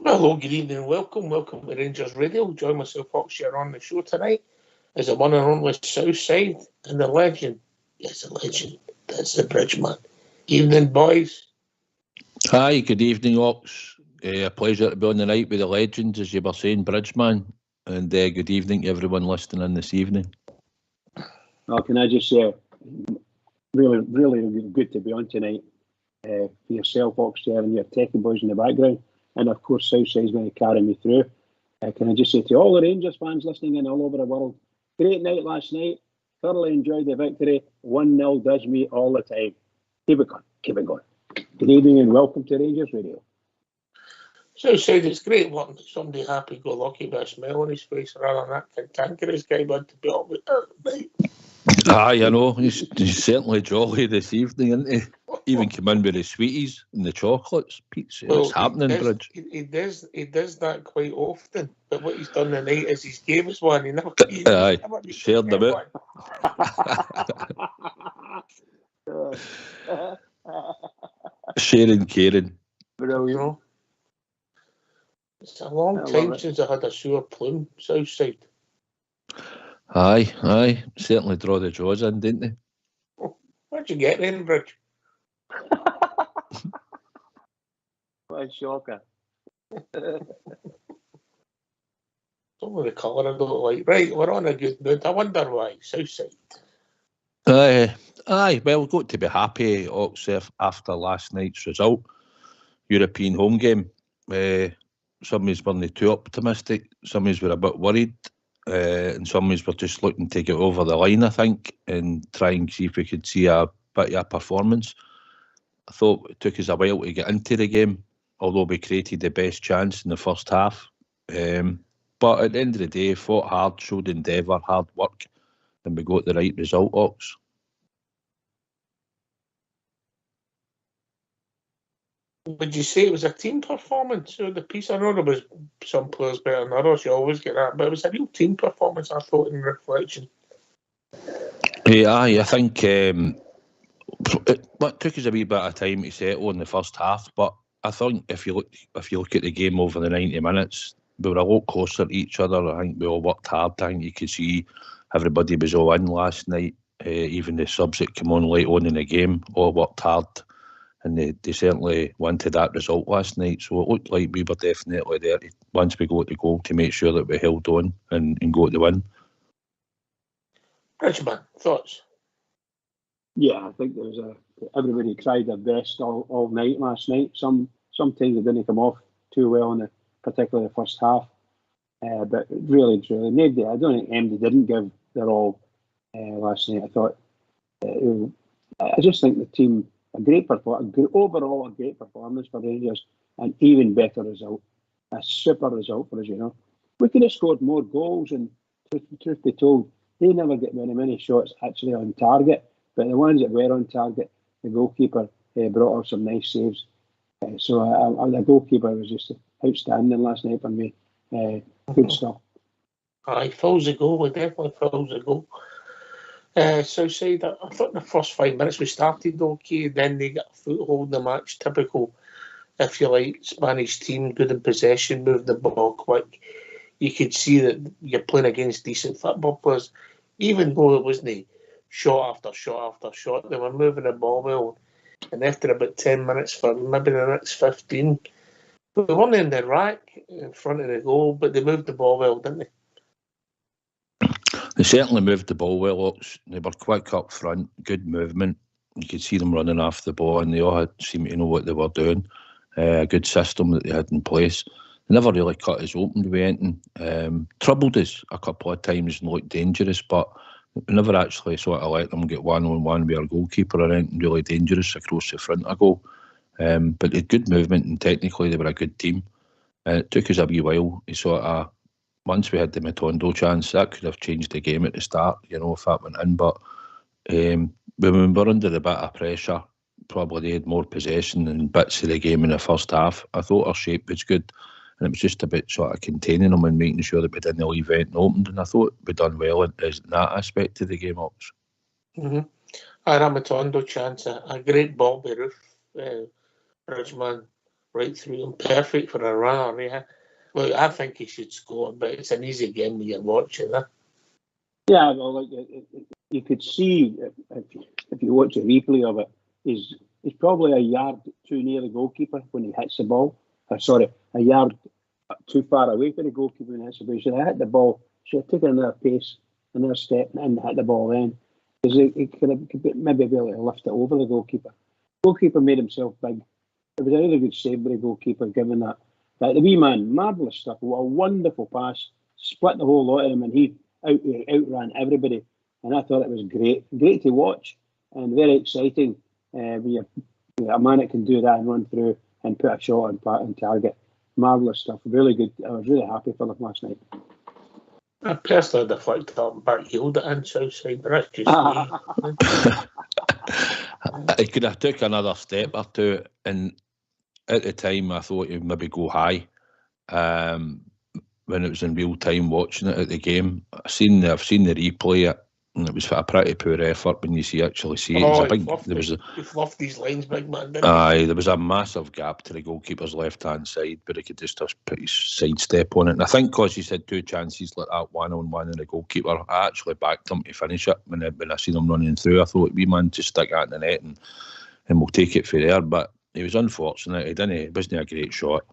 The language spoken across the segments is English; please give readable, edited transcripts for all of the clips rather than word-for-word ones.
Hello, good evening, welcome to Rangers Radio. Join myself, Foxshire, on the show tonight as the one and only Southside and the legend. Yes, the legend. That's the Bridgeman. Evening, boys. Hi, good evening, Ox. A pleasure to be on the night with the legends, as you were saying, Bridgeman. And good evening to everyone listening in this evening. Well, can I just say, really good to be on tonight for yourself, Foxshire, and your techie boys in the background. And of course, Southside's going to carry me through. Can I just say to all the Rangers fans listening in all over the world, great night last night. Thoroughly enjoyed the victory. 1-0 does me all the time. Keep it going. Good evening and welcome to Rangers Radio. Southside, it's great wanting somebody happy-go-lucky with a smile on his face rather than that cantankerous guy want to be up with night. Aye, I know. He's certainly jolly this evening, isn't he? Even come in with the sweeties and the chocolates. Pete, what's happening, Bridge? He does that quite often, but what he's done tonight is he's gave us one. He never shared them out. Sharing, caring. Brilliant. It's a long time since I had a sewer plume, Southside. Aye. Certainly draw the jaws in, didn't they? Where'd you get then, Bridge? What a shocker. Some of the colour I don't like. Right, we're on a good mood. I wonder why, Southside. Aye. Well, we've got to be happy, Oxford, after last night's result. European home game. Some of us weren't too optimistic. Some of us were a bit worried. And some of us were just looking to get over the line, I think, and try and see if we could see a bit of a performance. I thought it took us a while to get into the game, although we created the best chance in the first half. But at the end of the day, fought hard, showed endeavour, hard work, and we got the right result, Ox. Would you say it was a team performance or the piece? I know there was some players better than others, you always get that, but it was a real team performance, I thought, in reflection. Yeah, I think it took us a wee bit of time to settle in the first half, but I think if you look at the game over the 90 minutes, we were a lot closer to each other. I think we all worked hard. I think you could see everybody was all in last night. Even the subs that came on late on in the game all worked hard. And they certainly wanted that result last night. So it looked like we were definitely there once we got the goal to make sure that we held on and got the win. Bridgeman, thoughts? Yeah, I think there was everybody tried their best all night last night. Sometimes they didn't come off too well in particularly the first half. But really, nobody, I don't think MD didn't give their all last night. I thought, I just think the team, overall a great performance for Rangers, an even better result, a super result for us, you know. We could have scored more goals, and truth be told, they never get many shots actually on target, but the ones that were on target, the goalkeeper brought off some nice saves. So the goalkeeper was just outstanding last night for me. Good stuff. He fills the goal, he definitely fills the goal. Southside, I thought in the first 5 minutes we started okay, then they got a foothold in the match, typical, if you like, Spanish team, good in possession, move the ball quick. You could see that you're playing against decent football players, even though it wasn't shot after shot after shot, they were moving the ball well. And after about 10 minutes for maybe the next 15, we weren't in the rack in front of the goal, but they moved the ball well, didn't they? They certainly moved the ball well. They were quick up front, good movement. You could see them running off the ball, and they all seemed to know what they were doing. A good system that they had in place. They never really cut us open with anything. Troubled us a couple of times and looked dangerous, but we never actually sort of let them get one-on-one with our goalkeeper or anything really dangerous across the front of goal. But they had good movement, and technically they were a good team. It took us a wee while to sort of, once we had the Matondo chance, that could have changed the game at the start, you know, if that went in. But when we were under a bit of pressure, probably they had more possession and bits of the game in the first half. I thought our shape was good, and it was just a bit sort of containing them and making sure that we didn't leave anything opened. And I thought we'd done well in that aspect of the game, Ox. Matondo chance, a great ball by Bridgeman, right through him. Perfect for a runner, yeah. Look, I think he should score, but it's an easy game when you're watching it. Yeah, well, like you could see if you watch a replay of it, he's probably a yard too near the goalkeeper when he hits the ball. Sorry, a yard too far away from the goalkeeper when he hits the ball. He should have hit the ball. Should have taken another pace, another step, and hit the ball then. Because he could maybe be able to lift it over the goalkeeper. Goalkeeper made himself big. It was a really good save by the goalkeeper, given that. Like the wee man, marvellous stuff. What a wonderful pass. Split the whole lot of them, and he outran everybody. And I thought it was great to watch, and very exciting. When a man that can do that and run through and put a shot on target. Marvellous stuff. Really good. I was really happy for them last night. I personally had flicked up and back heeled it in Southside, but that's just me. I could have took another step or two, and at the time I thought he'd maybe go high. When it was in real time watching it at the game, I've seen the replay, and it was a pretty poor effort when you actually see it. He fluffed these lines, big man, didn't he? Aye, there was a massive gap to the goalkeeper's left-hand side, but he could just put his sidestep on it. And I think because he's had two chances like that, one-on-one, and the goalkeeper, I actually backed him to finish it when I seen him running through. I thought, wee man, just stick that in the net and we'll take it for there. But he was unfortunate. It wasn't a great shot.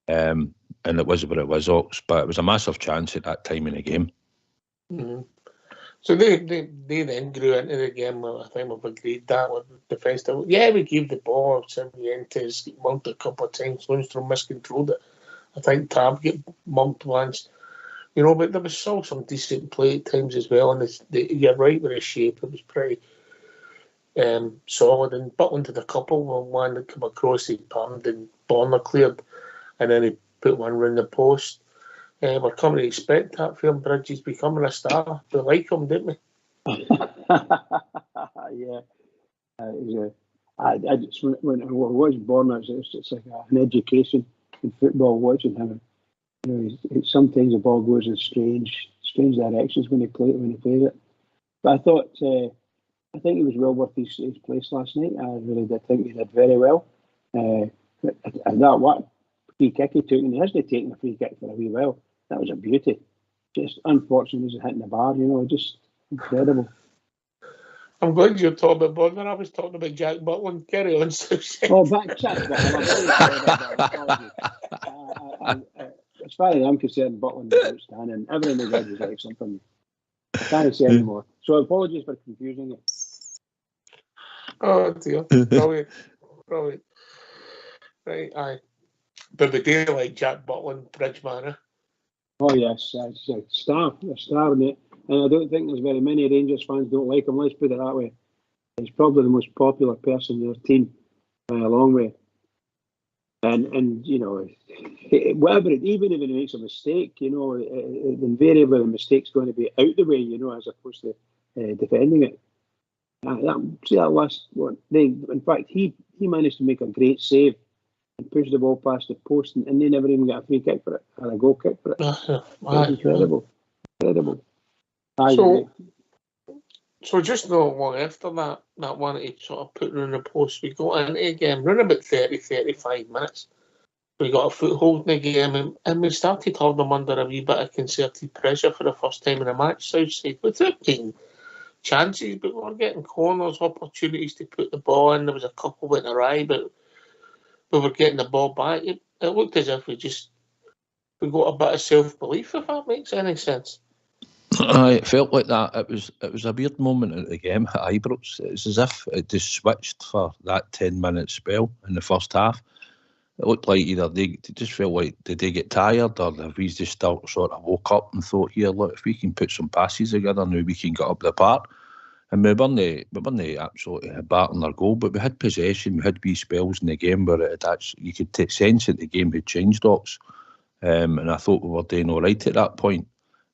And it was what it was, Ox, but it was a massive chance at that time in the game. Mm-hmm. So they then grew into the game. I think we've agreed that with the defence. Yeah, we gave the ball Semientes mugged a couple of times. Lundstrom miscontrolled it. I think Tab get mugged once. But there was still some decent play at times as well. And you're right with the shape. It was pretty solid. And Butland did a couple. One that came across, he palmed and Bonner cleared. And then he put one round the post. We're coming to expect that from Bridge. He's becoming a star. We like him, didn't we? Yeah. I just, when I was born, it's like an education in football watching him. Sometimes the ball goes in strange directions when he plays it. But I think he was well worth his place last night. I really did think he did very well. And that free kick he took, and he hasn't taken a free kick for a wee while. That was a beauty. Just unfortunate as hitting the bar, just incredible. I'm glad you're talking about Bonner. I was talking about Jack Butland. Carry on, Susie. Oh, back Jack Butland. As far as I'm concerned, Butland is outstanding. Everything he did was like something. I can't say anymore. So apologies for confusing you. Oh dear. Brilliant. Right, aye. But we do like Jack Butland, Bridge man. Oh yes, it's a star, mate. And I don't think there's very many Rangers fans don't like him. Let's put it that way. He's probably the most popular person in their team by a long way. And whatever, even if he makes a mistake, invariably the mistake's going to be out the way, as opposed to defending it. That last one. In fact, he managed to make a great save and push the ball past the post, and they never even got a free kick for it, or a goal kick for it. Incredible. So just not long after that one he sort of put in the post, we got into the game, around about 30-35 minutes. We got a foothold in the game, and we started holding them under a wee bit of concerted pressure for the first time in a match, Southside, without getting chances, but we were getting corners, opportunities to put the ball in. There was a couple went awry, but we were getting the ball back. It looked as if we got a bit of self-belief, if that makes any sense. It felt like that. It was a weird moment at the game at Ibrox. It's as if it just switched for that 10-minute spell in the first half. It looked like either they just felt like, did they get tired, or have we just sort of woke up and thought, here, look, if we can put some passes together now, we can get up the park. And we weren't absolutely batting our goal, but we had possession, we had wee spells in the game where you could sense that the game had changed, Ox. And I thought we were doing all right at that point.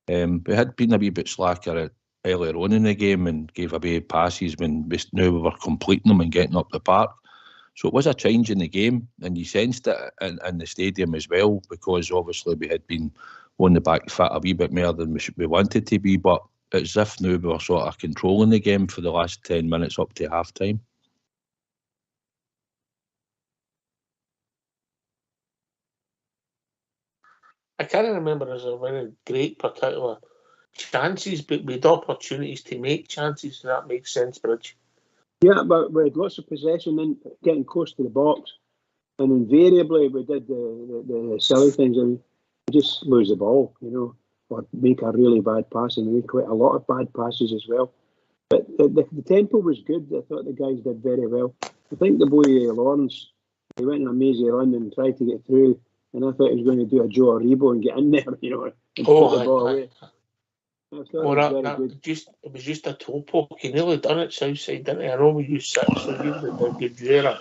We had been a wee bit slacker earlier on in the game and gave away passes when now we were completing them and getting up the park. So it was a change in the game, and you sensed it in the stadium as well, because obviously we had been on the back foot a wee bit more than we wanted to be, but it's as if now we were sort of controlling the game for the last 10 minutes up to half time. I can't remember as a very great particular chances, but we had opportunities to make chances, and that makes sense, Bridge. Yeah, but we had lots of possession and getting close to the box, and invariably we did the silly things and we just lose the ball, or make a really bad pass, and we made quite a lot of bad passes as well. But the tempo was good. I thought the guys did very well. I think the boy Lawrence, he went in a mazy run and tried to get through, and I thought he was going to do a Joe Aribo and get in there, and put the ball away. I thought it was very good. It was just a toe poke. He nearly done it Southside, didn't he? I know we used 6, so he would have good Vera.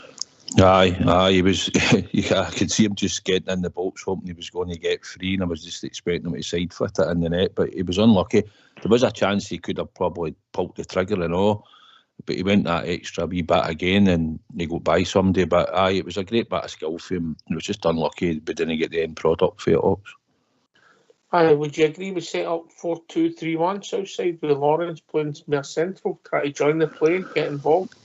Aye, he was. I could see him just getting in the box, hoping he was going to get free, and I was just expecting him to side foot it in the net, but he was unlucky. There was a chance he could have probably pulled the trigger and all, but he went that extra wee bit again, and he got by somebody. But aye, it was a great bit of skill for him. It was just unlucky we didn't get the end product for it, Ox. Aye, would you agree we set up 4-2-3-1 Southside with Lawrence playing more central, try to join the play, get involved?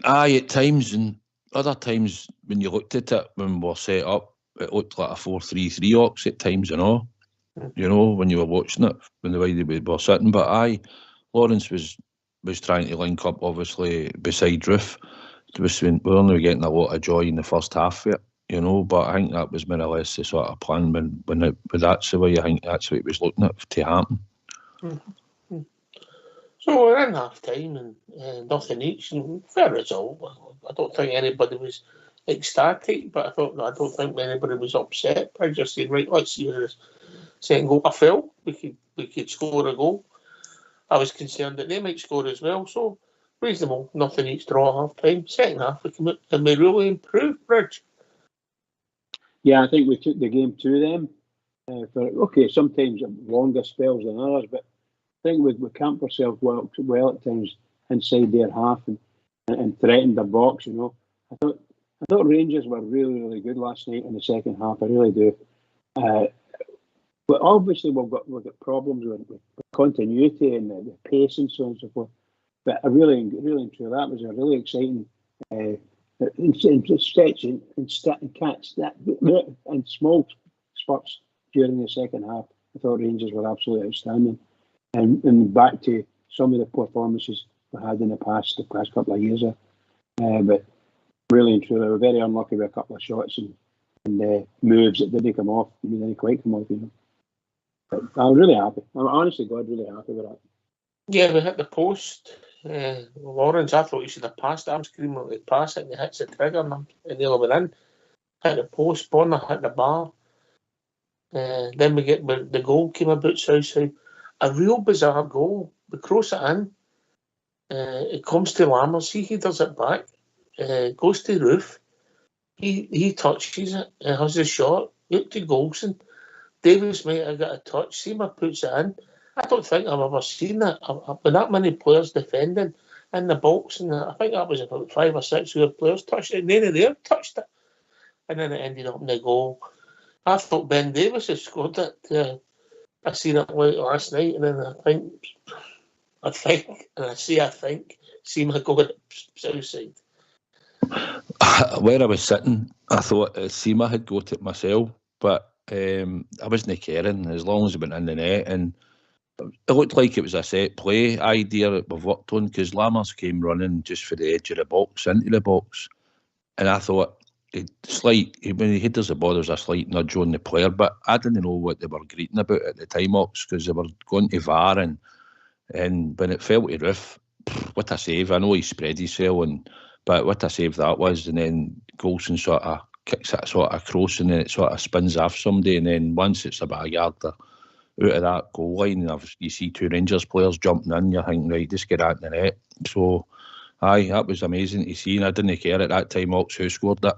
Aye, at times, and other times when you looked at it when we were set up, it looked like a 4-3-3 Ox at times and all. When you were watching it, when the way they were sitting. But aye, Lawrence was trying to link up obviously beside Roof. We were only getting a lot of joy in the first half of it, but I think that was more or less the sort of plan when that's the way I think that's what it was looking at to happen. Mm-hmm. So we're in half time and nothing each, and fair result. I don't think anybody was ecstatic, but I don't think anybody was upset. I just said, right, let's see where this second goal. I felt we could score a goal. I was concerned that they might score as well, so reasonable, nothing each draw at half time. Second half we came out and we really improved, Bridge. Yeah, I think we took the game to them. Sometimes longer spells than others, but I think we camped ourselves well at times inside their half and threatened the box. I thought Rangers were really, really good last night in the second half. I really do. But obviously we've got problems with continuity and the pace and so on and so forth. But I really and truly, that was a really exciting stretching and catch that and small spots during the second half. I thought Rangers were absolutely outstanding. And back to some of the performances we had in the past couple of years. But really and truly, we were very unlucky with a couple of shots and moves that didn't come off. They didn't quite come off, But I'm really happy. I'm honestly, really happy with that. Yeah, we hit the post. Lawrence, I thought he should have passed it. I'm screaming to pass it, and he hits the trigger, and nearly went in. Hit the post, Bonner hit the bar. Then we get the goal came about Southside. A real bizarre goal. We cross it in. It comes to Lammers. He does it back. Goes to Roof. He touches it. Has a shot. Look to Golson. Davis might have got a touch. Seamer puts it in. I don't think I've ever seen that. With that many players defending in the box, and I think that was about 5 or 6 other players touched it. None of them touched it. And then it ended up in the goal. I thought Ben Davis had scored it. I seen it late last night, and then I think, Seamer got it Southside. Where I was sitting, I thought Seamer had got it myself, but I wasn't caring as long as it went in the net, and it looked like it was a set play idea that we've worked on, because Lammers came running just for the edge of the box into the box, and I thought when he headers the ball, there was a slight nudge on the player, but I didn't know what they were greeting about at the time, Ox, because they were going to VAR, and when it fell to Roof, what a save. I know he spread himself, but what a save that was. And then Golson sort of kicks it sort of across, and then it sort of spins off somebody, and then once it's about a yard out of that goal line, and you see 2 Rangers players jumping in, you're thinking, right, just get that in the net. So aye, that was amazing to see, and I didn't care at that time, Ox, who scored that.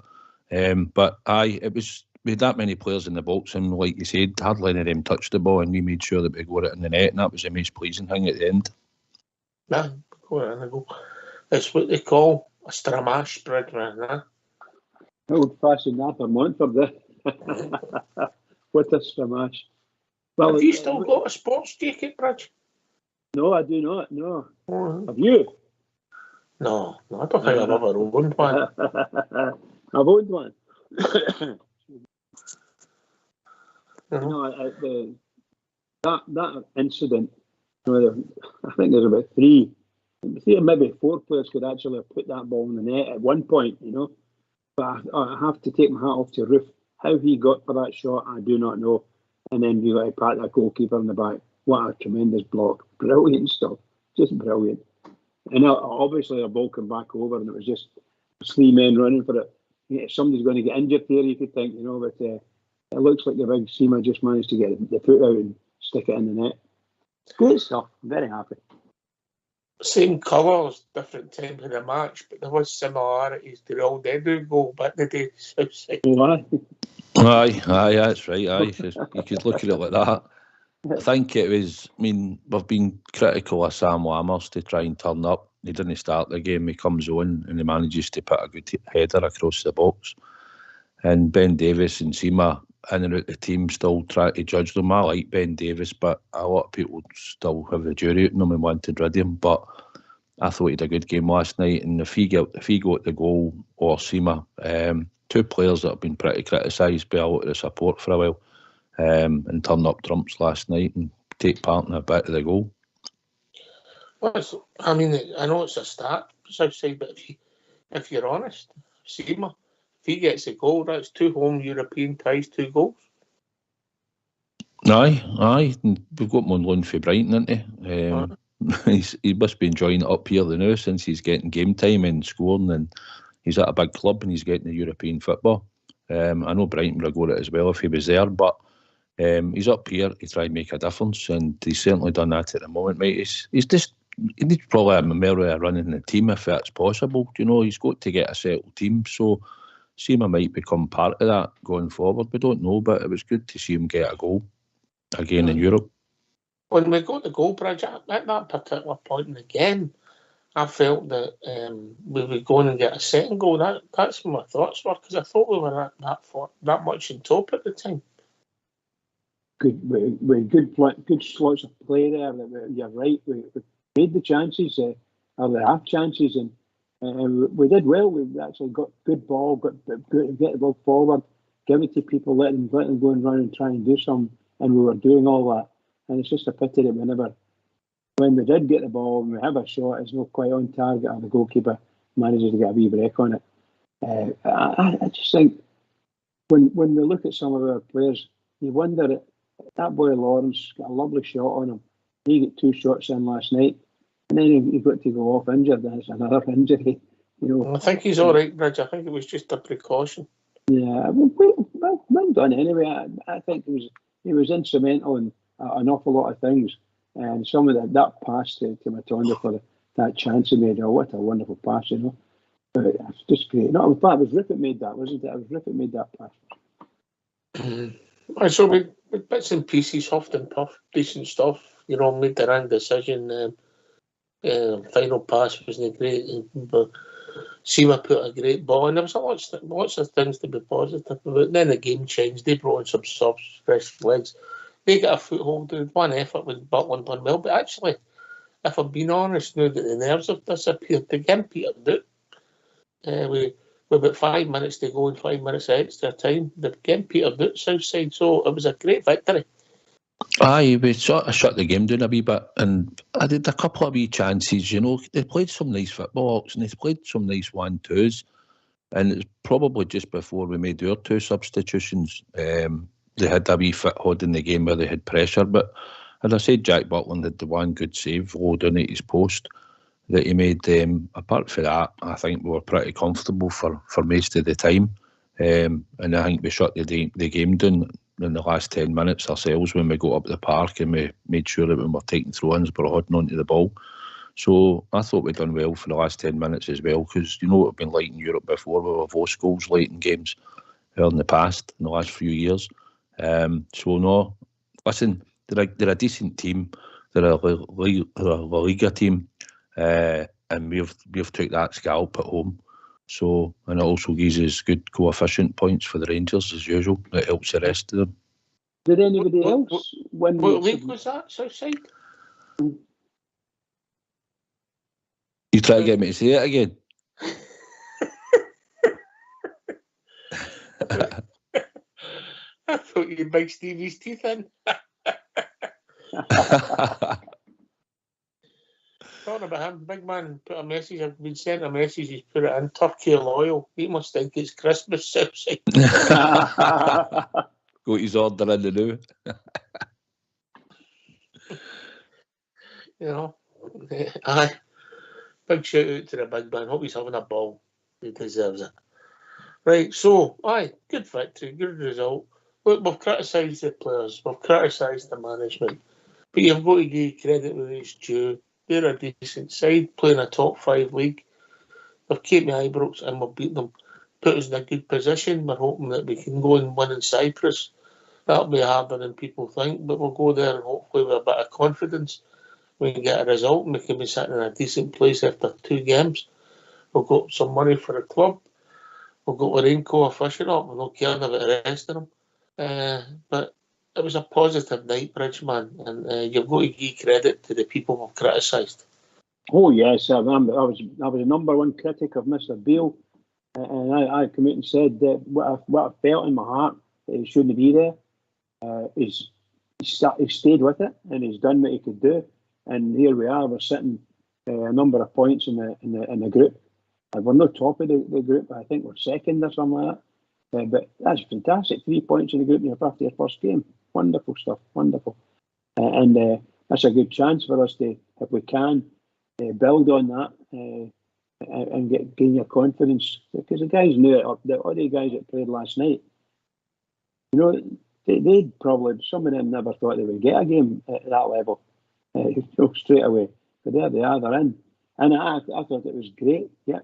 But aye, it was, we had that many players in the box, and like you said, hardly any of them touched the ball, and we made sure that we got it in the net, and that was the most pleasing thing at the end. Nah, got it in the goal. It's what they call a stramash spread, man. Old-fashioned that for Montford, What a stramash. Well, have you still got a sports jacket, Bridge? No, I do not, no. Have you? No, I don't think I've ever owned one. I've owned one. That incident, I think there's about three or maybe four players could actually have put that ball in the net at one point, But I have to take my hat off to Roof. How he got for that shot, I do not know. And then you got to pat that goalkeeper in the back. What a tremendous block. Brilliant stuff. Just brilliant. And obviously the ball came back over and it was just 3 men running for it. If somebody's going to get injured there, you could think, but it looks like the big Seema just managed to get the foot out and stick it in the net. Great stuff. Very happy. Same colours, different time of the match, but there was similarities to the old Edu goal back in the day. Aye, that's right. Aye, you could look at it like that. I think it was. We've been critical of Sam Lammers to try and turn up. He didn't start the game. He comes on and he manages to put a good header across the box. And Ben Davis and Seema in and out the team still try to judge them. I like Ben Davis, but a lot of people still have the jury out on him and wanted rid of him. But I thought he had a good game last night. And if he got the goal or Seema, two players that have been pretty criticised by a lot of the support for a while, and turn up trumps last night and take part in a bit of the goal. Well, I know it's a start, Southside, but if you're honest, Seema, if he gets a goal, that's 2 home European ties, 2 goals. Aye. We've got him on loan for Brighton, isn't he? He must be enjoying it up here now since he's getting game time and scoring, and he's at a big club and he's getting the European football. I know Brighton would have got it as well if he was there, but he's up here to try and make a difference, and he's certainly done that at the moment, mate. He needs probably a memorial running the team if that's possible. He's got to get a settled team, so Seema might become part of that going forward. We don't know, but it was good to see him get a goal again in Europe. When we got the goal, Bridge, at that particular point in the game, I felt that we would go and get a second goal. That's what my thoughts were, because I thought we were that much in top at the time. Good slots of play there. You're right. We made the chances, or the half chances, and we did well. We actually got good ball, get the ball forward, give it to people, let them go and run and try and do something, and we were doing all that. And it's just a pity that when we did get the ball and we have a shot, it's not quite on target, and the goalkeeper manages to get a wee break on it. I just think when we look at some of our players, you wonder, that boy Lawrence got a lovely shot on him. He got 2 shots in last night, and then he got to go off injured. That's another injury. I think he's all right, Bridge. I think it was just a precaution. Yeah, well done anyway. I think he was instrumental in an awful lot of things, and some of that pass to Matonda for that chance he made. Oh, what a wonderful pass, But it's just great. No, in fact, it was Rippett made that, wasn't it? It was Rippett made that pass. So with bits and pieces, soft and tough, decent stuff. Made the wrong decision. Final pass wasn't great, but Seema put a great ball, and there was lots of things to be positive about. Then the game changed. They brought in some subs, fresh legs. They got a foothold. One effort was Butland done well, but actually, if I'm being honest, now that the nerves have disappeared, the game petered out. We about 5 minutes to go and 5 minutes extra time. The game petered out Southside, so it was a great victory. Aye, we sort of shut the game down a wee bit, and I did a couple of wee chances. They played some nice football, and they played some nice 1-2s, and it's probably just before we made our 2 substitutions. They had a wee foothold in the game where they had pressure, but as I said, Jack Butland had the one good save low down at his post that he made. Apart from that, I think we were pretty comfortable for most of the time, and I think we shut the game down in the last 10 minutes ourselves when we got up the park, and we made sure that when we were taking throw-ins we were holding onto the ball. So I thought we'd done well for the last 10 minutes as well, because what we've been like in Europe before, we were lost goals late in games in the past, in the last few years. So no, listen, they're a decent team. They're a La Liga team, and we've took that scalp at home. So, and it also gives us good coefficient points for the Rangers as usual. It helps the rest of them. Did anybody else win? What league was that, Southside? You try to get me to say it again? put your big Stevie's teeth in. Talking about him, big man put a message. I've been sent a message. He's put it in. Turkey loyal. He must think it's Christmas Southside. Got his order in the new. You know, aye. Big shout out to the big man. Hope he's having a ball. He deserves it. Right, so aye, good victory, good result. Look, we've criticised the players, we've criticised the management, but you've got to give credit where it's due. They're a decent side, playing a top 5 league. They've kept my Ibrox and we've beat them. Put us in a good position. We're hoping that we can go and win in Cyprus. That'll be harder than people think, but we'll go there and hopefully with a bit of confidence we can get a result and we can be sitting in a decent place after 2 games. We've got some money for the club. We've got Lorraine coefficient up. We're not caring about the rest of them. But it was a positive night, Bridgeman, and you've got to give credit to the people we've criticised. Oh yes, I remember. I was the number one critic of Mr. Beale, and I come out and said that what I felt in my heart that he shouldn't be there. He stayed with it and he's done what he could do. And here we are. We're sitting a number of points in the group. We're not top of the group. I think we're second or something like that. But that's fantastic. 3 points in the group after your first game. Wonderful stuff. Wonderful. And that's a good chance for us to, if we can, build on that and gain your confidence. Because the guys knew it. All the guys that played last night, you know, they'd probably, some of them never thought they would get a game at that level straight away. But there they are, they're in. And I thought it was great. Yeah.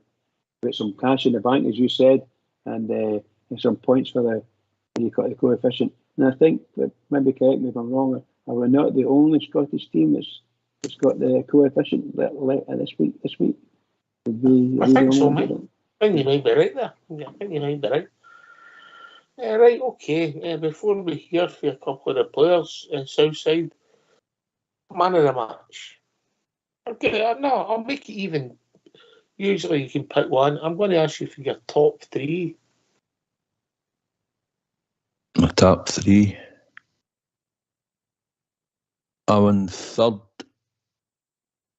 Got some cash in the bank, as you said, and some points for the coefficient. And I think, that maybe correct me if I'm wrong, are we not the only Scottish team that's got the coefficient this week? I think so, mate. I think you might be right there. Yeah, I think you might be right. Right, okay. Before we hear from a couple of the players in Southside, man of the match. Okay, no, I'll make it even. Usually you can pick one. I'm going to ask you for your top 3. My top 3. In third,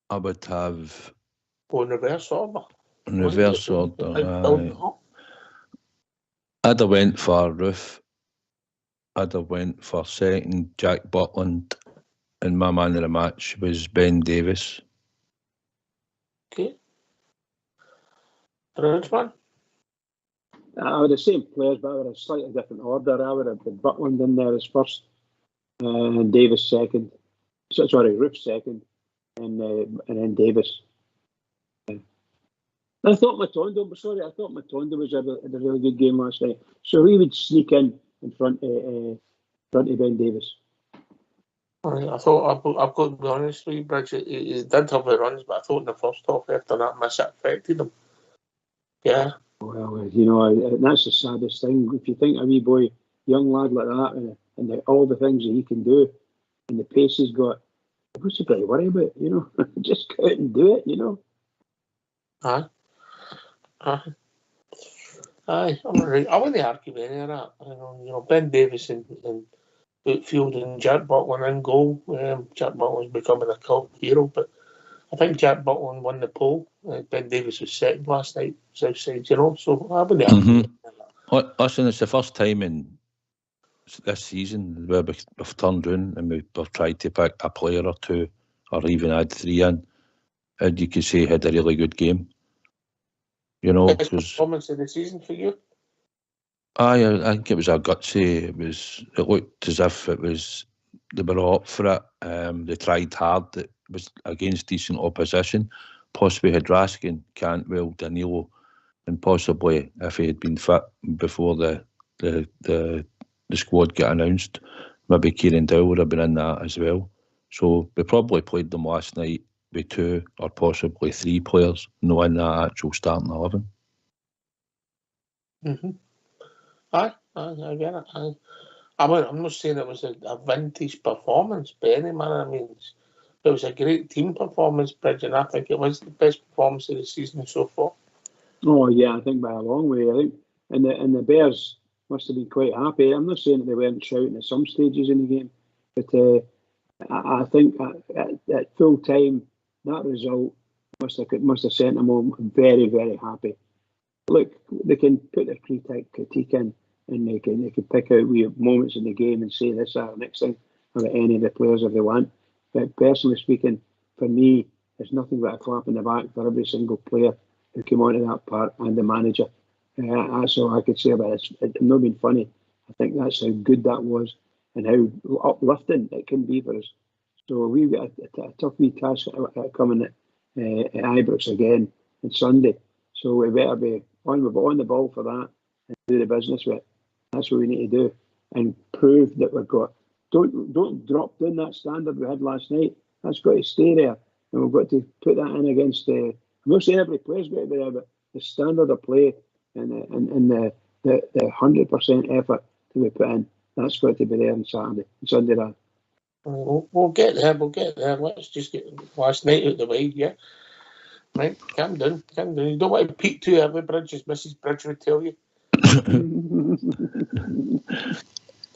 I would have. In reverse order. In reverse order. I'd have went for Roof. I'd have went for second, Jack Butland. And my man of the match was Ben Davis. Okay. Bridgeman? I would have the same players, but I would have a slightly different order. I would have put Butland in there as first, and Davis second. Roof second, and then Davis. I thought Matondo was had a really good game last night. So he would sneak in front of Ben Davis. Right, I thought I've got to be honest with you, Bridget. He did have the runs, but I thought in the first half after that miss it affected him. Yeah. Well, you know, that's the saddest thing. If you think a wee boy, young lad like that, and all the things that he can do, and the pace he's got, what's he got to worry about? You know, just go out and do it. You know. Aye. I'm right. I wouldn't argue with any of that. You know, Ben Davis and outfield and Jack Butland in goal. Jack Butland's becoming a cult hero, but I think Jack Butland won the poll. Ben Davis was second last night, Southside, you know, so I wouldn't argue. Listen, it's the first time in this season where we've turned around and we've tried to pick a player or two or even add 3 in, and you could say he had a really good game. You know, best performance of the season for you? I think it was a gutsy. It looked as if they were all up for it. They tried hard. It was against decent opposition. Possibly had Raskin, Cantwell, Danilo, and possibly if he had been fit before the squad got announced, maybe Kieran Dow would have been in that as well. So we probably played them last night with 2 or possibly 3 players, not in that actual starting 11. Mm-hmm. I get it. I'm not saying it was a vintage performance by any manner of means. It was a great team performance, Bridge, and I think it was the best performance of the season so far. Oh yeah, I think by a long way. I think, and the Bears, must have been quite happy. I'm not saying that they weren't shouting at some stages in the game, but I think at full time, that result must have sent them home very, very happy. Look, they can put their critique in, and they can pick out wee moments in the game and say this, that, or next thing about any of the players if they want. But personally speaking, for me, it's nothing but a clap in the back for every single player who came onto that part and the manager. That's all I could say about it. It's not been funny. I think that's how good that was and how uplifting it can be for us. So we've got a tough wee task coming at Ibrox again on Sunday. So we better be on the ball for that and do the business with it. That's what we need to do and prove that we've got. Don't drop down that standard we had last night. That's got to stay there, and we've got to put that in against the. I'm not saying every player's got to be there, but the standard of play and the 100% effort to be put in. That's got to be there on Sunday night. We'll get there. Let's just get last night out of the way, yeah. Right, calm down. You don't want to peek too early, Bridge, as Mrs. Bridge would tell you.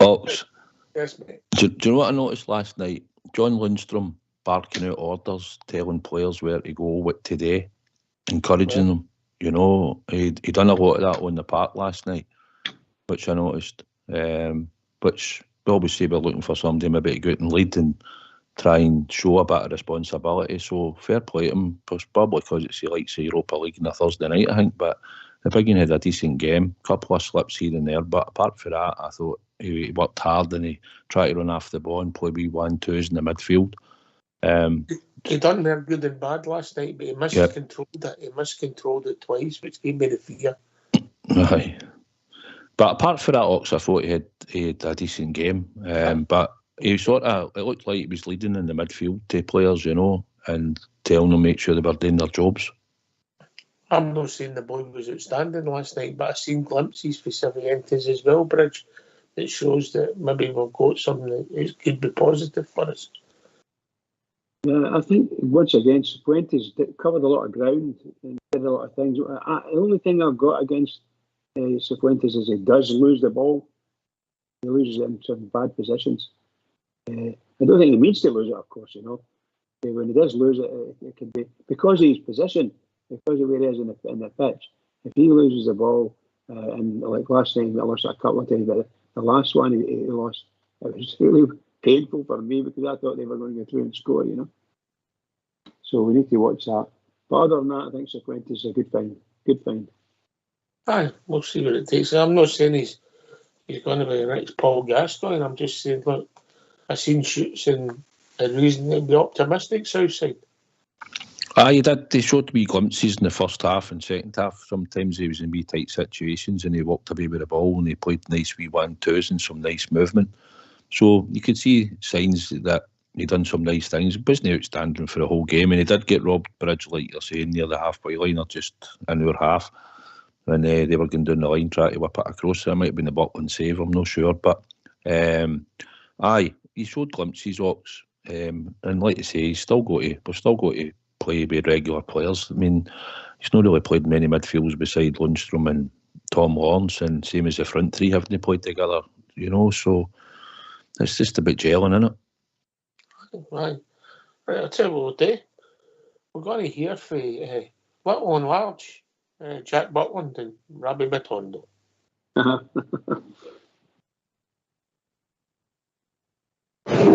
Ox. Yes, mate. Do you know what I noticed last night? John Lundstrom barking out orders, telling players where to go, what to do, encouraging them. You know, he done a lot of that on the park last night, which I noticed. Which we always say we're looking for somebody maybe to go out and lead and try and show a bit of responsibility. So fair play to him, probably because it's the likes of Europa League on a Thursday night, I think. But the Biggin had a decent game, couple of slips here and there. But apart from that, I thought he worked hard and he tried to run off the ball and play wee 1-2s in the midfield. He done there good and bad last night, but he miscontrolled it. He miscontrolled it twice, which gave me the fear. Right. But apart from that, Ox, I thought he had a decent game. But he it looked like he was leading in the midfield to players, you know, and telling them make sure they were doing their jobs. I'm not saying the boy was outstanding last night, but I've seen glimpses for Cifuentes as well, Bridge, that shows that maybe we've got something that could be positive for us. Yeah, I think once again, Cifuentes covered a lot of ground and did a lot of things. The only thing I've got against Cifuentes is he does lose the ball. He loses it in some bad positions. I don't think he means to lose it, of course, you know. When he does lose it, it can be because of his position, because of where he is in the pitch. If he loses the ball, and like last night, he lost it a couple of times, but the last one he lost, it was really painful for me because I thought they were going to go through and score, you know. So we need to watch that. But other than that, I think Cifuentes is a good find. Aye, we'll see what it takes. I'm not saying he's going to be the next Paul Gascoigne. I'm just saying, look, I've seen shoots and a reason to be optimistic, Southside. He did. They showed wee glimpses in the first half and second half. Sometimes he was in wee tight situations and he walked away with the ball and he played nice wee 1-2s and some nice movement. So you could see signs that he done some nice things. He wasn't outstanding for the whole game, and he did get robbed, Bridge, like you're saying, near the halfway line or just in our half. And they were going down the line trying to whip it across. It might have been the Buckland save, I'm not sure. But he showed glimpses, Ox. And like I say, we've still got to play with regular players. I mean, he's not really played many midfields beside Lundstrom and Tom Lawrence, and same as the front three, haven't they played together, you know? So it's just a bit gelling, isn't it? Right, I'll tell you what we'll do. We're going to hear from Little and Large, Jack Buckland and Rabbi Matondo.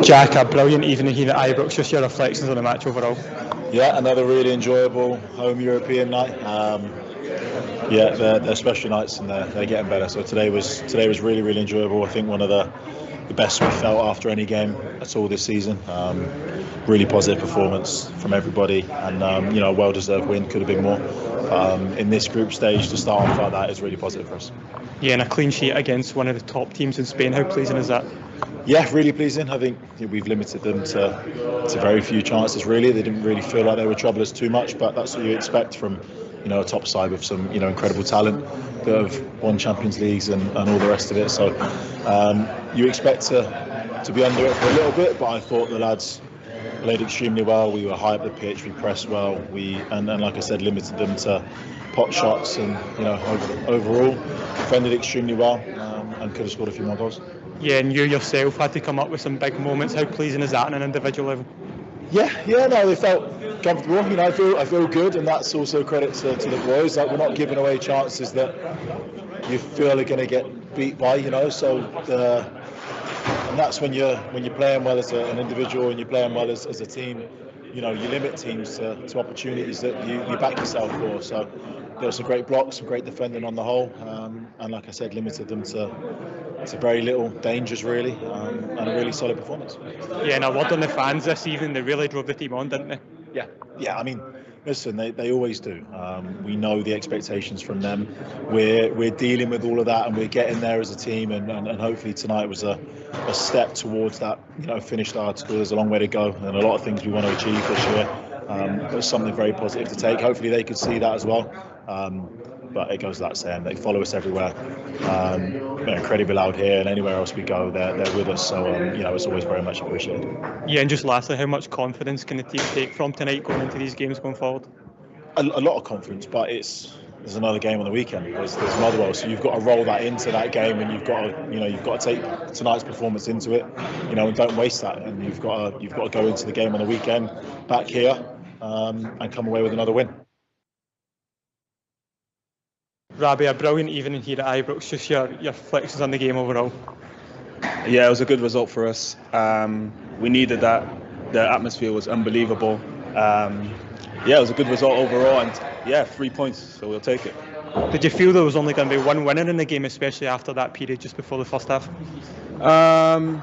Jack, a brilliant evening here at Ibrox. Just your reflections on the match overall. Yeah, another really enjoyable home European night. They're special nights and they're getting better. So today was really, really enjoyable. I think one of the best we felt after any game at all this season. Really positive performance from everybody, and a well-deserved win. Could have been more. In this group stage, to start off like that is really positive for us. Yeah, and a clean sheet against one of the top teams in Spain. How pleasing is that? Yeah, really pleasing. I think we've limited them to very few chances. Really, they didn't really feel like they would trouble us too much, but that's what you expect from a top side with some incredible talent that have won Champions Leagues and all the rest of it. So you expect to be under it for a little bit, but I thought the lads played extremely well. We were high up the pitch, we pressed well, and like I said, limited them to pot shots, and overall defended extremely well. and could have scored a few more goals. Yeah, and you yourself had to come up with some big moments. How pleasing is that on an individual level? Yeah, no, they felt comfortable. I feel good, and that's also credit to the boys. Like, we're not giving away chances that you feel are going to get beat by. So and that's when you're playing well as an individual and you're playing well as a team. You limit teams to opportunities that you back yourself for. So there were some great blocks, some great defending on the whole, and like I said, limited them to very little dangers really, and a really solid performance. Yeah, and a word on the fans this evening, they really drove the team on, didn't they? Yeah. I mean, listen, they always do. We know the expectations from them. We're dealing with all of that, and we're getting there as a team, and hopefully tonight was a step towards that finished article. There's a long way to go, and a lot of things we want to achieve this year. But something very positive to take. Hopefully they could see that as well. But it goes without saying, they follow us everywhere. Incredibly loud here, and anywhere else we go, they're with us. So it's always very much appreciated. Yeah, and just lastly, how much confidence can the team take from tonight going into these games going forward? A lot of confidence, but there's another game on the weekend. There's Motherwell, so you've got to roll that into that game, and you've got to take tonight's performance into it, and don't waste that. And you've got to go into the game on the weekend back here and come away with another win. Robbie, a brilliant evening here at Ibrox. Just your reflections on the game overall. Yeah, it was a good result for us. We needed that. The atmosphere was unbelievable. It was a good result overall, and 3 points, so we'll take it. Did you feel there was only going to be one winner in the game, especially after that period just before the first half? Well,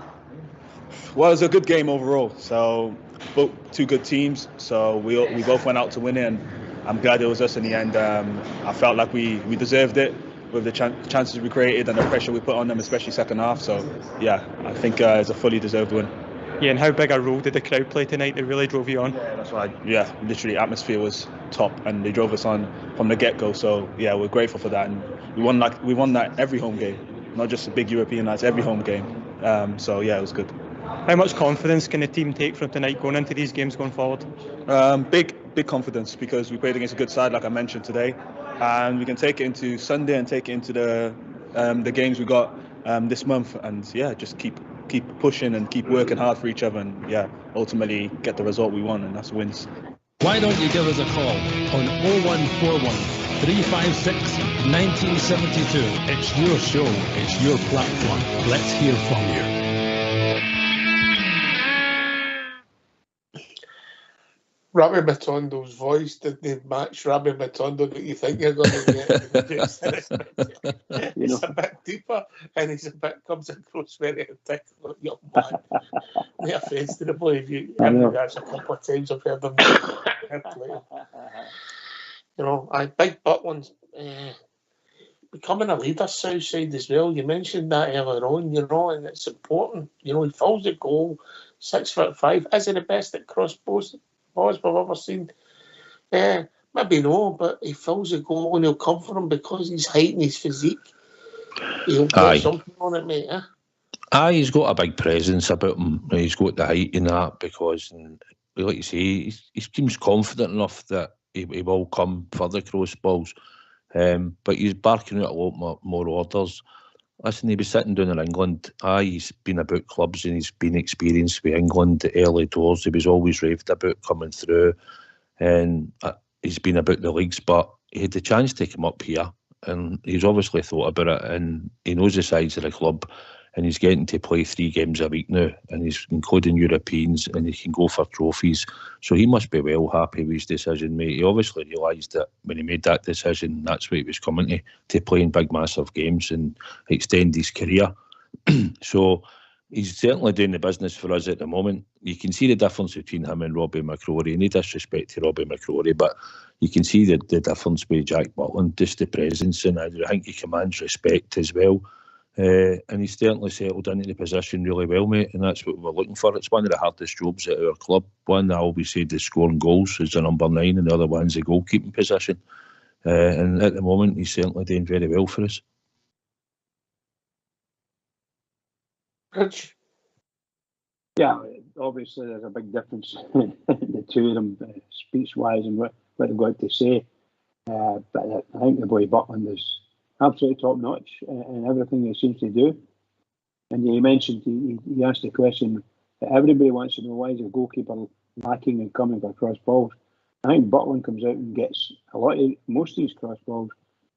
it was a good game overall. So both two good teams. So we both went out to win it, and I'm glad it was us in the end. I felt like we deserved it with the chances we created and the pressure we put on them, especially second half. So I think it's a fully deserved win. Yeah, and how big a role did the crowd play tonight? They really drove you on. Yeah, that's why. Yeah, literally, atmosphere was top, and they drove us on from the get-go. So we're grateful for that, and we won that every home game, not just the big European nights, every home game. It was good. How much confidence can the team take from tonight going into these games going forward? Big confidence, because we played against a good side, like I mentioned today, and we can take it into Sunday and take it into the games we got this month, and just keep pushing and keep working hard for each other, and ultimately get the result we want, and that's wins. Why don't you give us a call on 0141 356 1972. It's your show, it's your platform. Let's hear from you. Rabbi Matondo's voice, did they match Rabbi Matondo that you think you're going to get? It's a bit deeper, and comes across very articulate young man. No offence to the boy, if you heard that a couple of times, I've heard them play. Big Butland's becoming a leader Southside as well. You mentioned that earlier on, and it's important. He fouls the goal, 6'5", isn't the best at cross balls we've ever seen. Maybe no, but he fills the goal and he'll come for him because his height and his physique. He'll get something on it, mate. He's got a big presence about him. He's got the height in that, because, like you say, he seems confident enough that he will come for the cross balls. But he's barking out a lot more orders. Listen, he was sitting down in England. He's been about clubs and he's been experienced with England early doors. He was always raved about coming through, and he's been about the leagues, but he had the chance to come up here, and he's obviously thought about it, and he knows the size of the club, and he's getting to play 3 games a week now, and he's including Europeans, and he can go for trophies. So he must be well happy with his decision, mate. He obviously realised that when he made that decision, that's what he was coming to play in big, massive games and extend his career. So he's certainly doing the business for us at the moment. You can see the difference between him and Robbie McCrory. No disrespect to Robbie McCrory, but you can see the difference with Jack Butland, just the presence, and I think he commands respect as well. And he's certainly settled into the position really well, mate, and that's what we're looking for. It's one of the hardest jobs at our club. One I always said is scoring goals is the number 9, and the other one's the goalkeeping position. And at the moment, he's certainly doing very well for us. Rich? Yeah, obviously there's a big difference in the two of them, speech-wise, and what they've got to say. But I think the boy Butland is absolutely top notch in everything he seems to do. And he mentioned, he asked the question that everybody wants to know, why is a goalkeeper lacking in coming for cross balls? I think Butland comes out and gets most of these cross balls.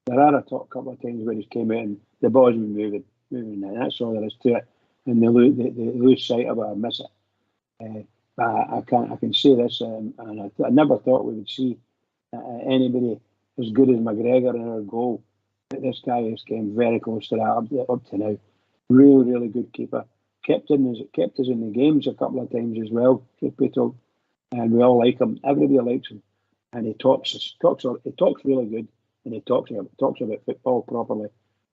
There are a couple of times where he's came out and the ball's been moving, and that's all there is to it. And they lose sight of it or miss it. But I can say this, and I never thought we would see anybody as good as McGregor in our goal. But this guy has came very close to that up to now. Really, really good keeper. Kept us in the games a couple of times as well, truth be told. And we all like him. Everybody likes him. And he talks really good, and he talks about football properly.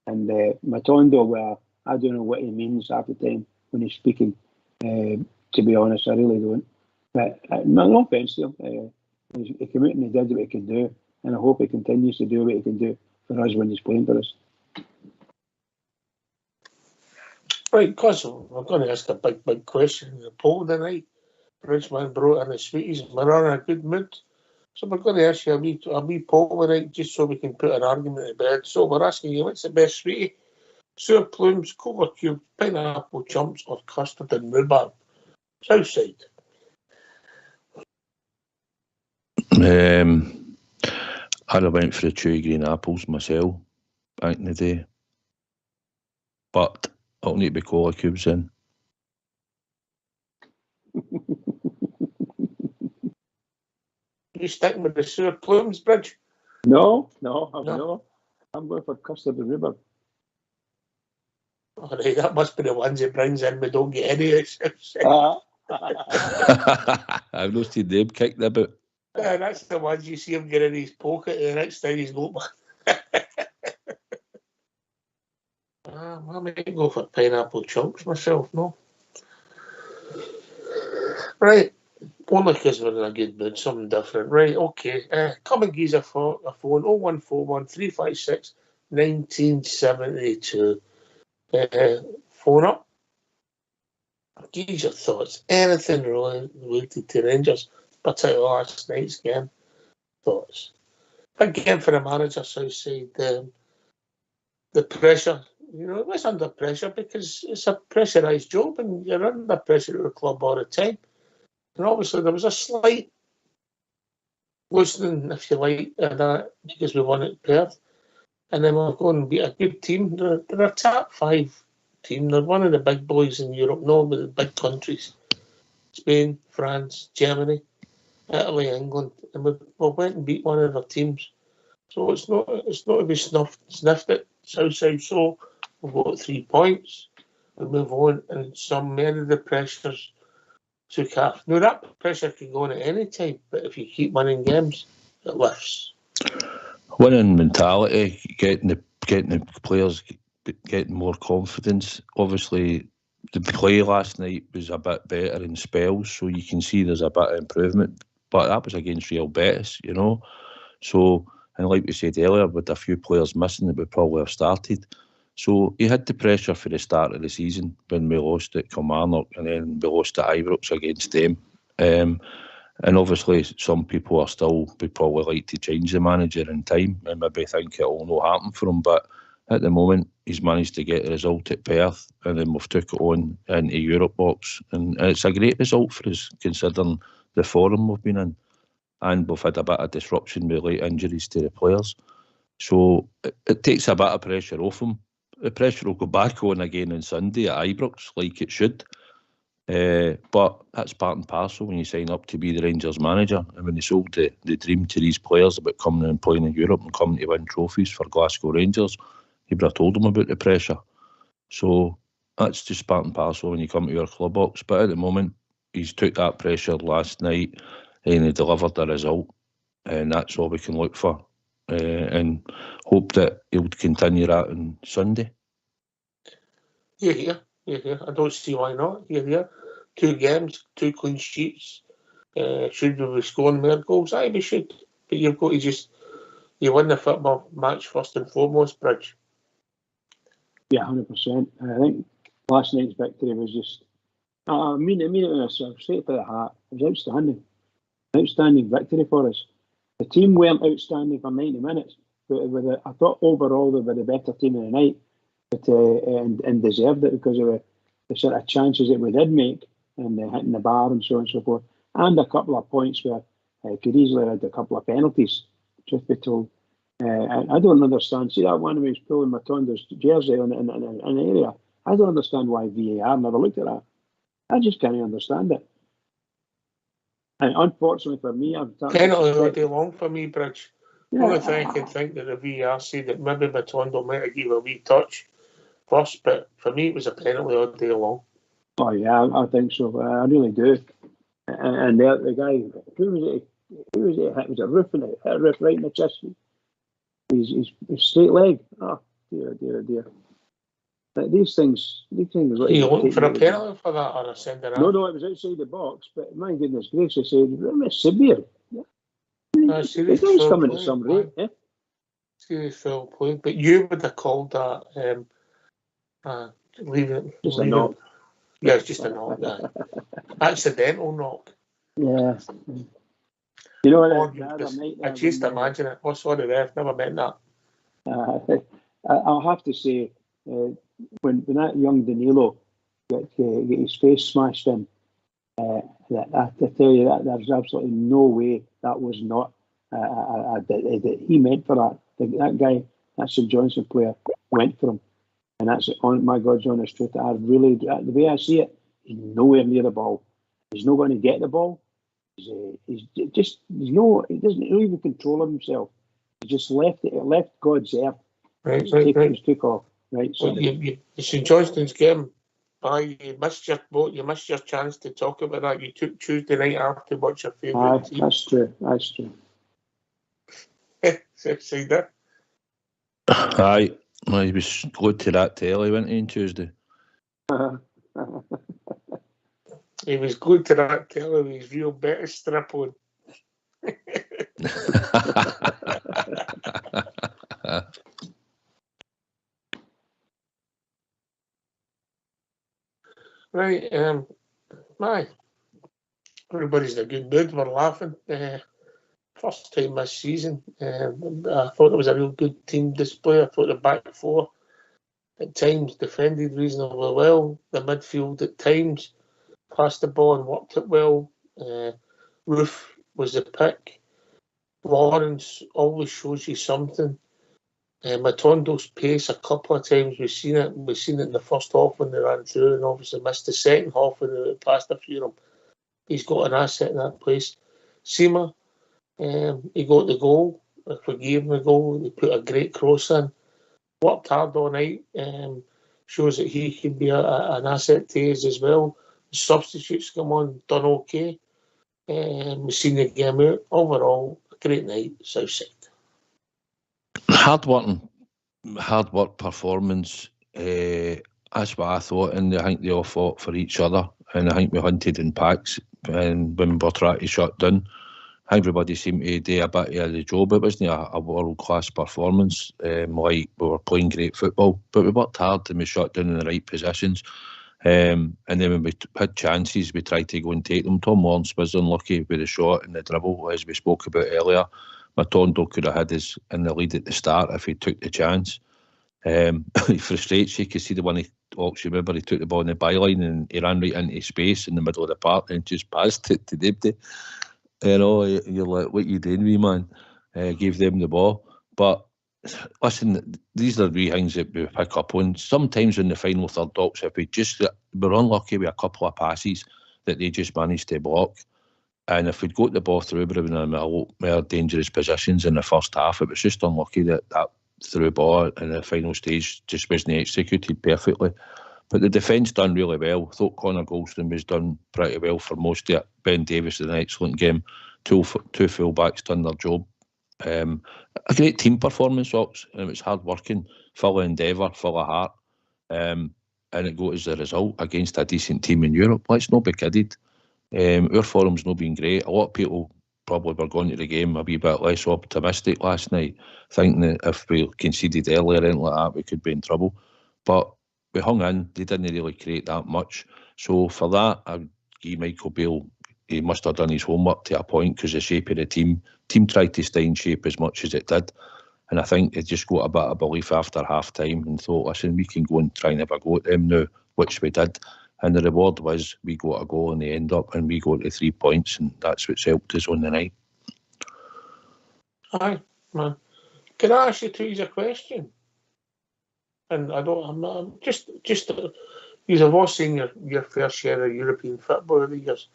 And Matondo, where I don't know what he means half the time when he's speaking. To be honest, I really don't. But no offence to him. He came out and he did what he could do, and I hope he continues to do what he can do for us when he's playing for us. Right, because we're going to ask a big question in the poll tonight. Bridgeman brought in the sweeties. We're on a good mood. So we're going to ask you a wee poll tonight just so we can put an argument to bed. So we're asking you, what's the best sweetie? Sour plumes, cola cubes, pineapple chumps, or custard and rhubarb? Southside. I went for the chewy green apples myself back in the day. But I'll need to be cola cubes in. You sticking with the sour plumes, Bridge? No. I'm going for custard and rhubarb. All right, that must be the ones he brings in. We don't get any of this. I've not seen them kicked about. That's the ones you see him get in his pocket, and the next time he's got one. I might go for pineapple chunks myself, no? Right, only because we're in a good mood, something different. Right, okay. Come and give us a phone, 0141 356 1972. Phone up. Give us your thoughts. Anything related to Rangers, particularly last night's game. Thoughts. Big game for the manager, Southside. The pressure. You know, it was under pressure because it's a pressurised job and you're under pressure at the club all the time. And obviously there was a slight loosening, if you like, of that because we won at Perth. And then we're going to beat a good team. They're a top 5 team. They're one of the big boys in Europe, no, but the big countries. Spain, France, Germany, Italy, England. And we went and beat one of their teams. So it's not to be sniffed at Southside. So we've got 3 points. We move on, and many of the pressures took off. Now that pressure can go on at any time, but if you keep winning games, it lifts. Winning mentality, getting the players getting more confidence. Obviously, the play last night was a bit better in spells, so you can see there's a bit of improvement. But that was against Real Betis, you know. So, and like we said earlier, with a few players missing, that would probably have started. So he had the pressure for the start of the season when we lost at Kilmarnock and then we lost at Ibrox against them. And obviously some people would probably like to change the manager in time and maybe think it'll not happen for him. But at the moment, he's managed to get a result at Perth and then we've took it on into Europe box. And it's a great result for us considering the form we've been in. And we've had a bit of disruption with late injuries to the players. So it takes a bit of pressure off him. The pressure will go back on again on Sunday at Ibrox, like it should. But that's part and parcel when you sign up to be the Rangers manager. And when they sold the dream to these players about coming and playing in Europe and coming to win trophies for Glasgow Rangers, he would have told them about the pressure. So that's just part and parcel when you come to your club box. But at the moment, he's took that pressure last night and he delivered the result. And that's all we can look for. And hope that he'll continue that on Sunday. Yeah. I don't see why not. Yeah. 2 games, 2 clean sheets. Should we be scoring more goals? Aye, we should. But you've got to you win the football match first and foremost, Bridge. Yeah, 100%. I think last night's victory was just, I mean it myself, straight to the heart. It was outstanding. Outstanding victory for us. The team weren't outstanding for 90 minutes, But I thought overall they were the better team of the night, but and deserved it because of the sort of chances that we did make and hitting the bar and so on and so forth, and a couple of points where could easily have had a couple of penalties, truth be told. I don't understand. See that one where he's pulling Matondo's jersey in an area? I don't understand why VAR never looked at that. I just can't understand it. And unfortunately for me, I've penalty all day long for me, Bridge. The only thing I can think that the VAR said that maybe Matondo might have given a wee touch first, but for me it was a penalty all day long. Oh yeah, I think so. I really do. And the guy, who was it? It was a Roof, and it hit Roof right in the chest. His straight leg. Oh dear. But these things. Are you looking for a penalty for that or a sending out? No, it was outside the box. But my goodness gracious, it's severe. Serious the guy's coming at some rate. Serious foul play, but you would have called that leave it. Just a knock. Yeah, it's just a knock. Accidental knock. Yeah. You know what? I just imagine it. What's on the ref? Never meant that. I'll have to say, when that young Danilo got his face smashed in, I tell you that there's absolutely no way that was not that he meant for that. That guy, that St Johnstone player, went for him, and that's on my God's honest truth. I really, the way I see it, he's nowhere near the ball. He's not going to get the ball. He doesn't even control himself. He just left God's earth. Right. Took off. Right. So St Johnstone's game. You missed your boat. You missed your chance to talk about that. You took Tuesday night after to watch your favourite team. That's true. Say that. Aye. Well, he was glued to that telly, wasn't he, on Tuesday? He was glued to that telly with his real better strip on. Right, everybody's in a good mood. We're laughing. First time this season. I thought it was a real good team display. I thought the back four at times defended reasonably well. The midfield at times passed the ball and worked it well. Roof was the pick. Lawrence always shows you something. Matondo's pace a couple of times. We've seen it in the first half when they ran through, and obviously missed the second half when they passed a few of them. He's got an asset in that place. Seema, he got the goal. If we gave him the goal, he put a great cross in. Worked hard all night. Shows that he can be an asset to us as well. The substitutes come on, done okay. We've seen the game out. Overall, a great night, Southside. Hard work performance. That's what I thought, and I think they all fought for each other, and I think we hunted in packs. And when we were trying to shut down, everybody seemed to do a bit of the job. It wasn't a world-class performance. Like we were playing great football, but we worked hard and we shut down in the right positions. And then when we had chances, we tried to go and take them. Tom Lawrence was unlucky with the shot and the dribble, as we spoke about earlier. Matondo could have had us in the lead at the start if he took the chance. It frustrates you. You can see the one he talks. You remember he took the ball in the byline and he ran right into space in the middle of the park and just passed it to Dibdy. You know, you're like, what you doing, wee man? Gave them the ball. But listen, these are the wee things that we pick up on. Sometimes in the final third docks, if we're unlucky with a couple of passes that they just managed to block. And if we'd got the ball through, we would have been in a lot more dangerous positions in the first half. It was just unlucky that through ball in the final stage just wasn't executed perfectly. But the defence done really well. I thought Connor Goldstein was done pretty well for most of it. Ben Davis had an excellent game. Two full-backs done their job. A great team performance, Ox. It was hard working, full of endeavour, full of heart. And it got as a result against a decent team in Europe. Let's not be kidded. Our form's not been great. A lot of people probably were going to the game a wee bit less optimistic last night, thinking that if we conceded earlier or anything like that, we could be in trouble. But we hung in. They didn't really create that much. So for that, I give Michael Beale, he must have done his homework to a point, because the shape of the team tried to stay in shape as much as it did. And I think they just got a bit of belief after half time and thought, listen, we can go and try and have a go at them now, which we did. And the reward was we got a goal in the end up and we got to 3 points, and that's what's helped us on the night. Aye, man. Can I ask you two a question? And I'm just you've all seen your fair share of European football over the years.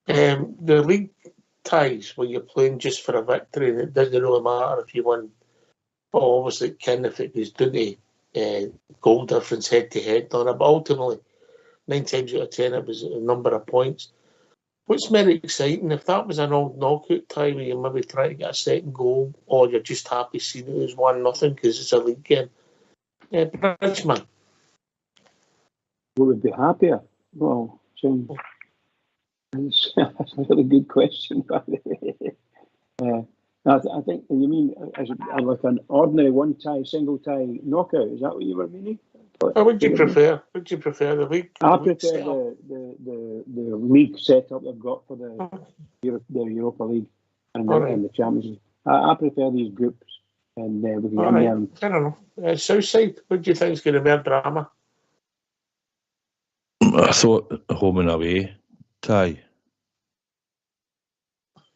The league ties where you're playing just for a victory, and it doesn't really matter if you win. But obviously, it can if it goes down to goal difference head to head on it. But ultimately, 9 times out of 10, it was a number of points. What's more exciting, if that was an old knockout tie where you maybe try to get a second goal, or you're just happy seeing it as 1-0 because it's a league game? Bridgeman. Who would be happier? Well, Jim, that's a really good question, by the way. I think you mean as like an ordinary one-tie, single-tie knockout. Is that what you were meaning? What would you prefer? Would you prefer the league? I prefer the league setup they've got for the Europa League and the Champions League. I prefer these groups, and we can I don't know. Southside, what do you think is going to be a drama? I thought home and away tie.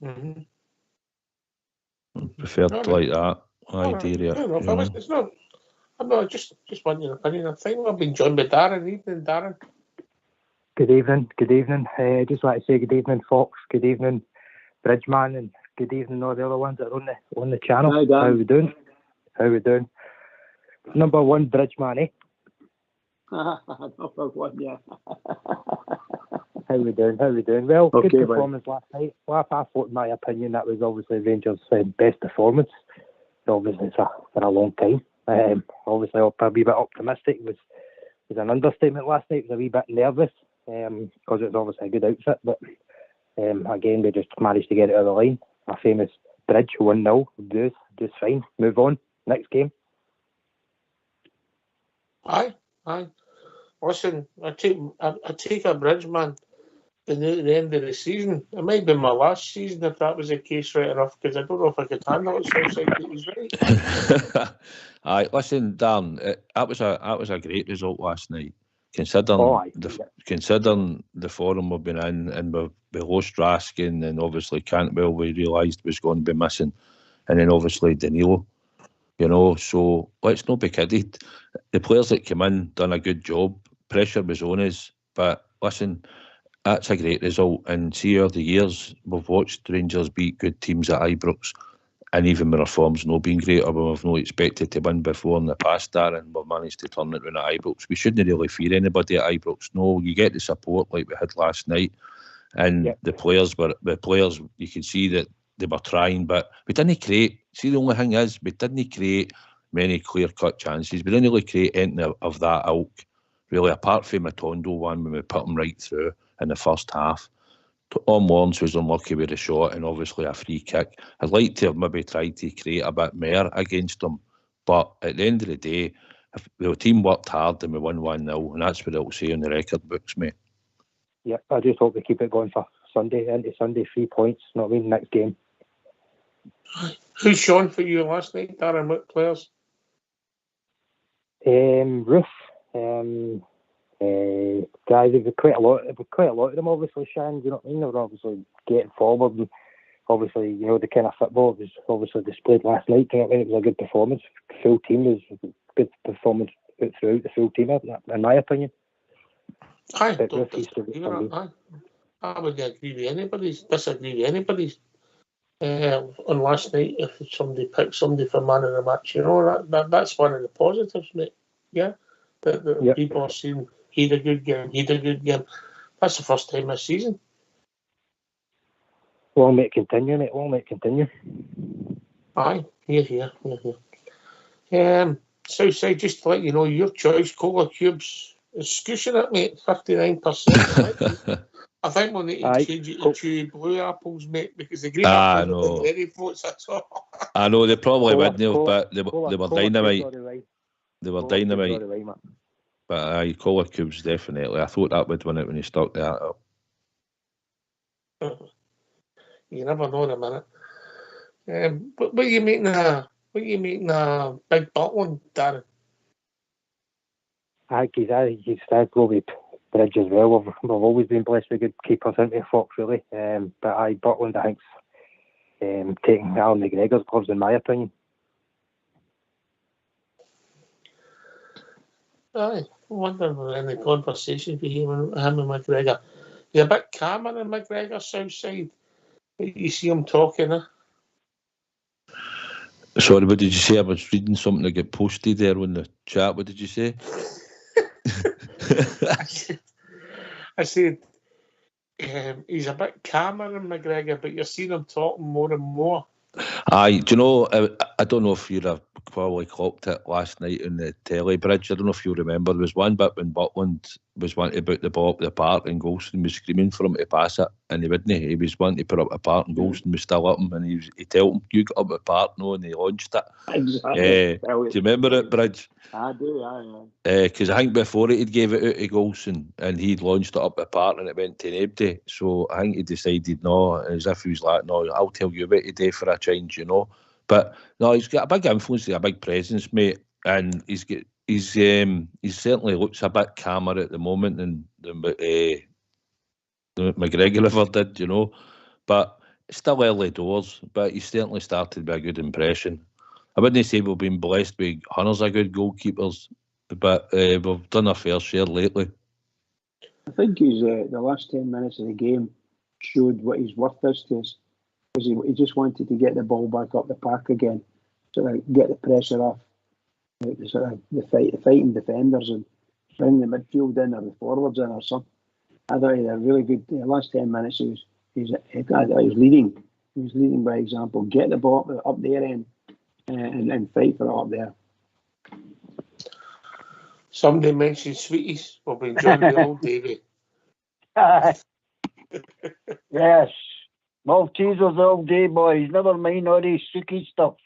Mm-hmm. Preferred like that idea. It's not. I'm not just wanting your opinion. I think I've been joined by Darren. Evening, Darren. Good evening. Good evening. Just like to say good evening, Fox. Good evening, Bridgeman, and good evening all the other ones that are on the channel. Hi, Dan. How we doing? Number one, Bridgeman, eh? Number one, yeah. How we doing? Well, okay, good performance last night. Well, I thought, in my opinion, that was obviously Rangers' best performance. Obviously, for a long time. Obviously, I'll probably be a bit optimistic. It was an understatement last night. I was a wee bit nervous because it was obviously a good outfit. But again, we just managed to get it over the line. A famous Bridge 1-0. Just fine. Move on. Next game. Aye. Listen, I take a Bridgeman at the end of the season. It might be my last season if that was the case, right enough, because I don't know if I could handle it. So he's right. Aye, listen, Dan, that was a great result last night, considering the form we've been in, and we lost Raskin, and obviously Cantwell we realised was going to be missing, and then obviously Danilo. So let's not be kidded. The players that came in done a good job. Pressure was on us, but listen, that's a great result. And see, over the years we've watched Rangers beat good teams at Ibrox, and even when our form's not been great, or when we've not expected to win before in the past, and we've managed to turn it around at Ibrox. We shouldn't really fear anybody at Ibrox. No, you get the support like we had last night, and the players, you can see that they were trying, but we didn't create. See, the only thing is, we didn't create many clear-cut chances. We didn't really create anything of that ilk, really, apart from Matondo one when we put him right through in the first half. Lawrence was unlucky with a shot and obviously a free kick. I'd like to have maybe tried to create a bit more against them, but at the end of the day, if the team worked hard and we won 1-0, and that's what it'll say on the record books, mate. Yeah, I just hope we keep it going for Sunday, into Sunday, 3 points, you know what I mean, next game. Who's shone for you last night, Darren? What players? Roof. Guys, there were quite a lot of them, obviously, Shan, you know what I mean? They were obviously getting forward, and obviously, the kind of football was obviously displayed last night, you know what I mean? It was a good performance. Full team was a good performance throughout the full team, in my opinion. I don't disagree with that. I wouldn't agree with anybody's, disagree with anybody's. On last night, if somebody picked somebody for man of the match, that's one of the positives, mate. Yeah, that people are saying he had a good game. That's the first time this season. Long may it continue, mate. Long may it continue. Aye, here. Southside, just to let you know, your choice, Cola Cubes, is scoosing it, mate. 59%. I think we'll need to change it to blue apples, mate, because the green apples are ready for it, that's all. I know, they probably wouldn't, but they were dynamite. They were dynamite. But Cola Cubes, definitely. I thought that would win it when he stuck that up. You never know in a minute. But what are you making What are you making a big Butland, Darren? I think he's started go with Bridge as well. We've always been blessed with good keepers into Fox, really. But Butland, I think, taking Alan McGregor's gloves, in my opinion. I wonder if we're in the conversation with him and McGregor. You're a bit calmer than McGregor, Southside. You see him talking, huh? Sorry, what did you say? I was reading something that got posted there on the chat. What did you say? I said he's a bit calmer than McGregor, but you're seeing him talking more and more. Aye, do you know, I don't know if you'd have probably clocked it last night in the telly, Bridge. I don't know if you remember. There was one bit when Butland was wanting to put the ball up the park and Golston was screaming for him to pass it, and he wouldn't. He was wanting to put up the park and Golston was still up him, and he told him, "You got up the park," no, and he launched it. Exactly. Do you remember it, Bridge? I do, aye. Because I think before he'd gave it out to Golson and he'd launched it up the park and it went to nobody. So I think he decided no, as if he was like, no, I'll tell you what to do for a change, you know. But no, he's got a big influence, a big presence, mate, and he certainly looks a bit calmer at the moment than McGregor ever did, you know. But it's still early doors, but he's certainly started with a good impression. I wouldn't say we've been blessed with hundreds of good goalkeepers, but we've done our fair share lately. I think he's the last 10 minutes of the game showed what his worth is to us, because he just wanted to get the ball back up the park again, sort of get the pressure off the fighting defenders and bring the midfield in or the forwards in or something. I thought he had a really good the last 10 minutes. He was leading. He was leading by example. Get the ball up their end. And fight for it up there. Somebody mentioned sweeties. We've been enjoying the old Davey. Yes. Maltesers all day, boys. Never mind all these suki stuff.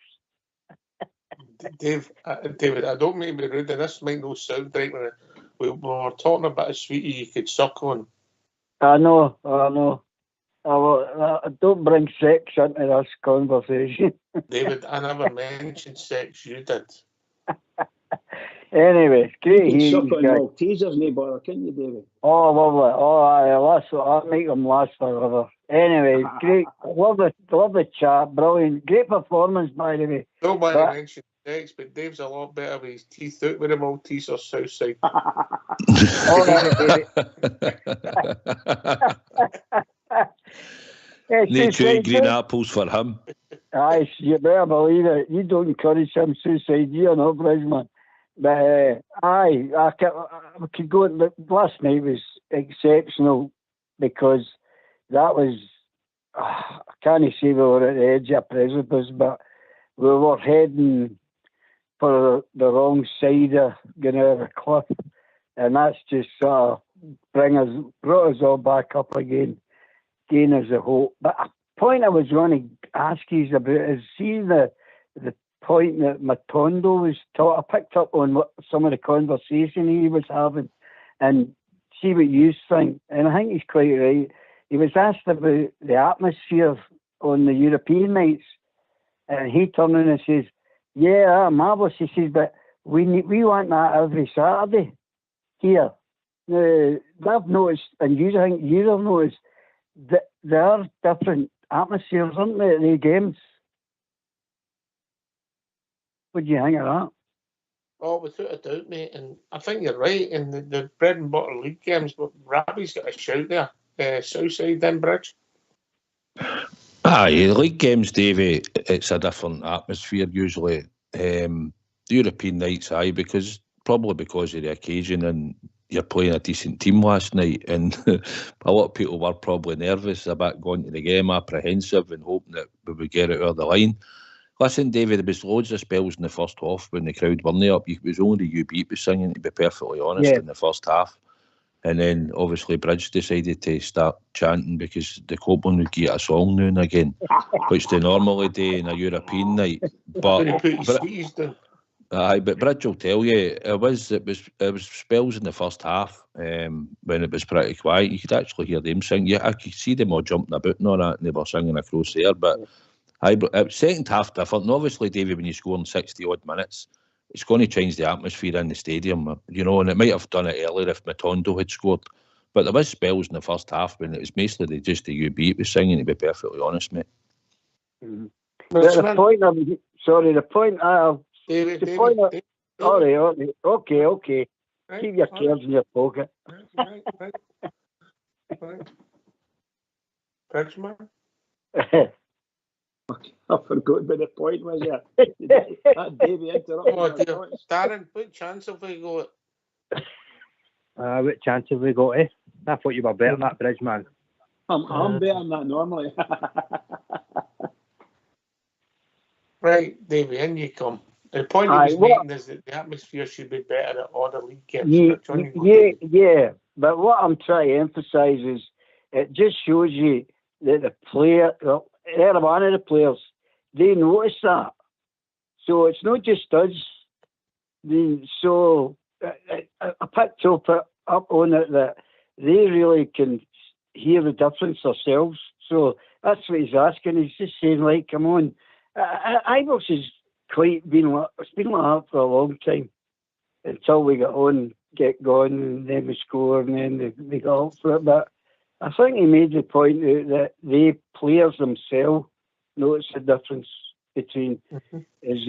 David, I don't mean to be rude, and this might not sound right when we were talking about a sweetie you could suck on. I know. Don't bring sex into this conversation. David, I never mentioned sex, you did. Anyway, it's great. You can suck on Maltesers, no bother, can't you, David? Oh, lovely. I'll make them last forever. Anyway, great. Love the chat. Brilliant. Great performance, by the way. Don't want to mention sex, but Dave's a lot better with his teeth out with the Maltesers Southside. All right, Nature green apples for him. Aye, you better believe it. You don't encourage him suicide, you're not Bridgman. But I could go. Last night was exceptional because that was. I can't say we were at the edge of precipice, but we were heading for the wrong side of going over the cliff, and that's just brought us all back up again. Gain us a hope. But a point I was going to ask you about is see the point that Matondo was taught. I picked up on some of the conversation he was having and see what you think. And I think he's quite right. He was asked about the atmosphere on the European nights, and he turned around and says, "Yeah, marvellous." He says, "But we want that every Saturday here." Now, I've noticed, and you think you have noticed, that there are different atmospheres, aren't there, at the games? What do you think of that? Oh, without a doubt, mate. And I think you're right. In the bread and butter league games, but Rabbie's got a shout there. Southside, then Bridge. Aye, league games, Davey, it's a different atmosphere usually. The European nights, probably because of the occasion, and you're playing a decent team last night, and a lot of people were probably nervous about going to the game, apprehensive, and hoping that we would get it over the line. Listen, David, there was loads of spells in the first half when the crowd weren't up. It was only you beat was singing, to be perfectly honest, in the first half. And then, obviously, Bridge decided to start chanting because the Copeland would get a song now and again, which they normally do in a European night. But Bridge will tell you, it was spells in the first half when it was pretty quiet. You could actually hear them sing. I could see them all jumping about and all that, and they were singing across there. But Second half different. And obviously, Davey, when you score in 60-odd minutes, it's going to change the atmosphere in the stadium, you know, and it might have done it earlier if Matondo had scored. But there was spells in the first half when it was basically just the UB was singing, to be perfectly honest, mate. Mm-hmm. The point okay. Right. Keep your cards in your pocket. Right. Bridgman? I forgot about the point, was it? That Davey interrupted. Oh, dear. Darren, what chance have we got? What chance have we got, eh? I thought you were better than that, Bridgman. I'm better than that normally. Right, Davey, in you come. The point he was making is that the atmosphere should be better at all the league games. Yeah, but what I'm trying to emphasise is it just shows you that the player, every one of the players, they notice that. So it's not just us. So I picked up on it that they really can hear the difference themselves. So that's what he's asking. He's just saying, like, come on. Ibrox has it's been like that for a long time until we get going, and then we score, and then they go up for it. But I think he made the point that the players themselves notice the difference between, as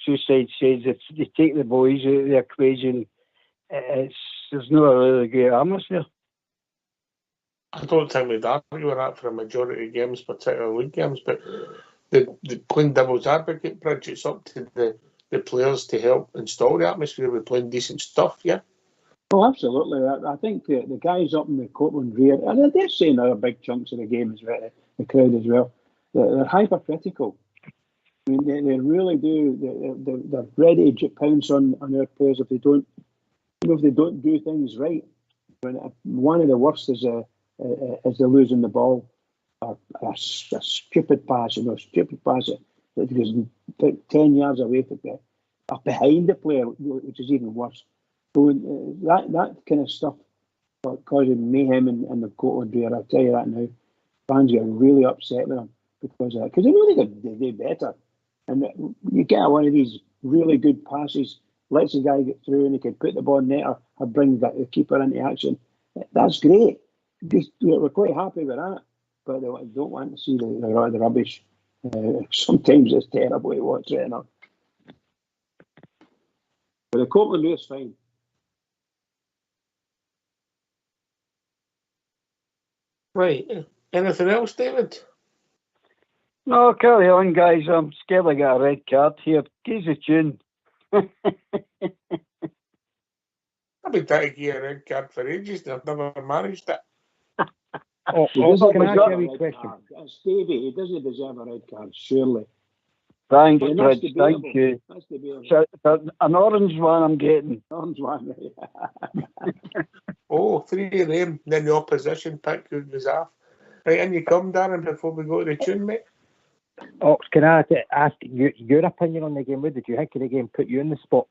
Suicide says, if they take the boys out of the equation, there's no really great atmosphere. I don't think we'd argue with that for a majority of games, particularly league games, but the playing devil's advocate, Bridge, it's up to the players to help install the atmosphere with playing decent stuff, yeah? Oh, absolutely. I think the guys up in the Copeland rear, and they're saying other big chunks of the game as well, the crowd as well, they're hypercritical. I mean, they really do. They're ready to pounce on our players if they don't do things right. When one of the worst is the losing the ball, or a stupid pass, that goes 10 yards away from the, or behind the player, which is even worse. So that kind of stuff causing mayhem in the Copeland rear. I'll tell you that now. Fans get really upset with them because they know they could do better. And you get one of these really good passes, lets the guy get through, and he can put the ball in net or bring the keeper into action. That's great. We're quite happy with that, but they don't want to see the rubbish. Sometimes it's terrible to watch it enough. But the Copeland rear is fine. Right. Anything else, David? No, carry on, guys. I'm scared I got a red card here. Give us a tune. I've been trying to get a red card for ages and I've never managed it. Can I ask you a wee question? Stevie, he doesn't deserve a red card, surely. Thanks, Rich. Thank you. So, an orange one I'm getting. Orange one, Oh, 3 of them. Then the opposition pick who was off. Right, in you come, Darren, before we go to the tune, mate. Can I ask your opinion on the game? What did you think of the game? Put you in the spot?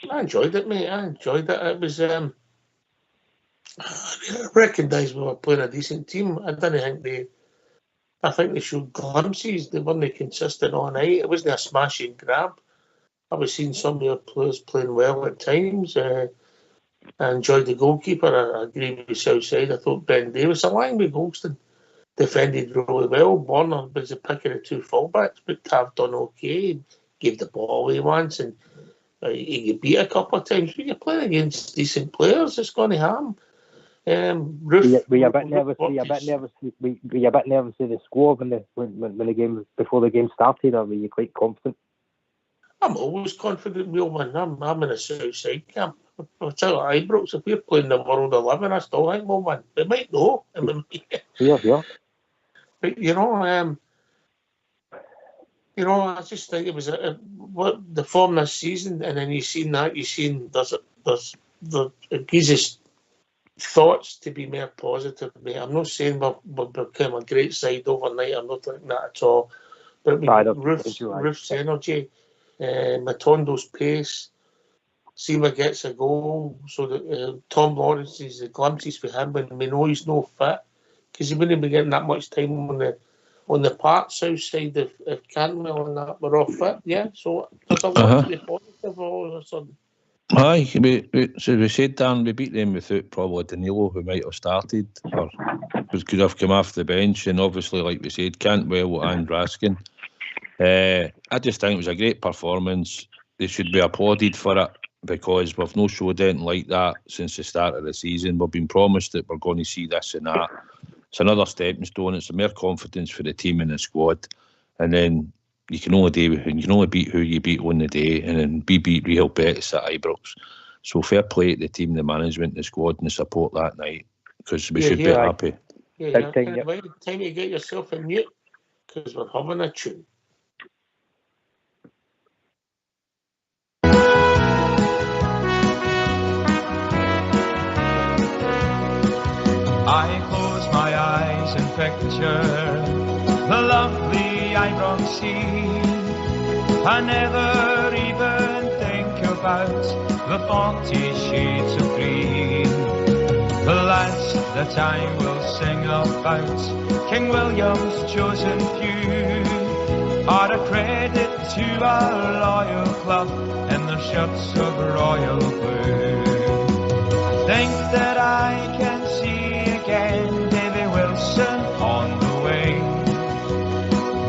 I enjoyed it, mate. I enjoyed it. It was, I recognised we were playing a decent team. I think they showed glimpses. They weren't consistent all night. It wasn't a smash and grab. I was seeing some of your players playing well at times. I enjoyed the goalkeeper. I agree with Southside. I thought Ben Davis, along with Golston, defended really well. Warner was the pick of the two fullbacks, but Tav done okay. He gave the ball away once, and he got beat a couple of times. But you're playing against decent players. It's going to harm. Were you a bit nervous? Were you a bit nervous with the score when the game before the game started, or were you quite confident? I'm always confident we'll win. I'm in a Southside camp. I'll tell you, Ibrox, if we're playing the World 11, I still think we'll win. We might know. Yeah. But I just think it was what the form this season, and then you've seen it gives us thoughts to be more positive, mate. I'm not saying we've become a great side overnight. I'm not thinking that at all. But Roof's energy, Matondo's pace, Seema gets a goal, so that Tom Lawrence is the glimpses for him when we know he's no fit, because he wouldn't be getting that much time on the park south side of Cantwell and that were all fit, yeah. So there's a lot to be positive all of a sudden. Aye, so we said, Dan, we beat them without probably Danilo, who might have started or could have come off the bench, and obviously, like we said, Cantwell and Raskin. I just think it was a great performance. They should be applauded for it, because we've no showed anything like that since the start of the season. We've been promised that we're going to see this and that. It's another stepping stone. It's more confidence for the team and the squad, and then you can only beat who you beat on the day, and then we beat Real Betis at Ibrox. So fair play to the team, the management, the squad, and the support that night, because we should be happy. Yeah, time to get yourself a mute, because we're having a tune. I close my eyes and picture the lovely Ibrox sea. I never even think about the 40 shades of green. The lads that I will sing about, King William's chosen few, are a credit to our loyal club in their shirts of royal blue. Think that I can see again Davy Wilson on the wing,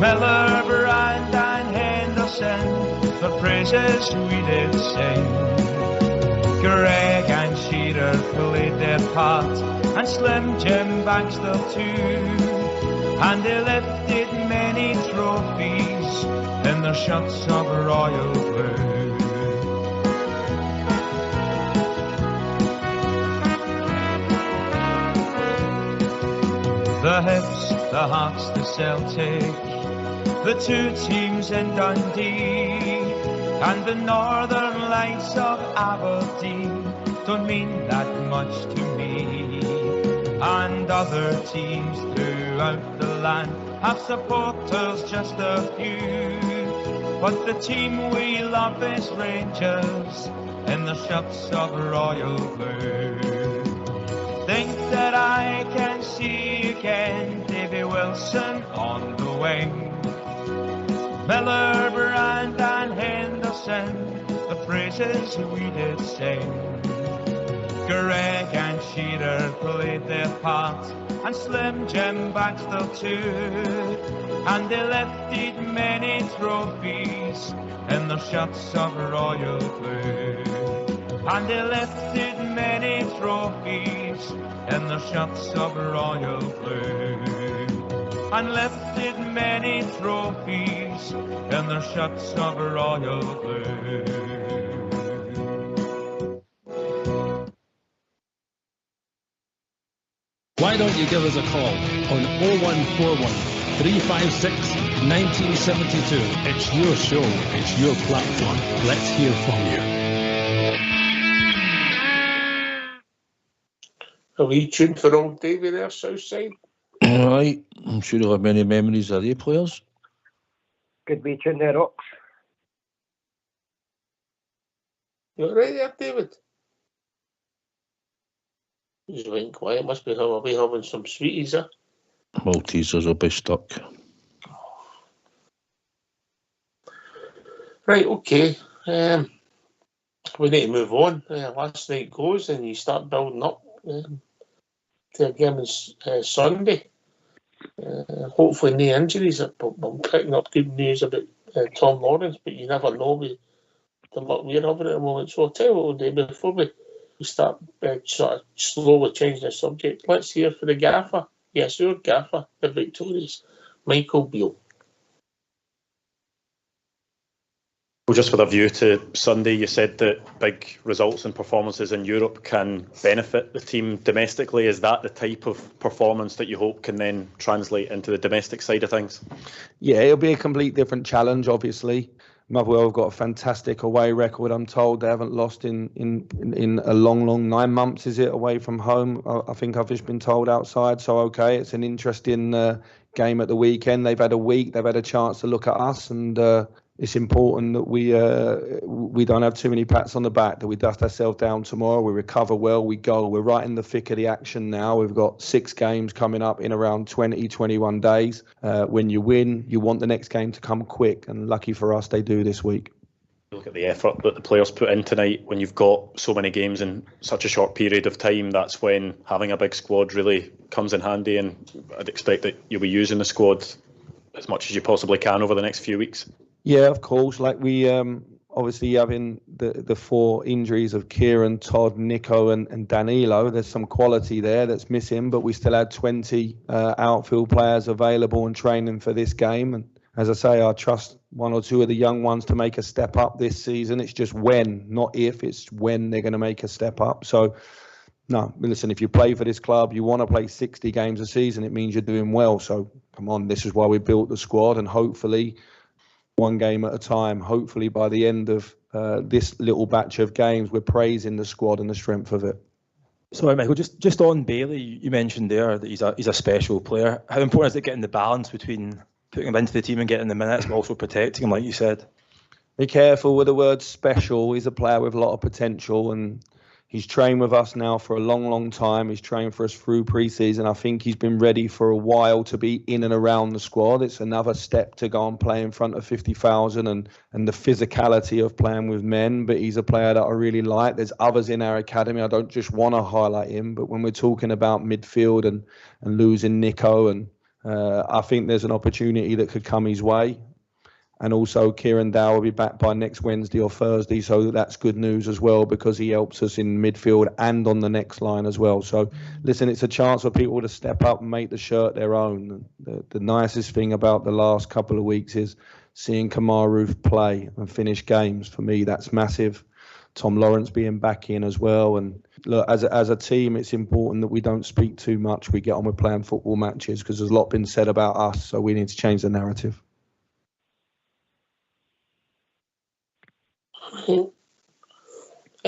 Miller, Brand and Henderson, the praises we did sing. Greg and Shearer played their part, and Slim Jim Baxter too, and they lifted many trophies in their shirts of royal blue. The Hibs, the Hearts, the Celtic, the two teams in Dundee, and the Northern Lights of Aberdeen don't mean that much to me. And other teams throughout the land have supporters, just a few, but the team we love is Rangers in the shirts of royal blue. Think that I can see again Davy Wilson on the wing, Miller, Brand and Henderson, the praises we did sing. Greg and Shearer played their part, and Slim Jim Baxter too, and they lifted many trophies in their shirts of royal blue. And they lifted many trophies in their shirts of royal blue, and lifted many trophies in their shirts of royal blue. Why don't you give us a call on 0141 356 1972. It's your show, it's your platform. Let's hear from you. A wee tune for old Davy there, Southside. Right, I'm sure you'll have many memories of the players. Good wee tune there, Rocks. You right there, David? He's went quiet. Must be having some sweeties there. Maltesers will be stuck. Right, okay. We need to move on. Last night goes and you start building up to a game on Sunday. Hopefully no injuries. I'm picking up good news about Tom Lawrence, but you never know with the luck we're having at the moment. So I'll tell you what we'll do before we start sort of slowly changing the subject. Let's hear for the gaffer. Yes, your gaffer, the victorious Michael Beale. Well, just with a view to Sunday, you said that big results and performances in Europe can benefit the team domestically. Is that the type of performance that you hope can then translate into the domestic side of things? Yeah, it'll be a complete different challenge, obviously. Motherwell have got a fantastic away record. I'm told they haven't lost in a long 9 months, is it, away from home? I think I've just been told outside. So, okay, it's an interesting game at the weekend. They've had a week. They've had a chance to look at us and it's important that we don't have too many pats on the back, that we dust ourselves down tomorrow, we recover well, we go. We're right in the thick of the action now. We've got 6 games coming up in around 20, 21 days. When you win, you want the next game to come quick, and lucky for us, they do this week. Look at the effort that the players put in tonight. When you've got so many games in such a short period of time, that's when having a big squad really comes in handy, and I'd expect that you'll be using the squad as much as you possibly can over the next few weeks. Yeah, of course. Like we obviously having the 4 injuries of Kieran, Todd, Nico and Danilo. There's some quality there that's missing, but we still had 20 outfield players available and training for this game. And as I say, I trust 1 or 2 of the young ones to make a step up this season. It's just when, not if, it's when they're going to make a step up. So, no, listen, if you play for this club, you want to play 60 games a season, it means you're doing well. So, come on, this is why we built the squad, and hopefully 1 game at a time. Hopefully by the end of this little batch of games, we're praising the squad and the strength of it. Sorry, Michael, just on Bailey, you mentioned there that he's a special player. How important is it getting the balance between putting him into the team and getting the minutes, but also protecting him, like you said? Be careful with the word special. He's a player with a lot of potential, and he's trained with us now for a long, long time. He's trained for us through pre-season. I think he's been ready for a while to be in and around the squad. It's another step to go and play in front of 50,000 and the physicality of playing with men. But he's a player that I really like. There's others in our academy. I don't just want to highlight him. But when we're talking about midfield and losing Nico, and I think there's an opportunity that could come his way. And also Kieran Dow will be back by next Wednesday or Thursday, so that's good news as well, because he helps us in midfield and on the next line as well. So, listen, it's a chance for people to step up and make the shirt their own. The nicest thing about the last couple of weeks is seeing Kamaru play and finish games. For me, that's massive. Tom Lawrence being back in as well. And look, as a team, it's important that we don't speak too much. We get on with playing football matches, because there's a lot been said about us, so we need to change the narrative.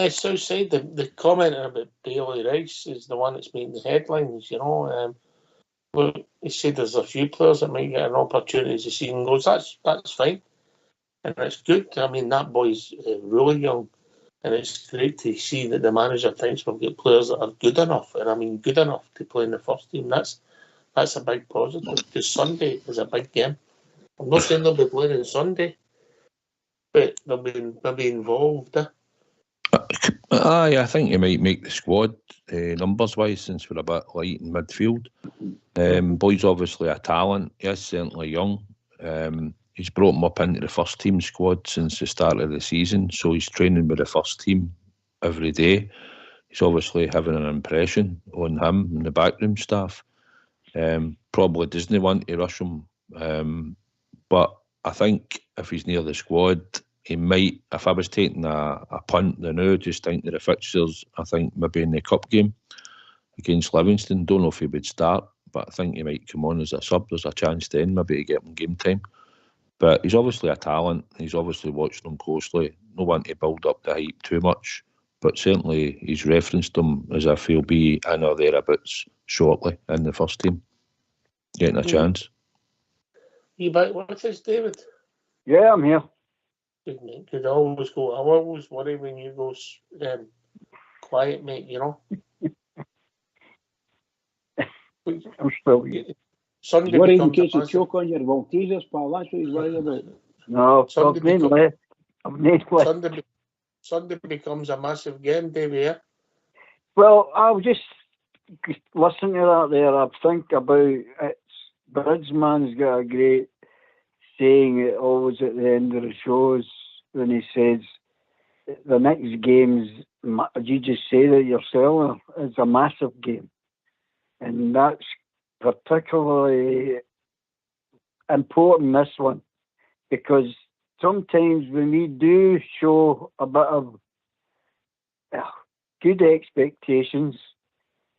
So say the comment about Bailey Rice is the one that's making the headlines, Well, he said there's a few players that might get an opportunity as the season goes. That's fine, and it's good. I mean, that boy's really young, and it's great to see that the manager thinks we've got players that are good enough, and I mean good enough to play in the first team. That's a big positive, because Sunday is a big game. I'm not saying they'll be playing on Sunday, but they'll be involved. I think he might make the squad numbers wise, since we're a bit light in midfield. Boy's obviously a talent. He is certainly young. He's brought him up into the first team squad since the start of the season, so he's training with the first team every day. He's obviously having an impression on him and the backroom staff. Probably doesn't want to rush him, but I think if he's near the squad, he might. If I was taking a punt now, just think of the fixtures, I think maybe in the cup game against Livingston, don't know if he would start, but I think he might come on as a sub. There's a chance then maybe to get him game time. But he's obviously a talent. He's obviously watched him closely. No one to build up the hype too much, but certainly he's referenced him as if he'll be in or thereabouts shortly in the first team, getting a chance. You back with us, David? Yeah, I'm here. Good, mate. Good. I always worry when you go quiet, mate, I'm still here. Sunday worried in case you choke on your Maltesers, pal. That's what he's worried about. No, Sunday becomes a massive game, David. Yeah? Well, I'll just listen to that there. I think about it. Bridgeman's got a great saying always at the end of the shows when he says the next game's, you just say that yourself, it's a massive game. And that's particularly important, this one, because sometimes when we do show a bit of good expectations,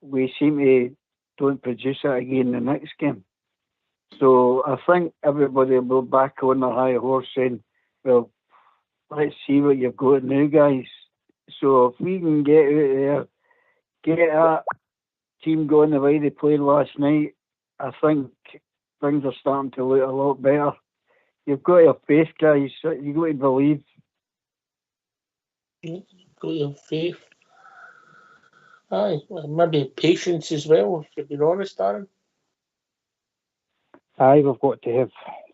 we seem to don't produce it again the next game. So I think everybody will be back on the high horse saying, well, let's see what you've got now, guys. So if we can get out there, get that team going the way they played last night, I think things are starting to look a lot better. You've got to have faith, guys. You've got to believe. You've got to have faith. Aye, well, maybe patience as well, if you're being honest, Darren. Aye, we've got to have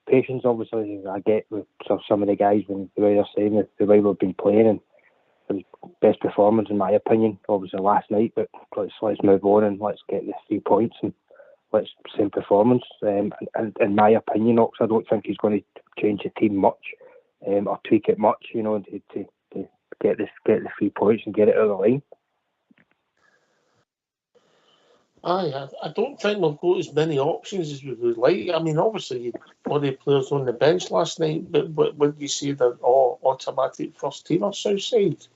patience, obviously. I get with some of the guys when the way they're saying the way we've been playing, and the best performance, in my opinion, obviously last night. But let's move on and let's get the 3 points and let's same performance. And in my opinion, Ox, I don't think he's going to change the team much or tweak it much, you know, to get the 3 points and get it out of the line. Aye, I don't think we've got as many options as we would like. I mean, obviously, a lot of players on the bench last night, but would you say they're all automatic first teamers Southside?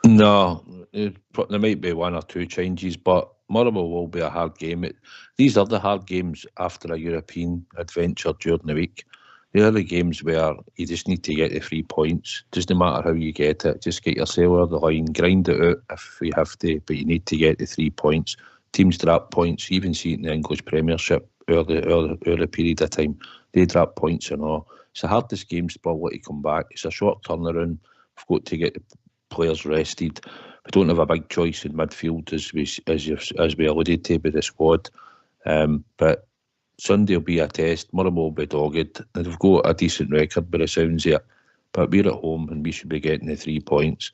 No, there might be 1 or 2 changes, but Motherwell will be a hard game. These are the hard games after a European adventure during the week. They are the games where you just need to get the 3 points. Doesn't matter how you get it. Just get yourself over the line, grind it out if you have to, but you need to get the 3 points. Teams drop points. You even see it in the English Premiership early period of time. They drop points and all. It's the hardest games probably to come back. It's a short turnaround. We've got to get the players rested. We don't have a big choice in midfield as we alluded to with the squad. But Sunday will be a test. Motherwell will be dogged. They've got a decent record by the sounds of it. But we're at home and we should be getting the 3 points.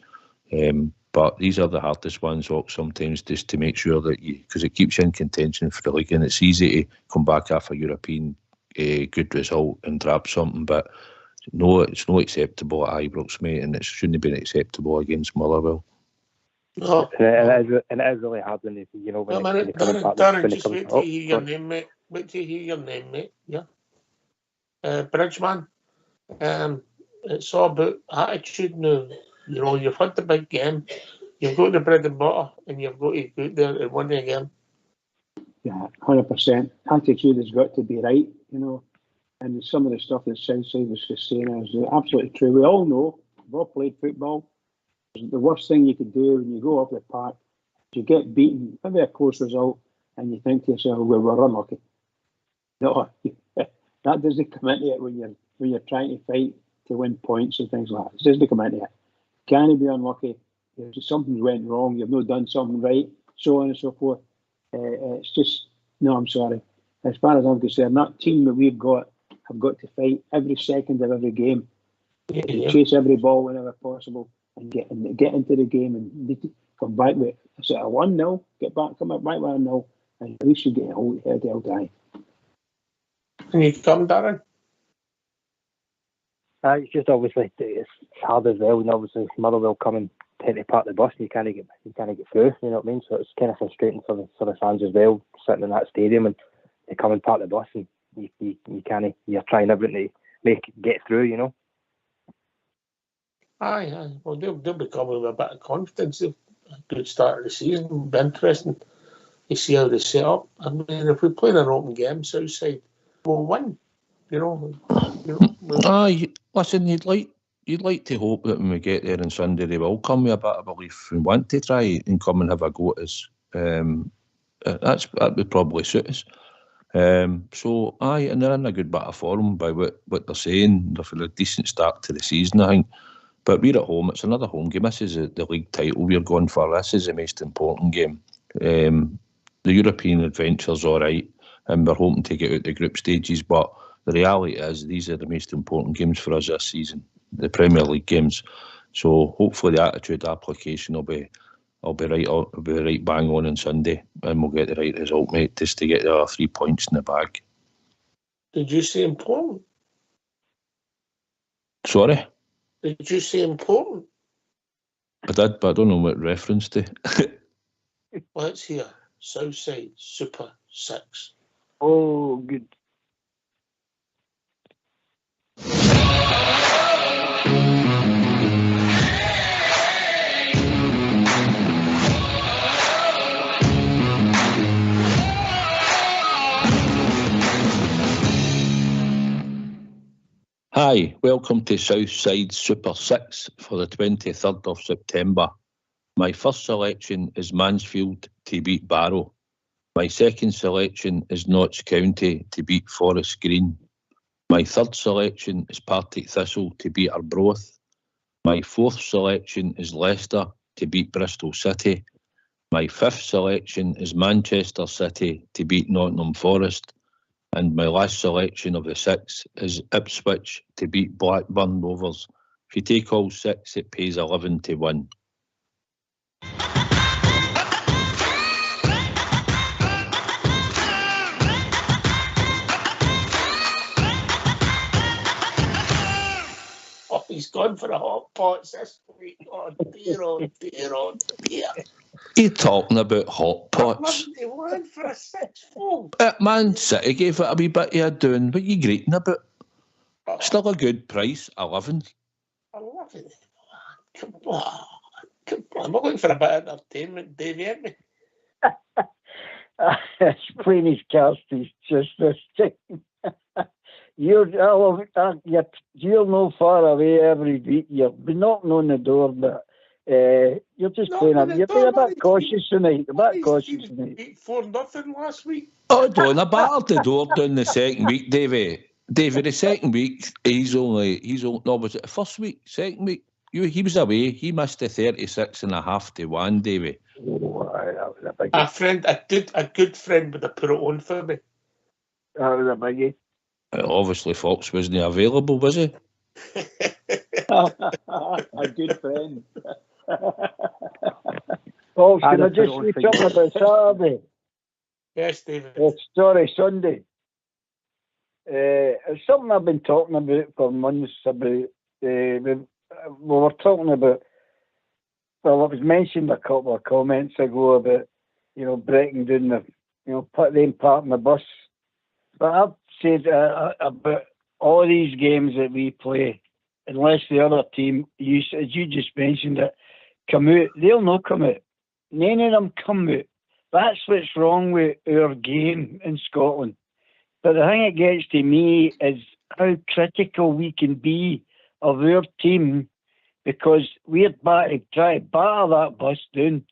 But these are the hardest ones, sometimes, just to make sure that because it keeps you in contention for the league, and it's easy to come back off a European good result and drop something. But no, it's not acceptable at Ibrox, mate, and it shouldn't have been acceptable against Motherwell. No. And it is really hard when you know when it comes back. Darren, just wait till you hear your name, mate. Wait till you hear your name, mate. Yeah. Bridgeman, it's all about attitude now. You know, you've had the big game, you've got the bread and butter, and you've got to go out there and win the game. Yeah, 100%. Attitude has got to be right, you know. And some of the stuff that Southside was just saying is absolutely true. We all know, we've all played football. The worst thing you could do when you go off the park is you get beaten, maybe a close result, and you think to yourself, well, we're unlucky. No, that doesn't come into it when you're trying to fight to win points and things like that. It doesn't come into it. Can you be unlucky? If something went wrong, you've not done something right, so on and so forth. It's just, no, I'm sorry. As far as I'm concerned, that team that we've got have got to fight every second of every game. Chase every ball whenever possible and get into the game and come back with a 1-0, come back with a 1-0, and at least you get a whole head held high. Can you come, Darren? It's just obviously it's hard as well, and obviously Motherwell come and take the part of the bus, and you can't get through. You know what I mean? So it's kind of frustrating for the fans as well, sitting in that stadium and they come and part of the bus, and you're trying everything to get through. You know. Aye. Well, they'll be coming with a bit of confidence. A good start of the season. It'll be interesting to see how they set up. I mean, if we play an open game, Southside, we'll win. You know. Aye, listen, you'd like to hope that when we get there on Sunday, they will come with a bit of belief and want to try and come and have a go at us. That would probably suit us. So aye, and they're in a good bit of form by what they're saying. They've had a decent start to the season, I think. But we're at home. It's another home game. This is the league title we're going for. This is the most important game. The European adventure's all right, and we're hoping to get out the group stages. But the reality is, these are the most important games for us this season, the Premier League games. So hopefully the attitude application will be right bang on Sunday, and we'll get the right result, mate, just to get the other 3 points in the bag. Did you say important? Sorry? Did you say important? I did, but I don't know what reference to. Let's hear Southside Super 6. Oh, good. Hi, welcome to Southside Super 6 for the 23rd of September. My first selection is Mansfield to beat Barrow. My second selection is Notts County to beat Forest Green. My third selection is Partick Thistle to beat Arbroath. My fourth selection is Leicester to beat Bristol City. My fifth selection is Manchester City to beat Nottingham Forest. And my last selection of the six is Ipswich to beat Blackburn Rovers. If you take all six, it pays 11 to 1. Oh, he's gone for the hot pots this week. Oh dear, oh dear, oh dear. You talking about hot pots? 11-1 for a 6-4. Man City gave it a wee bit of a doing. What are you greeting about? Still a good price, 11. 11. Come on. Come on. I'm looking for a bit of entertainment, Davey, ain't me? Playing his cards is just this thing. You're no far away every week. You'll be knocking on the door, but you're just playing. You're being a bit cautious tonight. A bit cautious tonight. 8-4 last week. Oh, don't I battered the door down the second week, Davey. Davey, the second week, he's only no, was it the first week? Second week? He was away. He missed the 36.5 to 1, Davey. Oh, that was a biggie. A good friend would have put it on for me. That was a biggie. Obviously, Fox wasn't available, was he? A good friend. Paul, can I just say something about Saturday? Yes, David. Sorry, Sunday. It's something I've been talking about for months. About we were talking about. Well, it was mentioned a couple of comments ago about breaking down put them part in the bus. But I've said about all these games that we play, unless the other team, as you just mentioned it, come out, they'll not come out. None of them come out. That's what's wrong with our game in Scotland. But the thing that gets to me is how critical we can be of our team, because we're back to try to batter that bus down.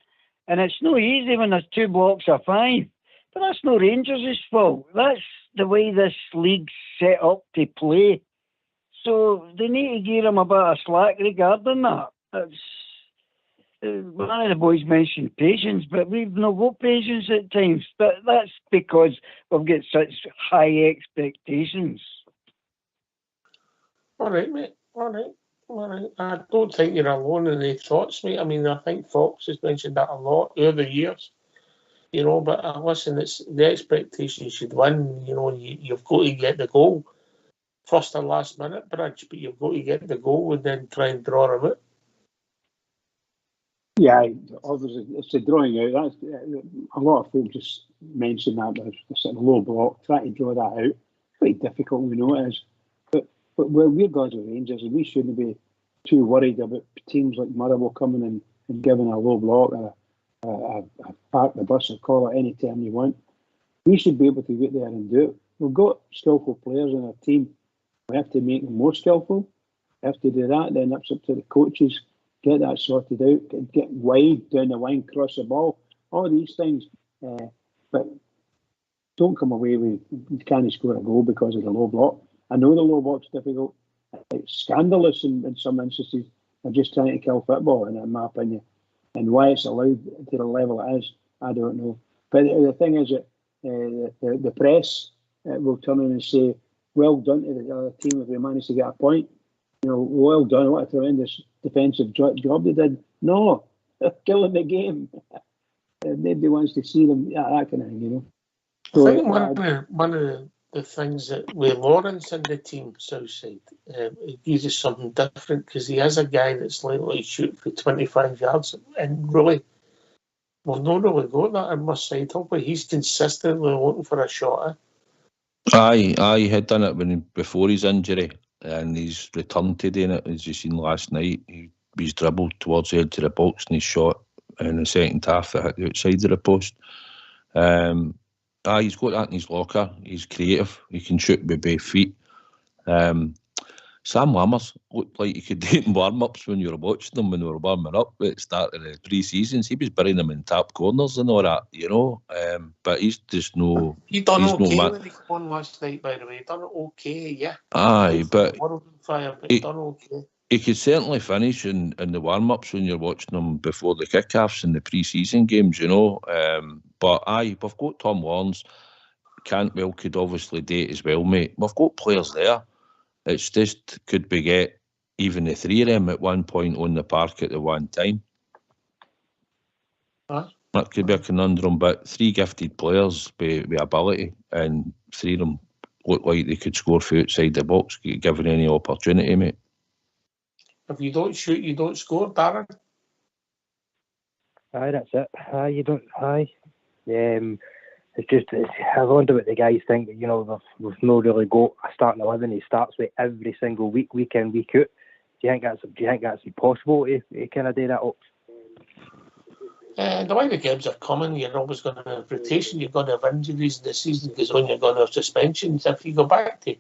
And it's no easy when there's 2 blocks of 5. But that's no Rangers' fault. That's the way this league's set up to play. So they need to give them a bit of slack regarding that. One of the boys mentioned patience, but we've not got patience at times. But that's because we've got such high expectations. All right, mate. All right. I don't think you're alone in the thoughts, mate. I mean, I think Fox has mentioned that a lot over the years. But listen, it's the expectation you should win. You've got to get the goal first or last minute, Bridge, but you've got to get the goal and then try and draw them out. Yeah, obviously it's the drawing out. That's a lot of folks just mention that they're sitting low block, trying to draw that out. Quite difficult, we know it is. But we're guys with Rangers, and we shouldn't be too worried about teams like Motherwell coming in and giving a low block, a park the bus, or call it any term you want. We should be able to get there and do it. We've got skillful players in our team. We have to make them more skillful. We have to do that. Then it's up to the coaches. Get that sorted out. Get wide down the line, cross the ball. All these things. But don't come away with you can't score a goal because of the low block. I know the low block's difficult. It's scandalous in some instances. They're just trying to kill football, in my opinion. And why it's allowed to the level it is, I don't know. But the thing is that the press will turn in and say, well done to the other team if we managed to get a point. Well done, what a tremendous defensive job they did. No, they're killing the game. Nobody wants to see them, that kind of thing, So, I think one of the things that with Lawrence in the team, Southside, he gives us something different, because he is a guy that's likely to shoot for 25 yards, and really, we've not really got that in my side, but he's consistently looking for a shot. Aye, he had done it before his injury, and he's returned to doing it. As you seen last night, he's dribbled towards the edge of the box and he's shot in the second half that hit the outside of the post. He's got that in his locker. He's creative. He can shoot with both feet. Sam Lammers looked like he could do it in warm-ups when you were watching them when they were warming up at the start of the pre-seasons. He was burying them in tap corners and all that, you know. But he's just no... He done he's okay no when he won last night, by the way. He done it okay, yeah. Aye, but... World on fire, but he done okay. He could certainly finish in the warm-ups when you're watching them before the kick-offs in the pre-season games, you know. But aye, we've got Tom Lawrence. Cantwell could obviously date as well, mate. We've got players there. It's just, could we get even the three of them at one point on the park at the one time? That could be a conundrum, but three gifted players with ability, and three of them look like they could score from outside the box, given any opportunity, mate. If you don't shoot, you don't score, Darren. Aye, that's it. Aye, you don't. Aye. It's just, I wonder what the guys think. You know, we've not really got a starting 11. He starts with every single week, week in, week out. Do you think that's possible to kind of do that up? The way the games are coming, you're always going to have rotation. You're going to have injuries. The season goes on, you're going to have suspensions. If you go back to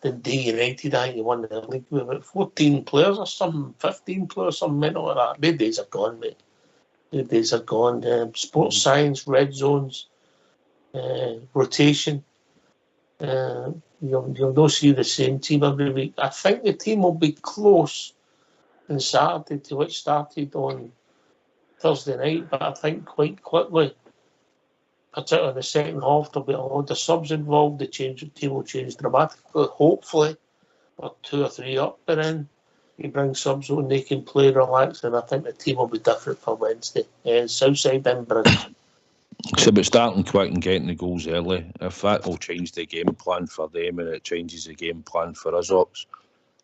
the day United, I think you won the league with about 14 players or some 15 players, something mental like that. The days are gone, mate. The days are gone. Sports science, red zones, rotation. You'll not see the same team every week. I think the team will be close on Saturday to what started on Thursday night, but I think quite quickly, particularly in the second half, there'll be a lot of subs involved. The team will change dramatically. Hopefully, or 2 or 3 up, but then you bring subs on, they can play relaxed, and I think the team will be different for Wednesday. Southside in Bridge. It's about starting quick and getting the goals early. If that will change the game plan for them, and it changes the game plan for us, Ox.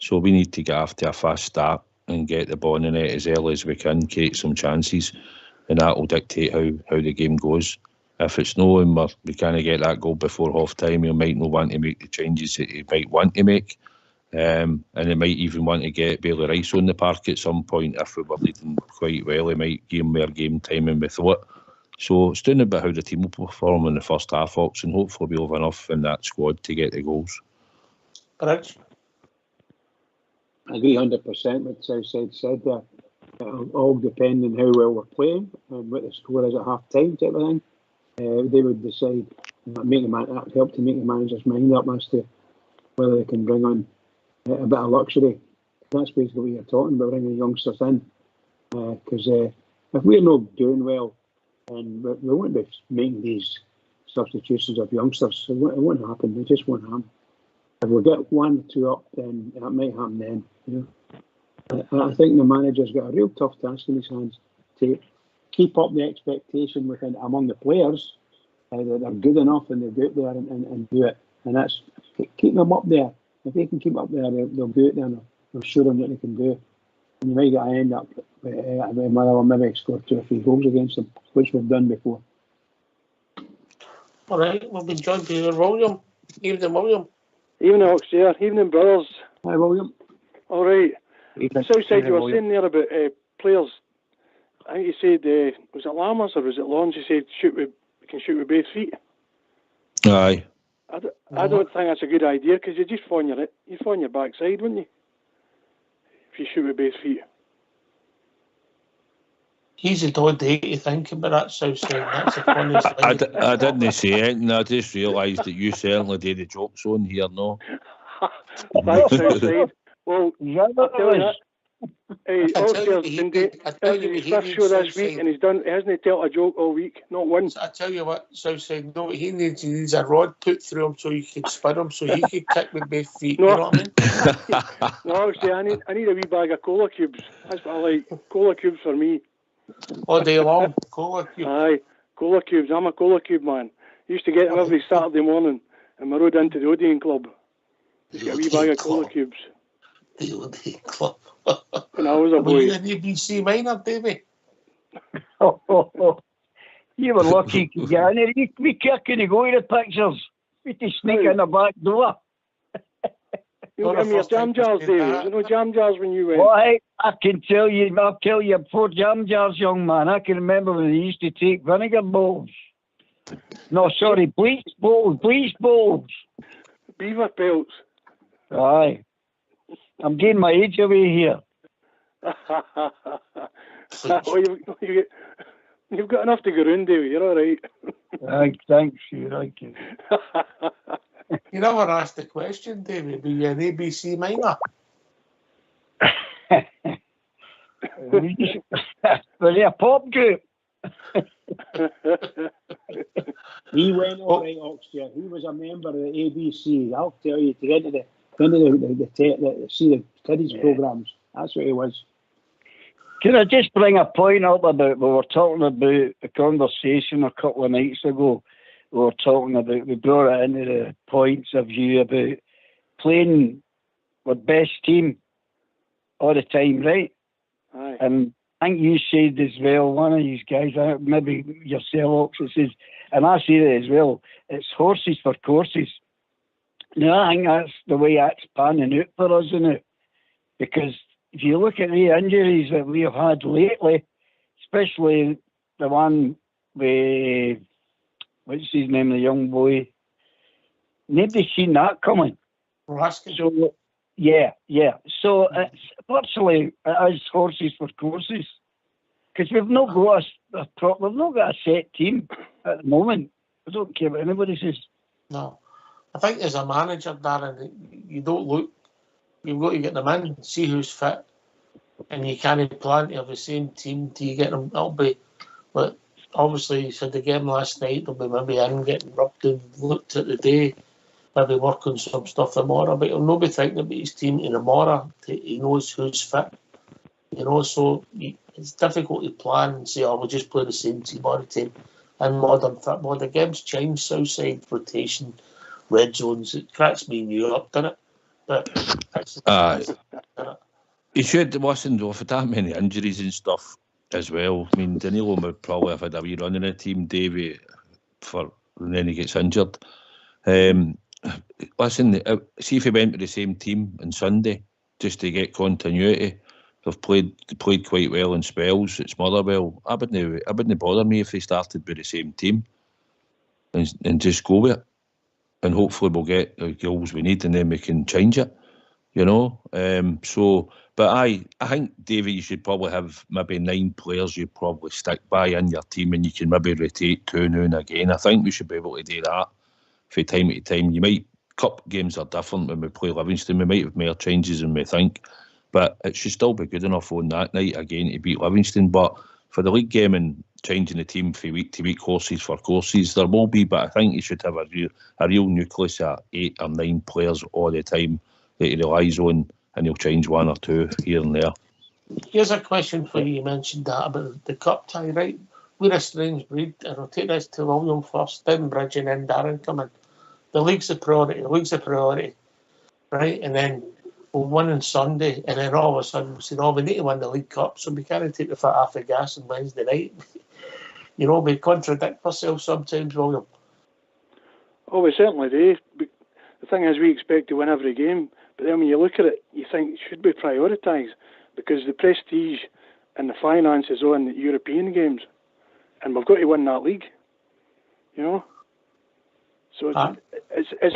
So we need to get after a fast start and get the ball in the net as early as we can, create some chances, and that will dictate how the game goes. If it's no and we can't get that goal before half time, you might not want to make the changes that you might want to make. And it might even want to get Bailey Rice on the park at some point. If we were leading quite well, it might give him more game time than we thought. So it's doing about how the team will perform in the first half, Ox, and hopefully we'll have enough in that squad to get the goals. Rich? I agree 100% with Southside said there. It'll all depend on how well we're playing and what the score is at half time type of thing. They would decide, that would help to make the manager's mind up as to whether they can bring on a bit of luxury. That's basically what you're talking about, bringing youngsters in. Because if we're not doing well, and we won't be making these substitutions of youngsters, it won't happen. It just won't happen. If we get 1 or 2 up, then that might happen then. You know, I think the manager's got a real tough task in his hands to keep up the expectation among the players that they're good enough and they'll go out there and do it. And that's keeping them up there. If they can keep up there, they'll do it. Then they'll show them what they can do. And you might get an end up maybe score 2 or 3 goals against them, which we've done before. All right, we'll be joined by William. Evening, William. Evening, Ox, yeah. Evening, brothers. Hi, William. All right. Southside, you were saying there about players. I think you said, was it Lammers or was it Lawrence? You said we can shoot with both feet. Aye. I don't think that's a good idea because you just fall on your backside, wouldn't you? If you shoot with both feet. He's a odd day to think about that, Southside. That's the funniest thing. I didn't say anything. I just realised that you certainly did the jokes on here, no? Thanks, Southside. Well, I'll tell you that. His first show this week, and he hasn't told a joke all week, not once. I tell you what, Southside, no, he needs a rod put through him so you can spin him, so he could kick with both feet. You know what I mean? No, obviously, I need a wee bag of cola cubes. That's what I like. Cola cubes for me. All day long, cola cubes. Aye, cola cubes. I'm a cola cube man. Used to get them every Saturday morning on my road into the Odeon Club. Just get a wee bag of cola cubes. The Odeon Club. When I was a boy. Were you an ABC minor, baby? You were lucky to get in there. We couldn't go to the pictures. We had to sneak in the back door. You got me your jam jars, David. There was no jam jars when you went. Well, I can tell you, I'll tell you before jam jars, young man. I can remember when they used to take vinegar bowls. No, sorry, bleach bowls. Beaver pelts. Aye. I'm getting my age away here. You've got enough to go round, Davey. You're all right. Thanks, you. Thank you. You never asked the question, David. Were you an ABC minor? Was he a pop group? He went all right, Oxford. He was a member of the ABC. I'll tell you, to get into see the studies programs. That's what he was. Can I just bring a point up about, we were talking about a conversation a couple of nights ago. We were talking about, we brought it into the points of view about playing with best team all the time, right? Aye. And I think you said as well, one of these guys, maybe yourself, Ox, says, and I say it as well, it's horses for courses. Now, I think that's the way that's panning out for us, isn't it? Because if you look at the injuries that we have had lately, especially the one with, what's his name, the young boy, nobody's seen that coming. Raskin. So, yeah. So it's virtually, it is horses for courses. Because we've not got we've not got a set team at the moment. I don't care what anybody says. No. I think as a manager, Darren, you don't look. You've got to get them in, see who's fit, and you can't plan to have the same team till you get them. That'll be, but obviously, you said the game last night, they'll be maybe in getting rubbed and looked at the day, maybe work on some stuff tomorrow, but he'll not be thinking about his team tomorrow. He knows who's fit, so it's difficult to plan and say, we'll just play the same team all the time. In modern football, the game's changed, Southside, rotation, red zones. It cracks me and you up, doesn't it? But he should listen though for that many injuries and stuff as well. I mean, Danilo would probably have had a wee run in the team, Davey, and then he gets injured. Listen, see if he went to the same team on Sunday just to get continuity. They've played quite well in spells at Motherwell. I wouldn't bother me if they started with the same team and just go with it. And hopefully we'll get the goals we need and then we can change it, but I think, David, you should probably have maybe 9 players you probably stick by in your team and you can maybe rotate 2 now and again. I think we should be able to do that from time to time. Cup games are different when we play Livingston. We might have more changes than we think, but it should still be good enough on that night again to beat Livingston. But for the league game and changing the team from week to week, horses for courses, there will be, but I think you should have a real nucleus of 8 or 9 players all the time that he relies on, and he'll change 1 or 2 here and there. Here's a question for you. You mentioned that about the cup tie, right? We're a strange breed, and I'll take this to William first, then Bridge, and then Darren come in. The league's a priority, right? And then we'll win on Sunday, and then all of a sudden we say, we need to win the League Cup, so we can't take the foot off the gas on Wednesday night. We contradict ourselves sometimes, William. Oh, we certainly do. The thing is, we expect to win every game, but then when you look at it, you think it should be prioritised because the prestige and the finance is on the European games, and we've got to win that league. So it's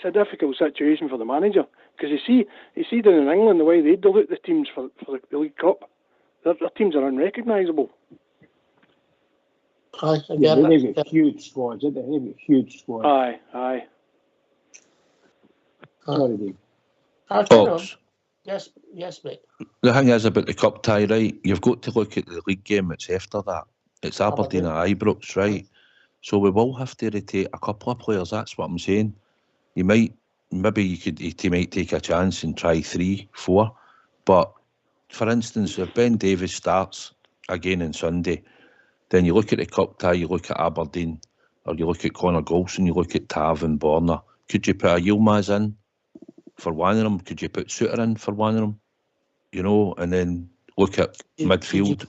a difficult situation for the manager because you see down in England the way they dilute the teams for the League Cup, their teams are unrecognisable. They've got huge squads, don't they? They've got huge squads. Aye. Sorry, Dave. Yes, mate. The thing is about the cup tie, right? You've got to look at the league game that's after that. It's Aberdeen at Ibrox, right? So we will have to rotate a couple of players. That's what I'm saying. You might take a chance and try 3, 4. But for instance, if Ben Davies starts again on Sunday, then you look at the cup tie, you look at Aberdeen, or you look at Connor Golson, you look at Tav and Borna. Could you put a Yilmaz in for one of them? Could you put Suter in for one of them? And then look at midfield.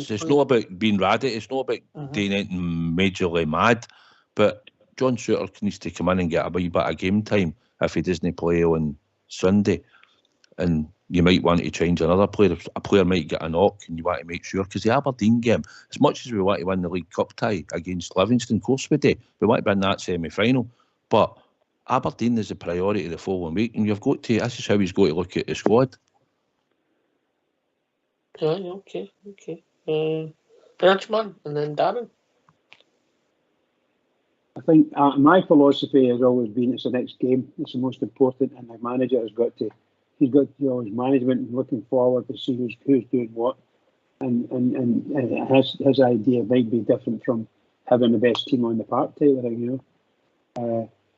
It's not about being radical. It's not about doing anything majorly mad. But John Suter needs to come in and get a wee bit of game time if he doesn't play on Sunday. And you might want to change another player. A player might get a knock and you want to make sure. Because the Aberdeen game, as much as we want to win the League Cup tie against Livingston, of course we do. We want to win that semi-final. But Aberdeen is the priority the following week, and you've got to. This is how he's got to look at the squad. Yeah, okay. Birchman and then Darren. I think my philosophy has always been it's the next game. It's the most important, and the manager he's got to his management looking forward to see who's doing what, and his idea might be different from having the best team on the park type of thing,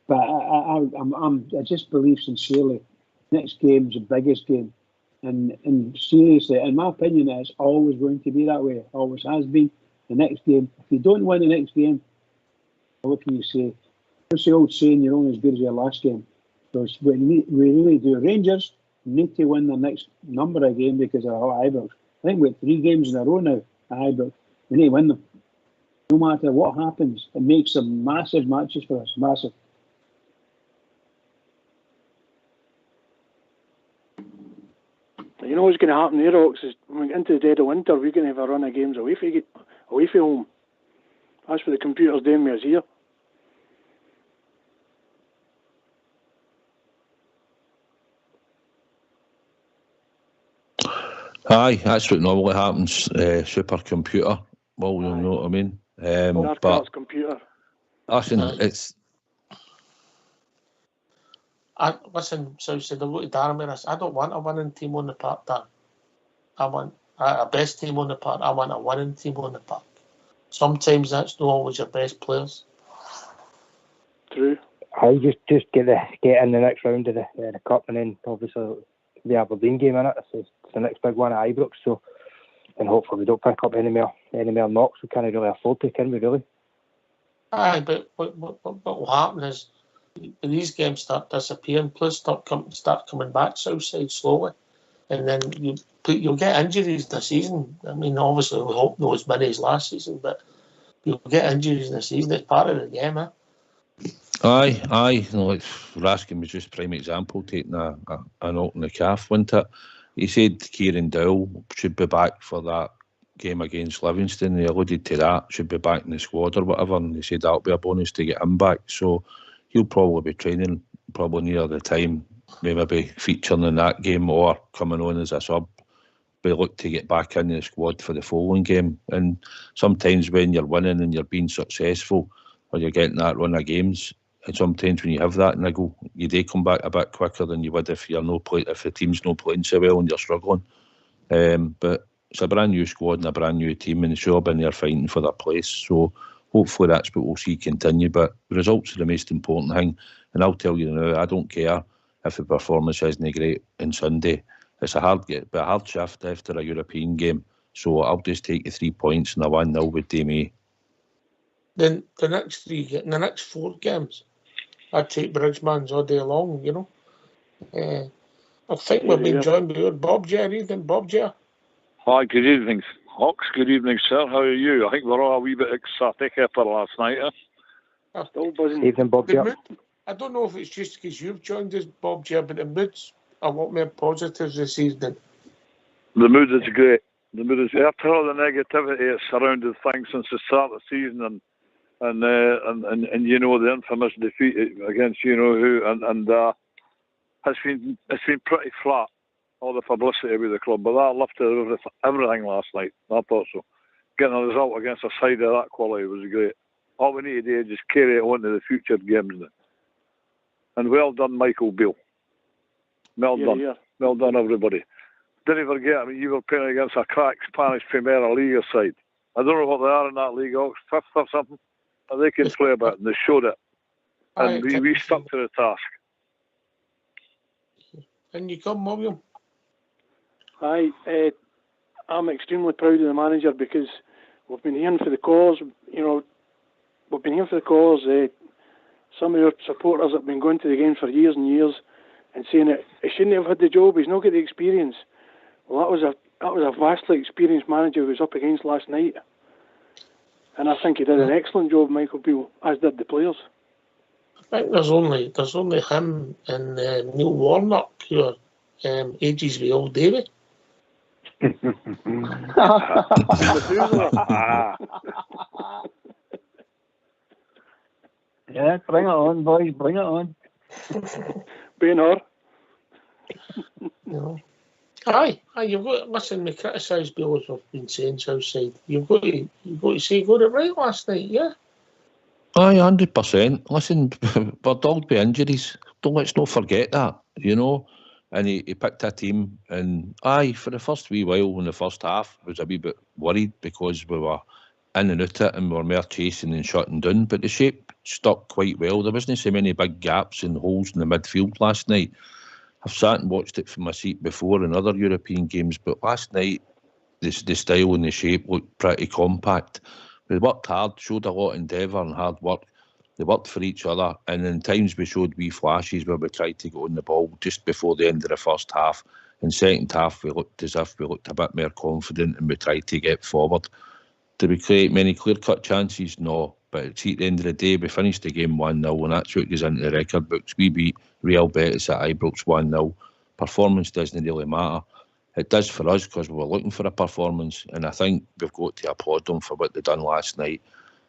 But I just believe sincerely, next game's the biggest game, and seriously, in my opinion, it's always going to be that way. Always has been. The next game, if you don't win the next game, what can you say? What's the old saying? You're only as good as your last game. So we really do. Rangers need to win the next number of games because of Ibrox. I think we've 3 games in a row now at Ibrox. We need to win them. No matter what happens, it makes them massive matches for us. Massive. You know what's going to happen there, Ox, is when we get into the dead of winter, we're going to have a run of games away from home. That's what the computer's doing with us here. Aye, that's what normally happens. Supercomputer. Well, you know what I mean. But computer. Listen, it's. Listen, so said I look at Darren with this. I don't want a winning team on the park, Dan. I want a best team on the park. I want a winning team on the park. Sometimes that's not always your best players. True. I just get in the next round of the cup, and then obviously the Aberdeen game in it. It's the next big one at Ibrox. So, and hopefully we don't pick up any more knocks. We can't really afford to, can we? Really? Aye, but what will happen is when these games start disappearing, players start coming back Southside slowly, and then you'll get injuries this season. I mean, obviously we hope not as many as last season, but you'll get injuries this season. It's part of the game, eh? Aye. You know, like Raskin was just prime example, taking a knock in the calf, wasn't it? He said Kieran Dowell should be back for that game against Livingston. He alluded to that, should be back in the squad or whatever, and he said that'll be a bonus to get him back. So he'll probably be training probably near the time, maybe featuring in that game or coming on as a sub. But look to get back in the squad for the following game. And sometimes when you're winning and you're being successful, or you're getting that run of games, and sometimes when you have that niggle, you do come back a bit quicker than you would if the team's not playing so well and you're struggling. But it's a brand new squad and a brand new team, and it's all been there fighting for their place. So hopefully that's what we'll see continue. But the results are the most important thing. And I'll tell you now, I don't care if the performance isn't great on Sunday. It's a hard shift after a European game. So I'll just take the 3 points and a 1-0 would do me. Then the next 4 games, I'd take Bridgman's all day long, you know. I think we've been joined by Bob J. Ethan. Bob J. Hi, good evening, Hawks. Good evening, sir. How are you? I think we're all a wee bit ecstatic after last night. I'm still buzzing. Evening, Bob J. I don't know if it's just because you've joined us, Bob J., but the mood's a lot more positive this evening. The mood is great. The mood is after all the negativity that's surrounded things since the start of the season, and you know the infamous defeat against you know who, and it's been pretty flat, all the publicity with the club, but that lifted everything last night. I thought so. Getting a result against a side of that quality was great. All we need to do is just carry it on to the future games now. And well done, Michael Beale. Well done. Yeah. Well done, everybody. Didn't forget, I mean, you were playing against a crack Spanish Primera Liga side. I don't know what they are in that league, Ox, 5th or something. But they can play a bit, and they showed it. And we stuck to the task. And you come, William? Aye, I'm extremely proud of the manager because we've been hearing for the cause. You know, we've been hearing for the cause. Some of your supporters have been going to the game for years and years and saying that he shouldn't have had the job. He's not got the experience. Well, that was a vastly experienced manager who was up against last night, and I think he did an excellent job, Michael Beale, as did the players. I think there's only him and Neil Warnock who are ages with old Davy. Yeah, bring it on, boys, bring it on. Ben Hur. No. Aye, you've got listen. We criticise Bill as we've been saying outside. You've got to say he got it right last night, yeah. Aye, 100%. Listen, we're dogged by injuries. Let's not forget that, you know. And he picked a team, and aye, for the first wee while in the first half, I was a wee bit worried because we were in and out it and we were more chasing and shutting down. But the shape stuck quite well. There wasn't so many big gaps and holes in the midfield last night. I've sat and watched it from my seat before in other European games, but last night the style and the shape looked pretty compact. We worked hard, showed a lot of endeavour and hard work. They worked for each other, and in times we showed wee flashes where we tried to get on the ball just before the end of the first half. In second half, we looked as if we looked a bit more confident and we tried to get forward. Did we create many clear-cut chances? No. But at the end of the day, we finished the game 1-0, and that's what goes into the record books. We beat Real Betis at Ibrox 1-0. Performance doesn't really matter. It does for us because we were looking for a performance, and I think we've got to applaud them for what they done last night.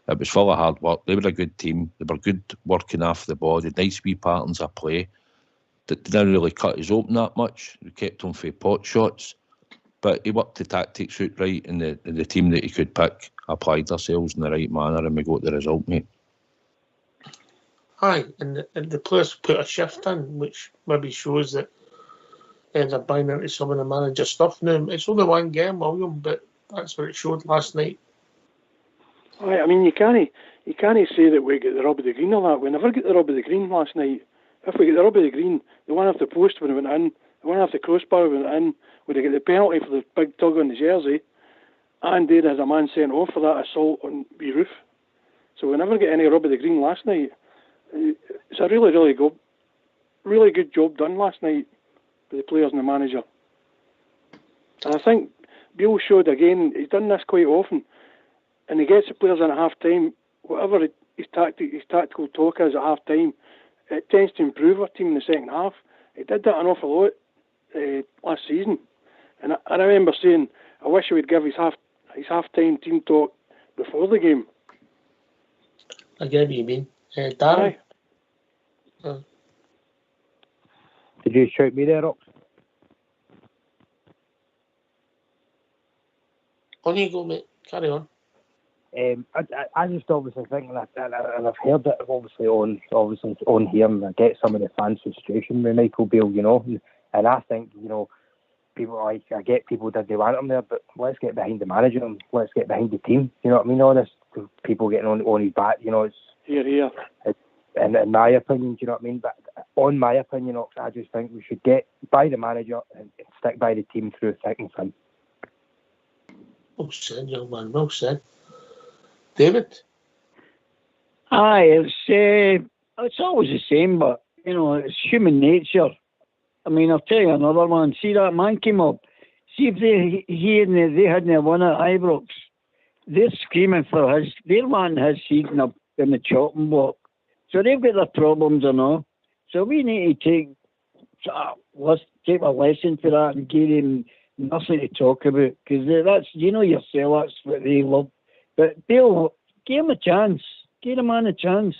It was full of hard work. They were a good team. They were good working off the ball. They had nice wee patterns of play. They didn't really cut us open that much. We kept them for pot shots. But he worked the tactics out right, and the team that he could pick applied themselves in the right manner, and we got the result, mate. Aye, and the players put a shift in, which maybe shows that they're buying into some of the manager stuff now. It's only one game, William, but that's what it showed last night. Aye, I mean, you can't say that we get the rub of the green or that. We never get the rub of the green last night. If we get the rub of the green, the one off the post when it went in, the one off the crossbar when it went in, would they get the penalty for the big tug on the jersey, and there has a man sent off for that assault on the roof. So we never get any rub of the green last night. It's a really good job done last night by the players and the manager. And I think Bill showed again, he's done this quite often, and he gets the players in at half time, whatever his tactical talk is at half time, it tends to improve our team in the second half. He did that an awful lot last season. And I remember saying, I wish he would give his half-time team talk before the game. I get what you mean. Darren? Did you shout me there, Rox? On you go, mate. Carry on. I just obviously think, and I've heard it obviously on here, and I get some of the fans' frustration with Michael Beale, you know, and I think, you know, people I get people did they want him there, but let's get behind the manager and let's get behind the team. You know what I mean? All this people getting on his back, you know, it's here. In my opinion, do you know what I mean? But on my opinion, I just think we should get by the manager and stick by the team through thick and thin. Well said, young man. Well said. David? Aye, it's always the same, but, you know, it's human nature. I mean, I'll tell you another one. See that man came up. See if they hadn't won at Ibrox. They're screaming for they're wanting his seat in the chopping block. So they've got their problems and all. So we need to let's take a lesson for that and give him nothing to talk about. Because that's, you know yourself, that's what they love. But Bill, give him a chance. Give the man a chance.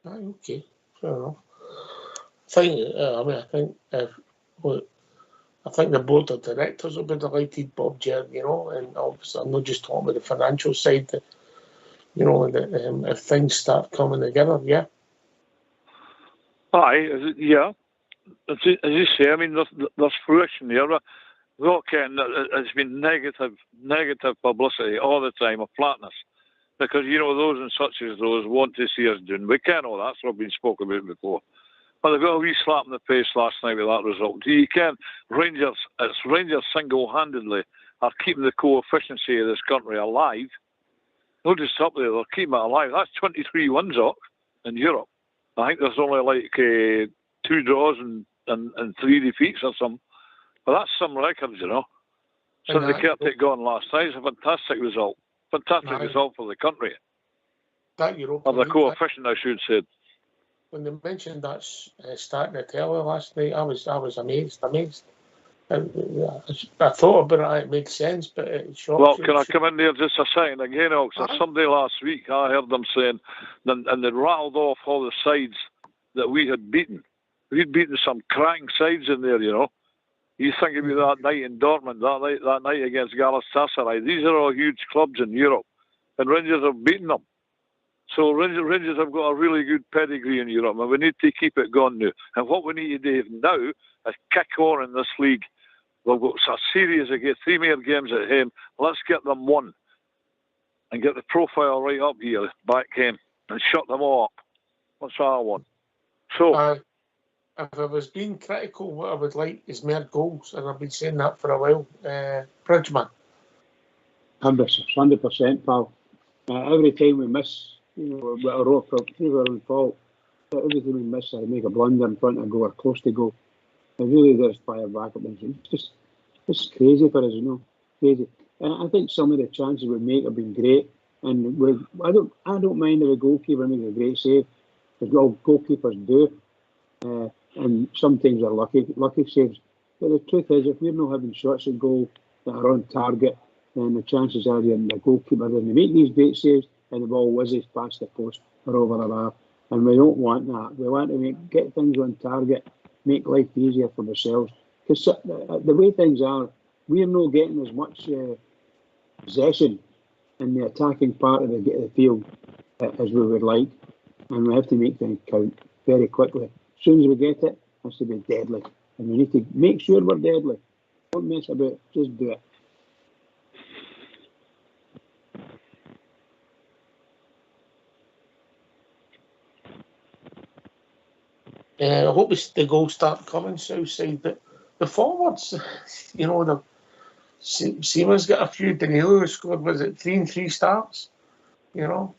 Okay, fair enough. I think the board of directors will be delighted, Bob Jerd, you know, and obviously I'm not just talking about the financial side, you know, if things start coming together, yeah. Aye, yeah. As you say, I mean, there's fruition there. Rock it's been negative publicity all the time of flatness. Because, you know, those and such as those want to see us doing. We can all that's what been spoken about before. But they got a wee slap in the face last night with that result. You can Rangers single-handedly are keeping the coefficiency of this country alive. Not just up there, they're keeping it alive. That's 23 wins up in Europe. I think there's only like 2 draws and 3 defeats or something. But that's some records, you know. So they kept it going last night. It's a fantastic result. Fantastic result for the country. That Europa or the coefficient, I should say. When they mentioned that starting the telly last night, I was amazed. I thought about it made sense, but it shocks Well, you. can I come in there just a second again, Ox? Somebody last week, I heard them saying, and they rattled off all the sides that we had beaten. We'd beaten some cracking sides in there, you know. You think about that night in Dortmund, that night against Galatasaray. These are all huge clubs in Europe, and Rangers have beaten them. So Rangers have got a really good pedigree in Europe, and we need to keep it going now. And what we need to do now is kick on in this league. We've got a series again, 3 more games at home. Let's get them won and get the profile right up here, back home, and shut them all up. That's what I want. So, if I was being critical, what I would like is more goals, and I've been saying that for a while. Bridgman. 100%, pal. Every time we miss, with a rope through our own fault, every time we miss, I make a blunder in front of goal or close to goal. It really does fire back up. It's crazy for us, crazy. And I think some of the chances we make have been great. And I don't mind if a goalkeeper makes a great save, because all goalkeepers do. And sometimes they're lucky saves. But the truth is, if we're not having shots at goal that are on target, then the chances are the goalkeeper doesn't make these great saves, and the ball whizzes past the post or over the bar. And we don't want that. We want to get things on target, make life easier for ourselves. Because the way things are, we're not getting as much possession in the attacking part of the field as we would like. And we have to make things count very quickly. As soon as we get it, it has to be deadly. And we need to make sure we're deadly. Don't mess about, just do it. I hope the goals start coming Southside, but the forwards, Seaman's got a few. Danilo scored, was it 3 and 3 starts? So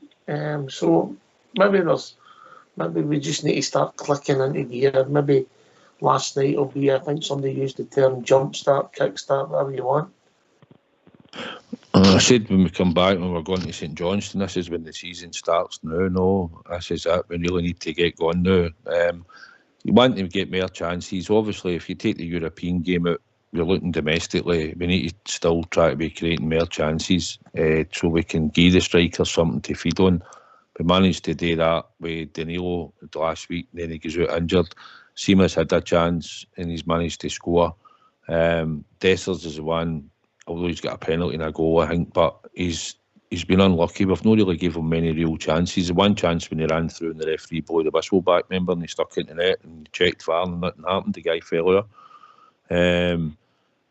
maybe we just need to start clicking into gear. Maybe last night will be, I think somebody used the term jump start, kick start, whatever you want. I said when we come back, when we're going to St Johnstone, this is when the season starts now. No, this is it. We really need to get going now. You want to get more chances. Obviously, if you take the European game out, we're looking domestically. We need to still try to be creating more chances so we can give the strikers something to feed on. We managed to do that with Danilo last week, then he goes out injured. Seamus had a chance and he's managed to score. Dessers is the one, although he's got a penalty and a goal, I think, but he's been unlucky. We've not really given him many real chances. The one chance when he ran through and the referee blew the whistle back, remember, and he stuck into the net and checked VAR and nothing happened. The guy fell out.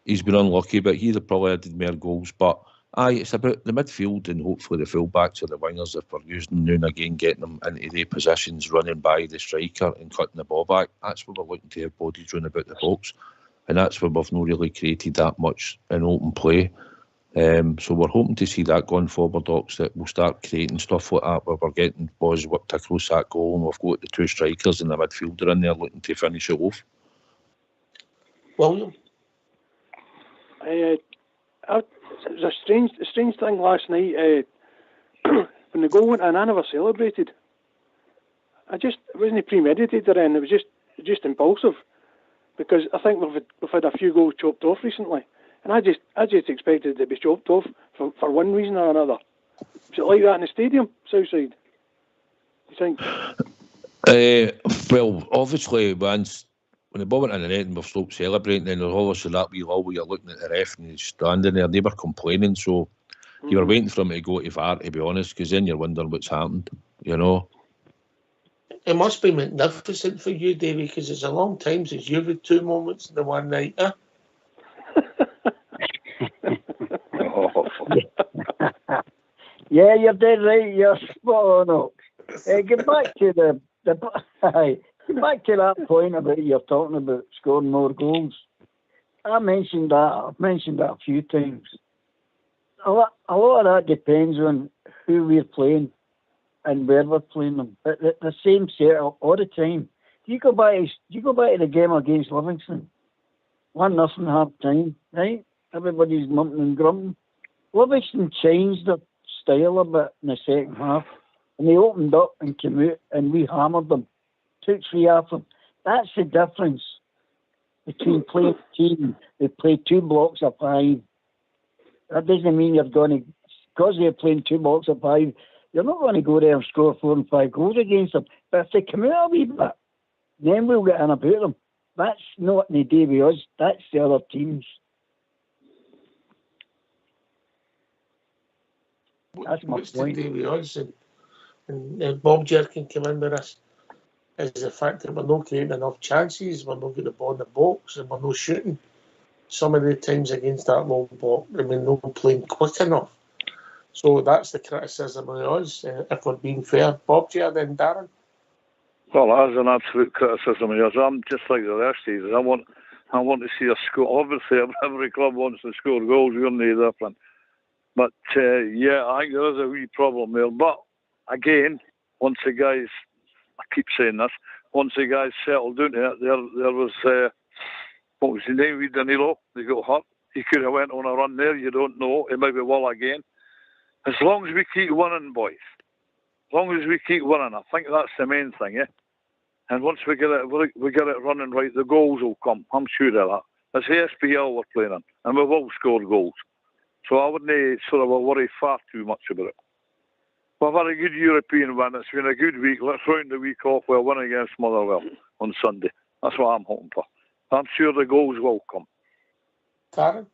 He's been unlucky, but he'd have probably added more goals. But it's about the midfield and hopefully the full-backs or the wingers, if we're using them now and again, getting them into their positions, running by the striker and cutting the ball back. That's where we're looking to have bodies round about the box. And that's where we've not really created that much in open play. So we're hoping to see that going forward, Ox, that we'll start creating stuff like that where we're getting balls whipped across that goal and we've got the 2 strikers and the midfielder in there looking to finish it off. William? It was a strange thing last night. When the goal went in, I never celebrated. It wasn't premeditated and it was just impulsive. Because I think we've had a few goals chopped off recently, and I just expected it to be chopped off for one reason or another. Was it like that in the stadium, Southside? Do you think? Well, obviously, when the ball went in the net and we've stopped celebrating, then there's obviously that wee lull where you're looking at the ref and he's standing there. They were complaining, so you were waiting for him to go to VAR, to be honest, because then you're wondering what's happened, It must be magnificent for you, Davey, because it's a long time since you've had 2 moments in the one night, huh? Yeah, you're dead right. You're spot on. Get back to get back to that point about you're talking about scoring more goals. I've mentioned that a few times. A lot of that depends on who we're playing and where we're playing them. But the same setup all the time. Do you go back to the game against Livingston? 1-0 half time, right? Everybody's mumping and grumping. Livingston changed their style a bit in the second half, and they opened up and came out, and we hammered them. Took 3 off them. That's the difference. between playing a team that play 2 blocks of 5. That doesn't mean you're going to, because they're playing 2 blocks of 5, you're not going to go there and score 4 and 5 goals against them. But if they come out a wee bit, then we'll get in about them. That's not the day with us. That's the other teams. That's my point. The day with us, and Bob Jerkin came in with us, is the fact that we're not creating enough chances, we're not getting the ball in the box, and we're not shooting. Some of the times against that low block, I mean, not playing quick enough. So that's the criticism of us, if we're being fair. Bob, do you have then Darren? Well, that's an absolute criticism of yours. I'm just like the rest of you. I want to see us score. Obviously, every club wants to score goals. We're no different. But, yeah, I think there is a wee problem there. But, again, once the guys, I keep saying this, once the guys settled down there was, what was his name, Danilo? He got hurt. He could have went on a run there. You don't know. It might be well again. As long as we keep winning, boys. As long as we keep winning. I think that's the main thing, yeah? And once we get it running right, the goals will come. I'm sure of that. It's the SPL we're playing in, and we've all scored goals. So I wouldn't sort of worry far too much about it. We've had a good European win. It's been a good week. Let's round the week off with a win against Motherwell on Sunday. That's what I'm hoping for. I'm sure the goals will come. Darren?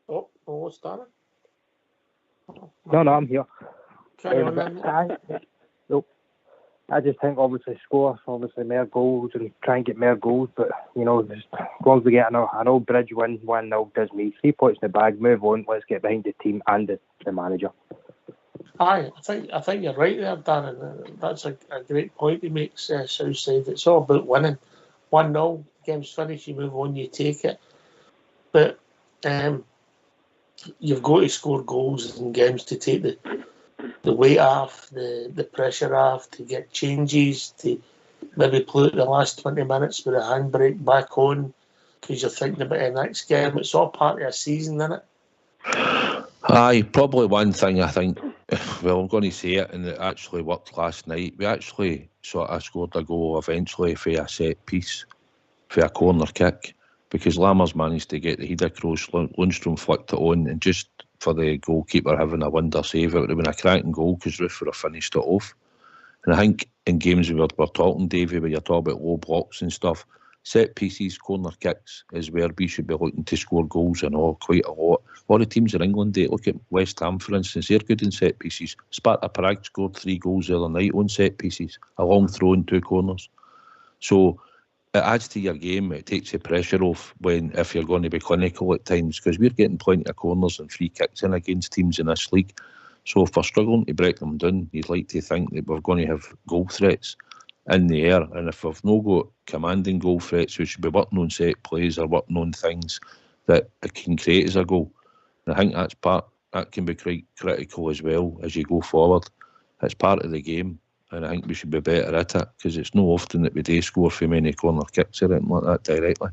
Oh, what's Darren? No, I'm here. Carry on, then. I just think obviously score, obviously more goals and try and get more goals. But you know, just, as long as we get an old Bridge win 1-0 does me 3 points in the bag. Move on. Let's get behind the team and the manager. Aye, I think you're right there, Darren. That's a great point he makes. Southside. It's all about winning. 1-0, game's finished. You move on. You take it. But you've got to score goals in games to take the weight off, the pressure off, to get changes, to maybe play the last 20 minutes with a handbrake back on because you're thinking about the next game. It's all part of a season, isn't it? Aye, probably one thing I think, well, I'm going to say it, and it actually worked last night. We actually sort of scored a goal eventually for a set piece, for a corner kick, because Lammers managed to get the header across, Lundstrom flicked it on, and just for the goalkeeper having a wonder save, it would have been a cracking goal because Roof would have finished it off. And I think in games we're talking, Davey, where you're talking about low blocks and stuff, set pieces, corner kicks is where we should be looking to score goals and all, quite a lot. A lot of teams in England, look at West Ham for instance, they're good in set pieces. Sparta Prague scored 3 goals the other night on set pieces, a long throw in 2 corners. So it adds to your game, it takes the pressure off if you're going to be clinical at times, because we're getting plenty of corners and free kicks in against teams in this league. So if we're struggling to break them down, you'd like to think that we're going to have goal threats in the air, and if we've not got commanding goal threats, we should be working on set plays or working on things that it can create as a goal. And I think that can be quite critical as well as you go forward. It's part of the game, and I think we should be better at it, because it's not often that we do score for many corner kicks or anything like that directly.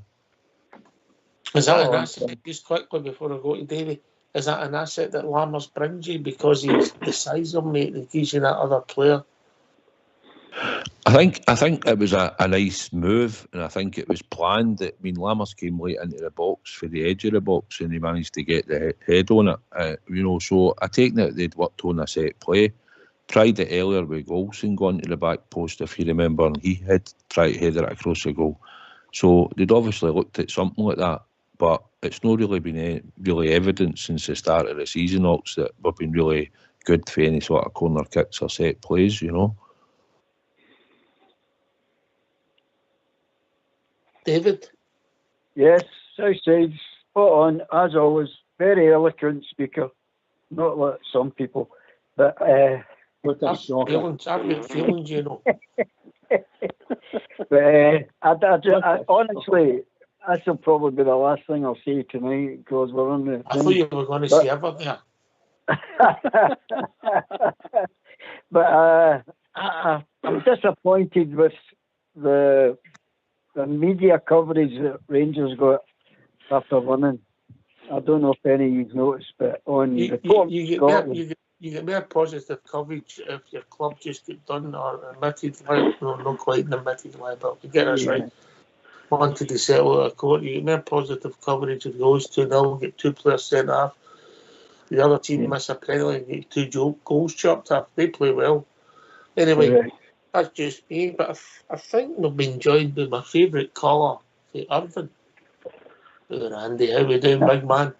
Is that an asset, just quickly before I go to Davey, is that an asset that Lammers brings you because he's the size of him, mate, that gives you that other player? I think it was a nice move, and I think it was planned. I mean, Lammers came late into the box for the edge of the box, and he managed to get the head on it. So I take that they'd worked on a set play, tried it earlier with Golson going to the back post, if you remember, and he had tried to header it across the goal. So they'd obviously looked at something like that, but it's not really been really evident since the start of the season, Ox, that we've been really good for any sort of corner kicks or set plays, David? Yes, Southside, spot on, as always. Very eloquent speaker, not like some people. But I've got feelings, But I honestly, this will probably be the last thing I'll say tonight, because we're on the. I thought you were going to say everything. But I'm disappointed with the media coverage that Rangers got after winning. I don't know if any of you've noticed, but on you Report get Scotland, you get more positive coverage if your club just get done or admitted, like, no, not quite an admitted liability. You get this right. Wanted to settle out of court, you get more positive coverage if it goes 2-0, get 2 players sent off. The other team miss a penalty and get 2 goals chopped off. They play well. Anyway, that's just me, but I think we've been joined by my favourite caller, Irvin. Randy, how we doing, big man?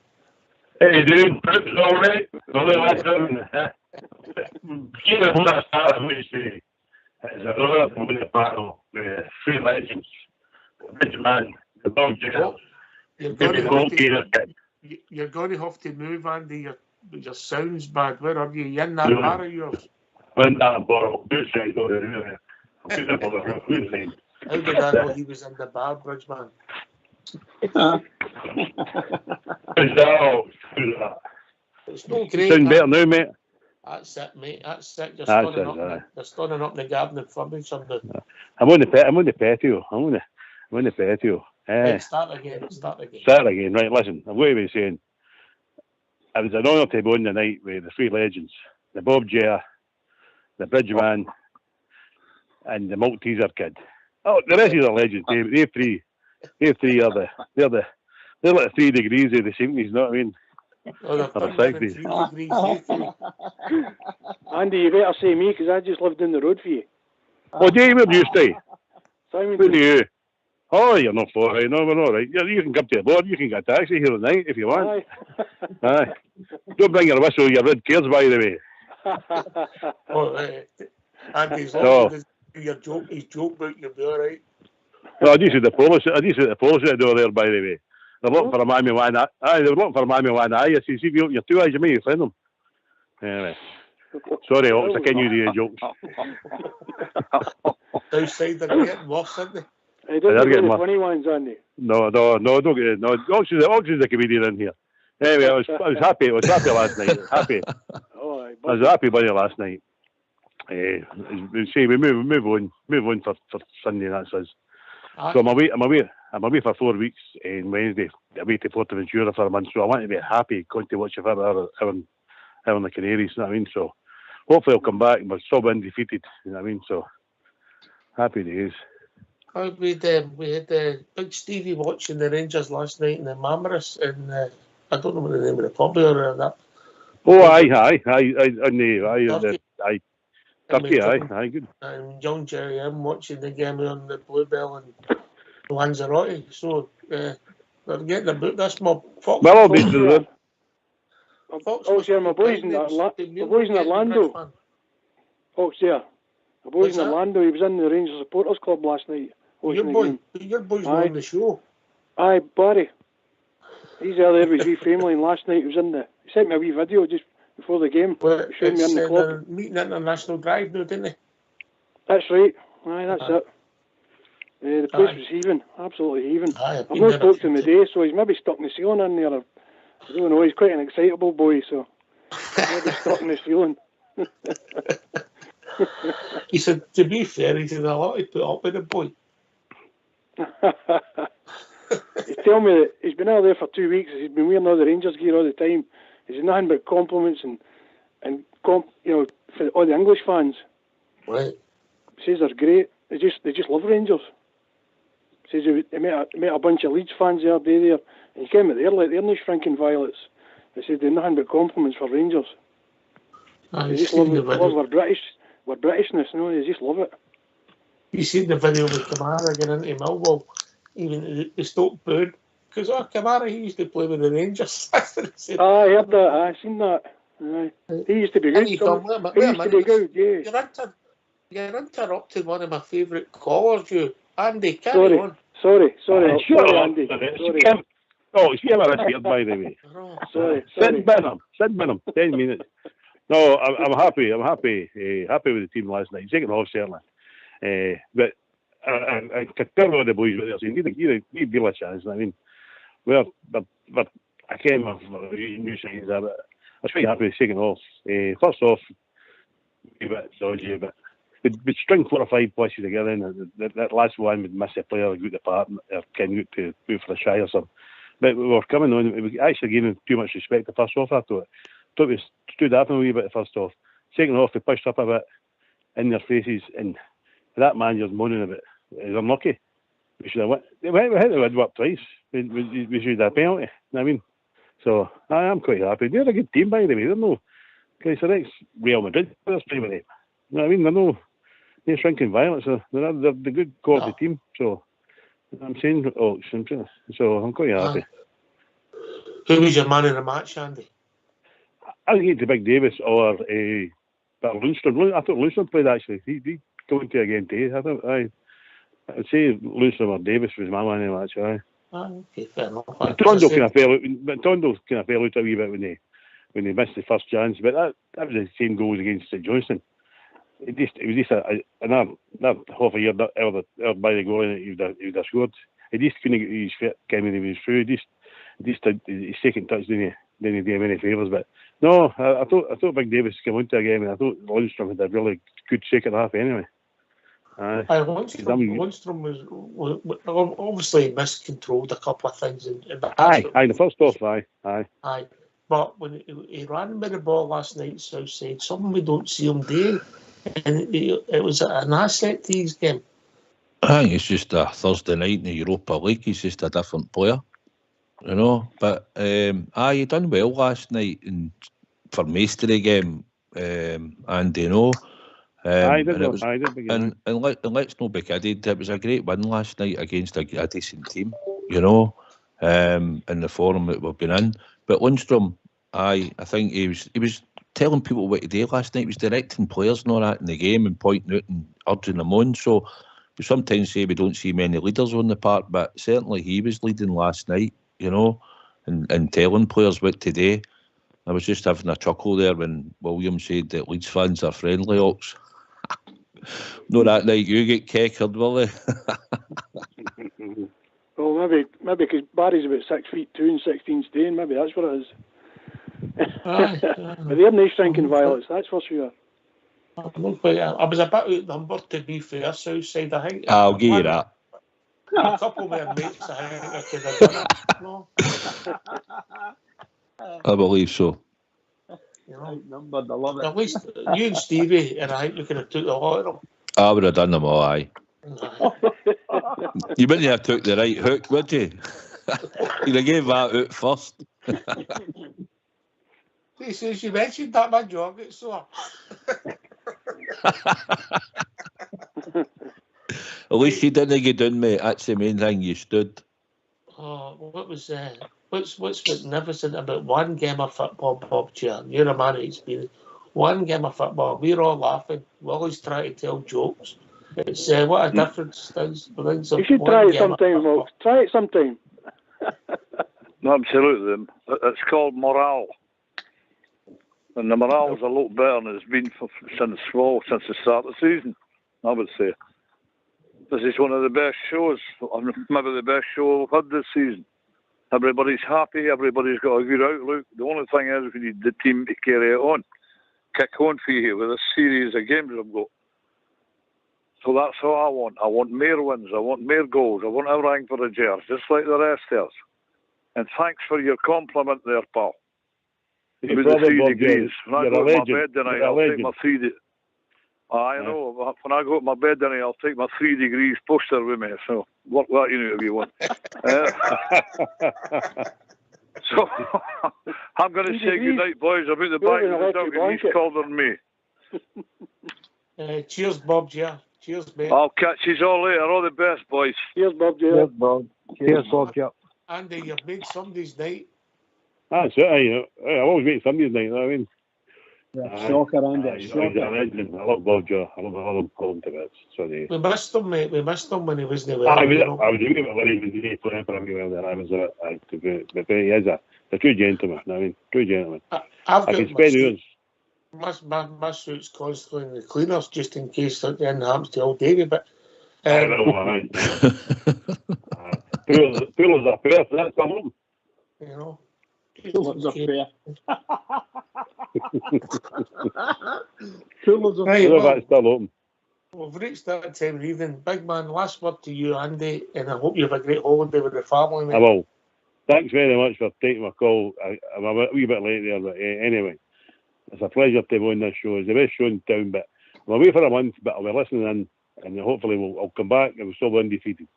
How you doing? It's all right. Only last Irvin. Here when I started, I would say, it's a rather to win the battle with 3 legends. The big man, the Bob Jail, You're maybe the goalkeeper kid. You're going to have to move, Andy. Your sound's bad. Where are you? You in that bar of yours? When that bottle, good side over there. How did I know he was in the bar, Bridgeman? It's no great. Sound better now, mate? That's it, mate. That's it. You're That's standing up in the garden and furniture. I'm on the patio. I'm on the patio. Right, start again. Start again. Right, listen. I'm going to be saying, it was an honour to be on the night with the 3 legends, the Bob Jaya, the Bridgeman, and the Malteser kid. Oh, the rest of the legends. They 3 are they're like 3 degrees of the 70s. You know what I mean? Oh, or the 60s. Andy, you better say me because I just lived down the road for you. Oh, do you? Where do you stay? Simon. Where do you? Oh, you're not far, right? No, we're all right. You can come to the board. You can get a taxi here tonight if you want. Aye. Don't bring your whistle. Your red cares, by the way. Andy's long your joke. His joke book, you'll be all right. No, I just said the polish at the door there, by the way. They're looking for a man with one eye. Aye, they're looking for a man with one eye. See, if you open your 2 eyes, you may find them. Anyway. Sorry, Ox, I can't use your jokes. Outside, they're getting worse, aren't they? Hey, don't get the funny ones, Andy. No, don't get it. No, Ox is a comedian in here. Anyway, I was happy. I was happy last night. I was happy bunny last night. We move on for Sunday. That's us. So I'm away for 4 weeks on Wednesday. Away to Portaventura for a month. So I want to be happy going to watch if ever having the Canaries. You know what I mean? So hopefully I'll come back and we're still undefeated. You know what I mean? So happy days. We had Big Stevie watching the Rangers last night in the Mammoris, and I don't know what the name of the pub or that. Oh, aye, Turkey, aye, good. And young Jerry M watching the game on the Bluebell and Lanzarote. So they're getting the book. That's my Fox. Well, I'll be to them. My boys in Orlando. Fox, yeah. My boys in Orlando. He was in the Rangers Supporters Club last night. Your boys were on the show. Aye, Barry. He's there with his wee family, and last night he sent me a wee video just before the game, showing me in the club. Meeting International Drive now, didn't they? That's right. Aye, that's it. The place was heaving, absolutely heaving. I've not spoken to him today, so he's maybe stuck in the ceiling in there. I don't know, he's quite an excitable boy, so maybe stuck in the ceiling. He said, to be fair, he said, a lot to put up with the boy. He's telling me that he's been out there for 2 weeks. He's been wearing all the Rangers gear all the time. He's nothing but compliments and for all the English fans. Right. He says they're great. They just love Rangers. He says he met a bunch of Leeds fans the other day there, and he came out there like they're no shrinking violets. They said they're nothing but compliments for Rangers. They just love our Britishness, you know, they just love it. You seen the video with Kamara getting into Millwall? Even they stopped booing. Because Kamara, he used to play with the Rangers. I heard that. I seen that. He used to be good. He used to be good, yeah. You're interrupting one of my favourite callers, you. Andy, carry on. Sorry, Andy. Sorry. Oh, it's here by the way. Sorry. Send Benham. 10 minutes. No, I'm happy. I'm happy with the team last night. Second half, certainly. But I could tell all the boys what they're saying. You need to give a chance. I mean, but I came off new signs there, but I was quite happy with the second half. First off, a bit dodgy, but we'd string 4 or 5 places together, and that last one would miss a player, go to part, or can go to move for a try or something. But we were coming on, we actually gave him too much respect the first half, I thought. thought we stood up a wee bit first half. Second half, we pushed up a bit in their faces, and that manager's moaning about is unlucky. We should have won. We had to win up twice. We should have a penalty. You know what I mean? So I'm quite happy. They're a good team, by the way. They're no, because the next Real Madrid players play with them. You know what I mean? They're shrinking violence. So they're the good quality team. So I'm saying, so I'm quite happy. Who was your man in the match, Andy? I think it's Big Davis or but Lundstrom. I thought Lundstrom played actually. He going to again today. I'd say Lundstrom or Davis was my man in the match. Okay, fair enough. Tondo kind of fell out a wee bit when they missed the first chance, but that was the same goal as against St Johnstone. It was just another half a year out by the goal, and he would have scored. He just couldn't get his feet when he was through. His second touch didn't do him any favours. But no, I thought Big Davis came into a game, and I thought Lundstrom had a really good second half anyway. Lundstrom was obviously miscontrolled a couple of things. The first half, aye. But when he ran with the ball last night, Southside, something we don't see him doing, and it was an asset to his game. I think it's just a Thursday night in the Europa League. He's just a different player, you know. But he done well last night for Mastery game, and you know. And let's not be kidded. It was a great win last night against a decent team, you know, in the form that we've been in. But Lundstrom, I think he was telling people what to do last night. He was directing players and all that in the game and pointing out and urging them on. So we sometimes say we don't see many leaders on the park, but certainly he was leading last night, you know, and telling players what to do. I was just having a chuckle there when William said that Leeds fans are friendly, Ox. No, that night you get keckered, will they? Well, maybe because Barry's about 6'2" and 16 stone, maybe that's what it is. But they're no shrinking violence, that's for sure. I was a bit outnumbered, to be fair, Southside. I think I'll give you that. A couple of their mates, I think I could have done it. No. I believe so. You know, I love it. At least you and Stevie, and I think we could have took a lot of them. I would have done them all, aye. You wouldn't have took the right hook, would you? You'd have gave that out first. He says, you mentioned that my jaw gets sore. At least you didn't get done, mate. That's the main thing. You stood. Oh, what's magnificent about one game of football, Bob Chair? You're a man of experience. One game of football, we're all laughing. Willie's trying to tell jokes. It's what a difference does. You should try it sometime, Wilkes. Try it sometime. Absolutely. It's called morale. And the morale's a lot better than it's been since the start of the season, I would say. This is one of the best shows, maybe the best show we've had this season. Everybody's happy, everybody's got a good outlook. The only thing is we need the team to carry it on. Kick on for you with a series of games we've got. So that's all I want. I want more wins, I want more goals, I want everything for the Gers, just like the rest of us. And thanks for your compliment there, pal. With the 3 degrees. When I go to my bed tonight, I'll take my 3 degrees. I know. When I go to my bed tonight, I'll take my 3 degrees poster with me. So work that you know if you want. So I'm going to say good night, boys. I'm in the back of the dog, and he's colder than me. Cheers, Bob. Yeah. Cheers, mate. I'll catch you all later. All the best, boys. Cheers, Bob. Cheers, Bob. Cheers, Bob. Yeah. Andy, you've made somebody's night. That's it. I always make somebody's night. You know what I mean? Shocker, Andy. He's a legend. I love Bob Jaw. I love him to bits. Sorry. We missed him, mate. We missed him when he wasn't well. I was a wee bit worried when he playing for me well there. I was but he is a true gentleman. I mean, true gentleman. I've got can spend hours. My suit's constantly in the cleaners just in case something happens to old Davey. But I know, man. Poolers are fair, so that's come you know. Poolers are fair. That's still open. We've reached that time of the evening. Big man, last word to you, Andy, and I hope you have a great holiday with the family, mate. I will. Thanks very much for taking my call. I'm a wee bit late there, but anyway, It's a pleasure to be on this show. It's the best show in town, but I'm away for a month, but I'll be listening in, and hopefully I'll come back and we'll still be undefeated.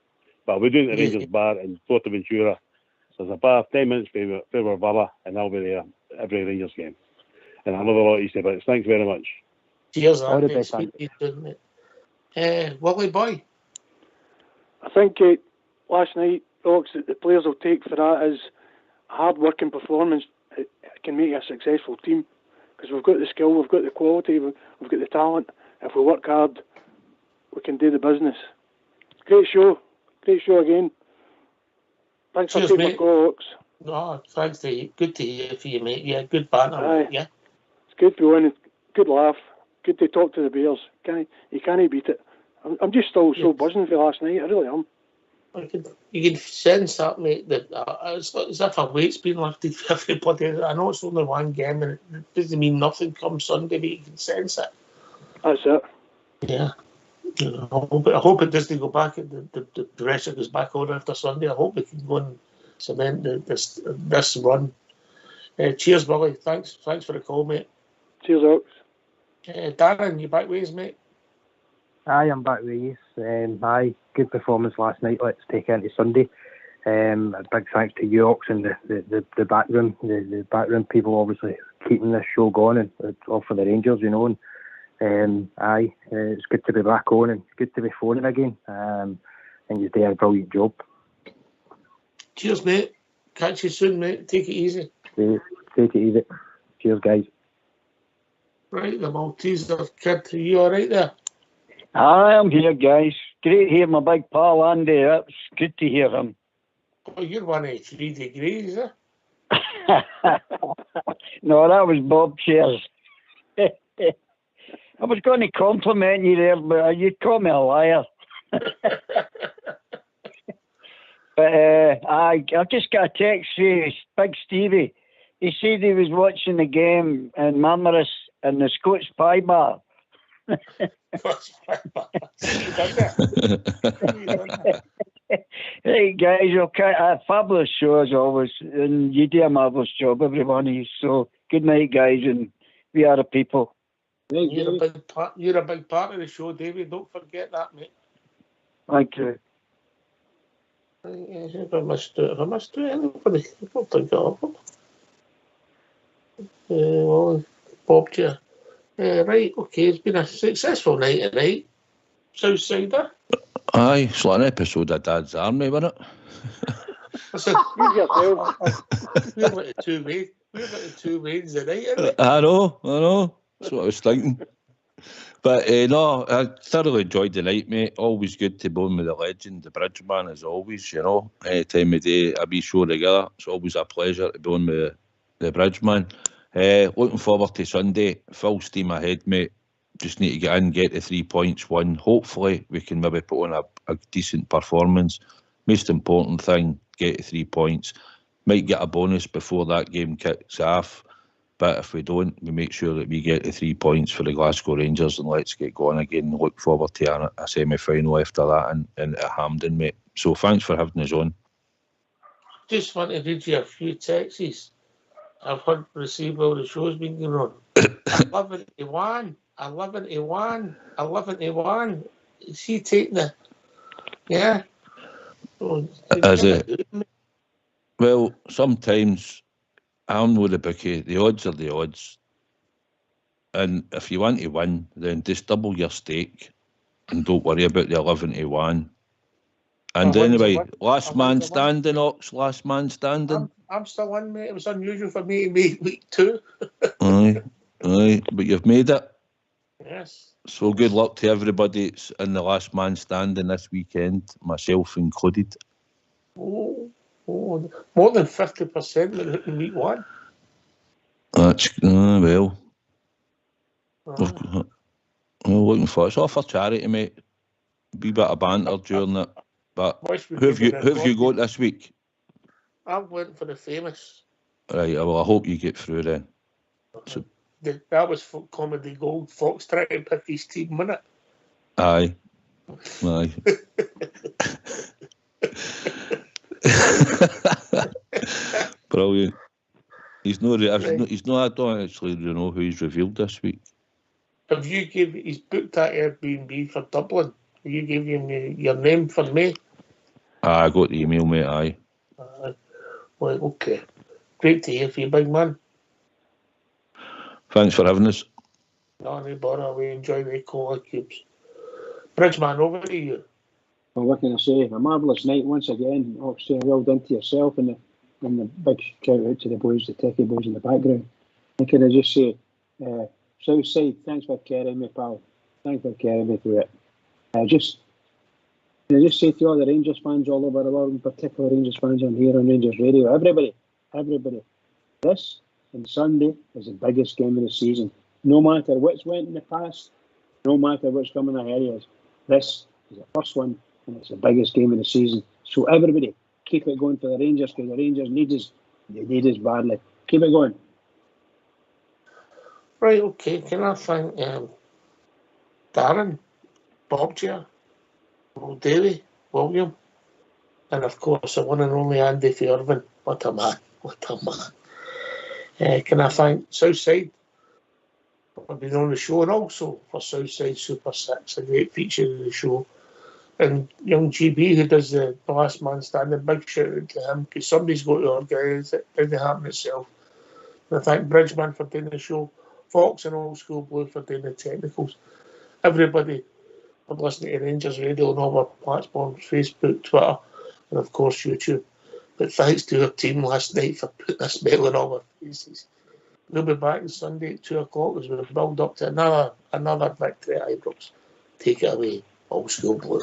But I'll be doing the Rangers bar in Portaventura. There's a bar 10 minutes favour Villa, and I'll be there every Rangers game. And I love a lot to say about it. Thanks very much. Cheers, All the Andy. best, Speak to you soon, mate. Willie boy. I think last night, Ox, the players will take for that is a hard-working performance. It can make a successful team because we've got the skill, we've got the quality, we've got the talent. If we work hard, we can do the business. Great show again. Thanks Cheers, for taking mate. my call, Ox. Oh, thanks to you. Good to hear from you, mate. Yeah, good banter. Aye. Yeah. It's good to be on. Good laugh. Good to talk to the Bears. You can't beat it. I'm just still so buzzing for last night. I really am. You can sense that, mate. That it's as if a weight's been lifted for everybody. I know it's only one game, and it doesn't mean nothing come Sunday, but you can sense it. That's it. Yeah. I hope it doesn't go back. The pressure goes back on after Sunday. I hope we can go and cement this run. Cheers, Billy. Thanks for the call, mate. Cheers, Ox. Darren, you back with us, mate? Aye, I'm back with you. Aye, good performance last night. Let's take it into Sunday. A big thanks to you, Ox, and the backroom, the backroom people, obviously keeping this show going, and it's all for the Rangers, you know. And aye, it's good to be back on, and good to be phoning again. And you did a brilliant job. Cheers, mate. Catch you soon, mate. Take it easy. Take it easy. Cheers, guys. Right, the Malteser kid. Are you all right there? Aye, I'm here, guys. Great to hear my big pal Andy. That's good to hear him. Oh, you're 183 degrees, eh? No, that was Bob Chairs. I was going to compliment you there, but you'd call me a liar. But I just got a text from Big Stevie. He said he was watching the game in Marmaris in the Scots Pie Bar. Hey guys, okay, a fabulous show as always, and you do a marvellous job, every one of you. So good night, guys, and we are the people. You're a big part of the show, David. Don't forget that, mate. Thank you. If I must do anybody, I don't think of them. Well, Bob Chair. Right, okay, it's been a successful night tonight. Southsider. Aye, it's like an episode of Dad's Army, wasn't it? Listen, we're like the two ways tonight, isn't it? I know. That's what I was thinking. But no, I thoroughly enjoyed the night, mate. Always good to be on with the legend, the Bridgeman, as always, you know. Any time of day, a wee show together. It's always a pleasure to be on with the Bridgeman. Looking forward to Sunday. Full steam ahead, mate. Just need to get in, get the 3 points, win. Hopefully, we can maybe put on a decent performance. Most important thing, get the 3 points. Might get a bonus before that game kicks off. But if we don't, we make sure that we get the 3 points for the Glasgow Rangers, and let's get going again. Look forward to a semi-final after that in Hampden, mate. So thanks for having us on. Just want to read you a few texts I've heard received while the show's been going on. 11-1. Is he taking the... Yeah? Is it? Well, sometimes... I'm not the bookie. The odds are the odds. And if you want to win, then just double your stake and don't worry about the 11-1. And anyway, last man standing, Ox, last man standing. I'm still in, mate. It was unusual for me to make week 2. Aye, but you've made it. Yes. So good luck to everybody that's in the last man standing this weekend, myself included. Oh, more than 50% in week 1. That's well. Well, looking for it's all for charity, mate. Wee bit of banter during it. But who have you got this week? I went for the famous. Right. Well, I hope you get through then. So, that was for Comedy Gold. Fox trying to pick his team, wasn't it? Aye. Brilliant. He's not. He's not. I don't actually know who he's revealed this week. Have you he's booked that Airbnb for Dublin? Have you gave him your name for me? I got the email, mate. Aye. Right, okay. Great to hear from you, big man. Thanks for having us. No bother. We enjoy the cola cubes. Bridgeman, over to you. Well, what can I say? A marvellous night once again. Oxford, well done to yourself and the big shout out to the boys, the techie boys in the background. And can I just say, Southside, thanks for carrying me, pal. Thanks for carrying me through it. Can I just say to all the Rangers fans all over the world, in particular Rangers fans on here on Rangers Radio, everybody, this and Sunday is the biggest game of the season. No matter what's went in the past, no matter what's coming ahead of us, this is the first one and it's the biggest game of the season. So everybody, keep it going for the Rangers because the Rangers need us. They need us badly. Keep it going. Right, okay. Can I thank Darren, Bob Chair, Davey, William, and of course the one and only Andy Fairvin. What a man. Can I thank Southside for being on the show, and also for Southside Super 6, a great feature of the show. And young GB, who does the last man standing, big shout out to him, because somebody's got to organise it. It didn't happen itself. And I thank Bridgeman for doing the show, Fox and Old School Blue for doing the technicals. Everybody for listening to Rangers Radio on all our platforms, Facebook, Twitter, and of course YouTube. But thanks to our team last night for putting a smile on all our faces. We'll be back on Sunday at 2 o'clock as we build up to another victory at Ibrox. Take it away, Old School Blue.